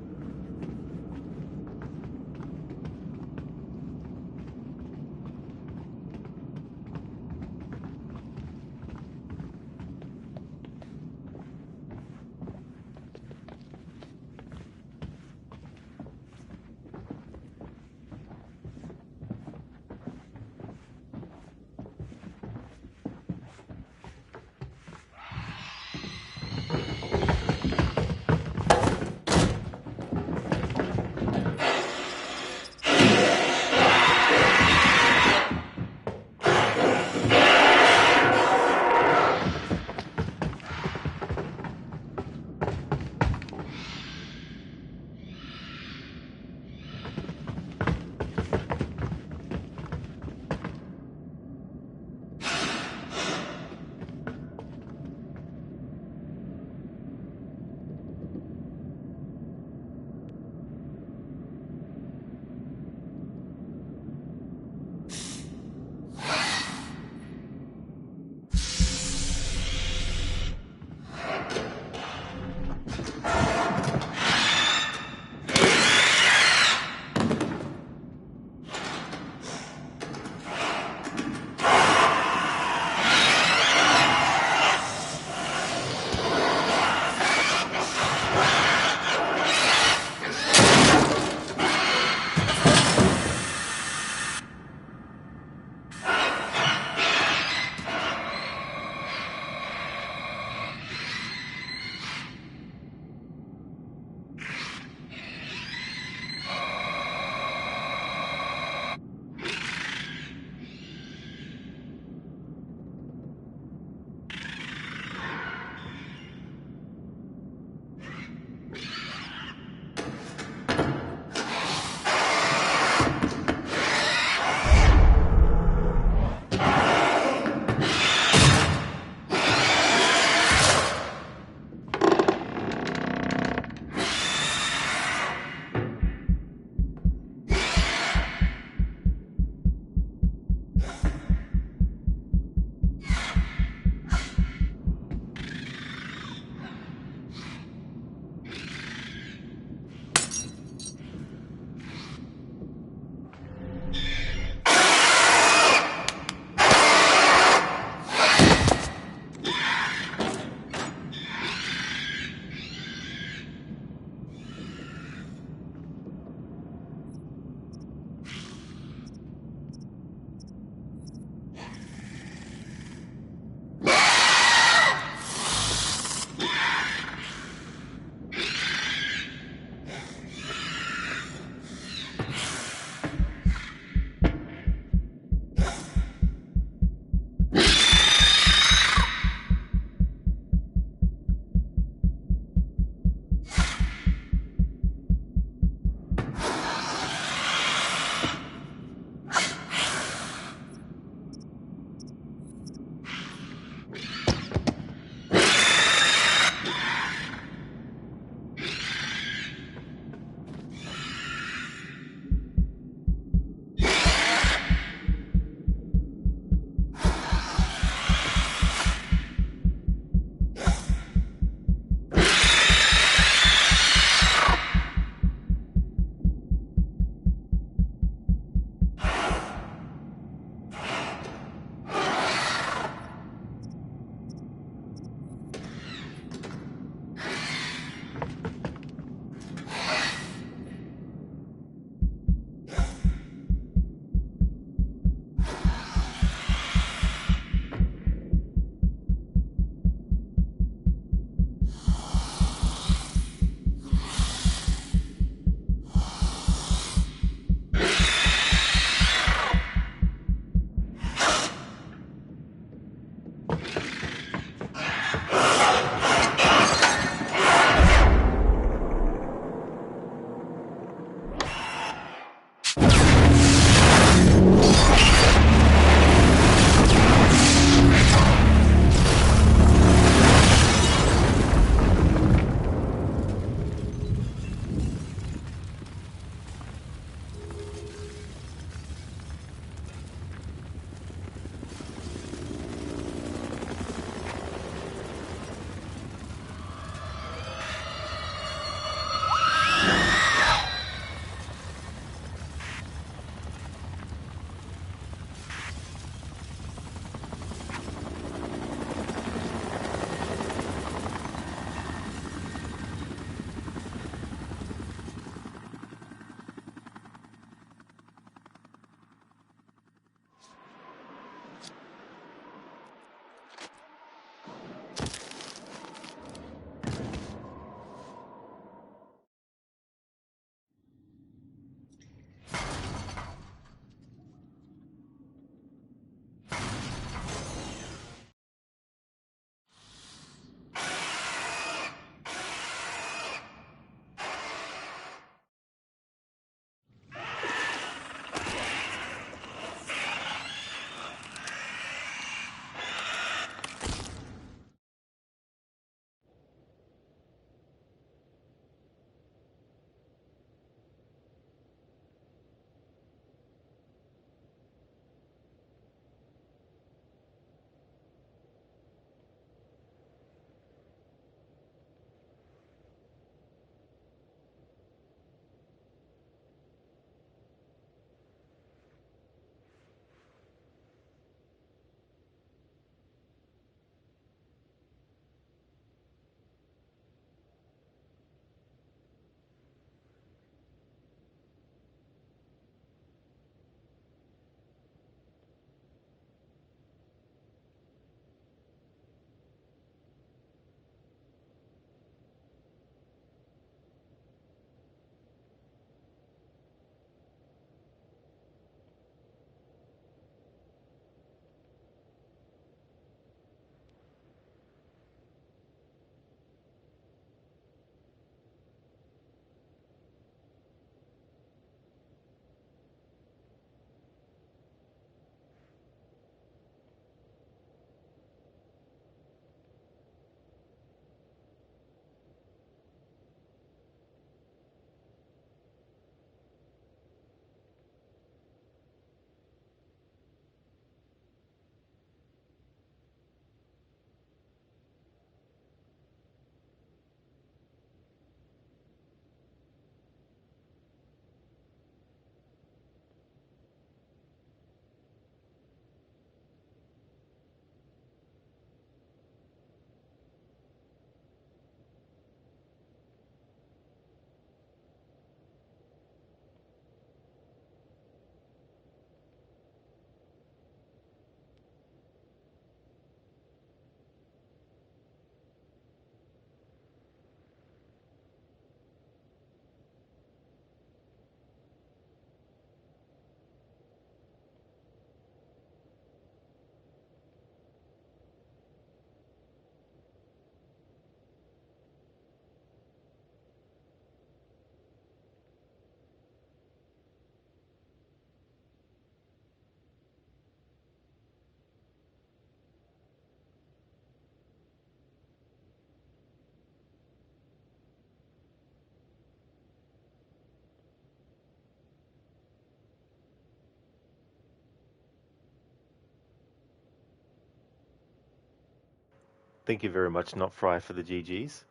Thank you very much, Not Fry, for the GGs.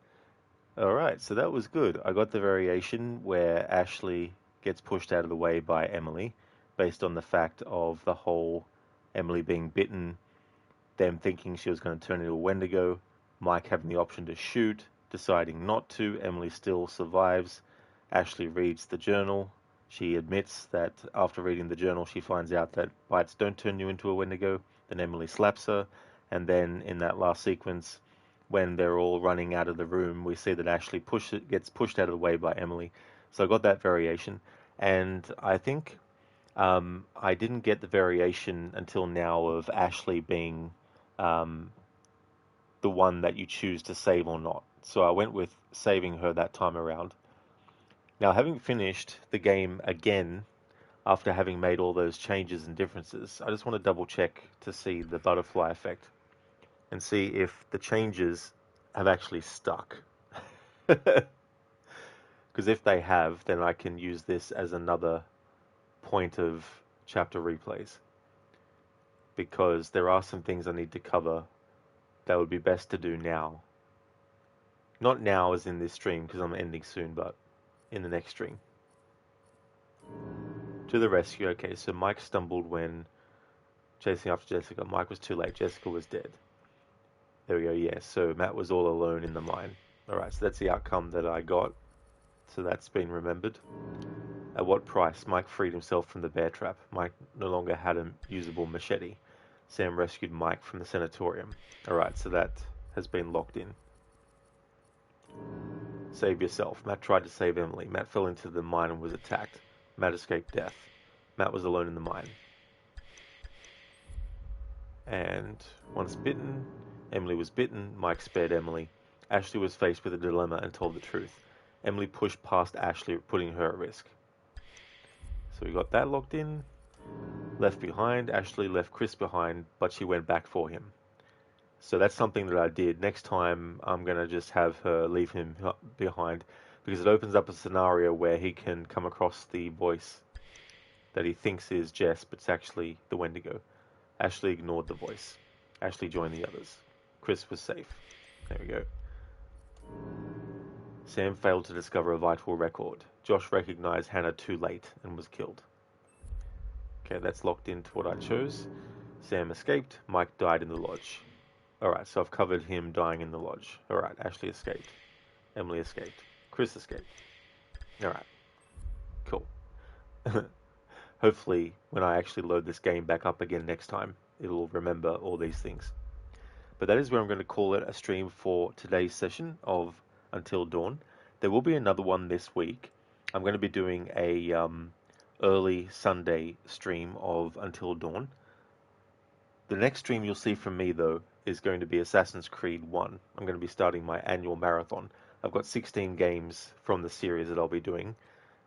All right, so that was good. I got the variation where Ashley gets pushed out of the way by Emily, based on the fact of the whole Emily being bitten, them thinking she was going to turn into a Wendigo, Mike having the option to shoot, deciding not to. Emily still survives. Ashley reads the journal. She admits that after reading the journal, she finds out that bites don't turn you into a Wendigo. Then Emily slaps her. And then in that last sequence, when they're all running out of the room, we see that Ashley gets pushed out of the way by Emily. So I got that variation. And I think I didn't get the variation until now of Ashley being um, the one that you choose to save or not. So I went with saving her that time around. Now, having finished the game again after having made all those changes and differences, I just want to double check to see the butterfly effect and see if the changes have actually stuck. Because if they have, then I can use this as another point of chapter replays. Because there are some things I need to cover that would be best to do now. Not now as in this stream, because I'm ending soon, but in the next stream. To the rescue. Okay, so Mike stumbled when chasing after Jessica. Mike was too late. Jessica was dead. There we go, yeah. So Matt was all alone in the mine. Alright, so that's the outcome that I got. So that's been remembered. At what price? Mike freed himself from the bear trap. Mike no longer had a usable machete. Sam rescued Mike from the sanatorium. Alright, so that has been locked in. Save yourself. Matt tried to save Emily. Matt fell into the mine and was attacked. Matt escaped death. Matt was alone in the mine. And once bitten, Emily was bitten. Mike spared Emily. Ashley was faced with a dilemma and told the truth. Emily pushed past Ashley, putting her at risk. So we got that locked in. Left behind. Ashley left Chris behind, but she went back for him. So that's something that I did. Next time, I'm going to just have her leave him behind, because it opens up a scenario where he can come across the voice that he thinks is Jess, but it's actually the Wendigo. Ashley ignored the voice. Ashley joined the others. Chris was safe. There we go. Sam failed to discover a vital record. Josh recognized Hannah too late and was killed. Okay, that's locked into what I chose. Sam escaped. Mike died in the lodge. Alright, so I've covered him dying in the lodge. Alright, Ashley escaped. Emily escaped. Chris escaped. Alright, cool. Hopefully, when I actually load this game back up again next time, it'll remember all these things. But that is where I'm going to call it a stream for today's session of Until Dawn. There will be another one this week. I'm going to be doing a early Sunday stream of Until Dawn. The next stream you'll see from me, though, is going to be Assassin's Creed 1. I'm going to be starting my annual marathon. I've got 16 games from the series that I'll be doing,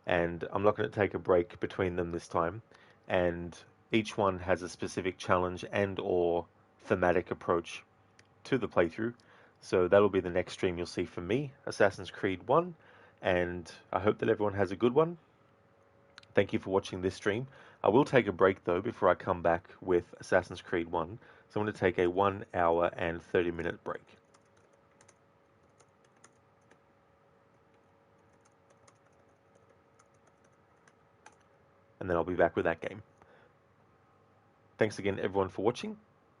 and I'm not going to take a break between them this time. And each one has a specific challenge and or thematic approach to the playthrough. So that'll be the next stream you'll see from me, Assassin's Creed 1, and I hope that everyone has a good one. Thank you for watching this stream. I will take a break though before I come back with Assassin's Creed 1. So I'm going to take a 1 hour and 30-minute break. And then I'll be back with that game. Thanks again everyone for watching,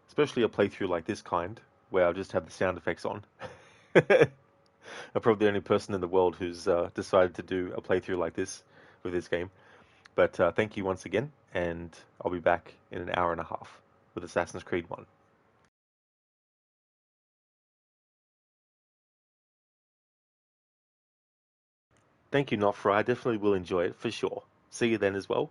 especially a playthrough like this kind, where I'll just have the sound effects on. I'm probably the only person in the world who's decided to do a playthrough like this with this game. But thank you once again, and I'll be back in an hour and a half with Assassin's Creed 1. Thank you, Not For. I definitely will enjoy it, for sure. See you then as well.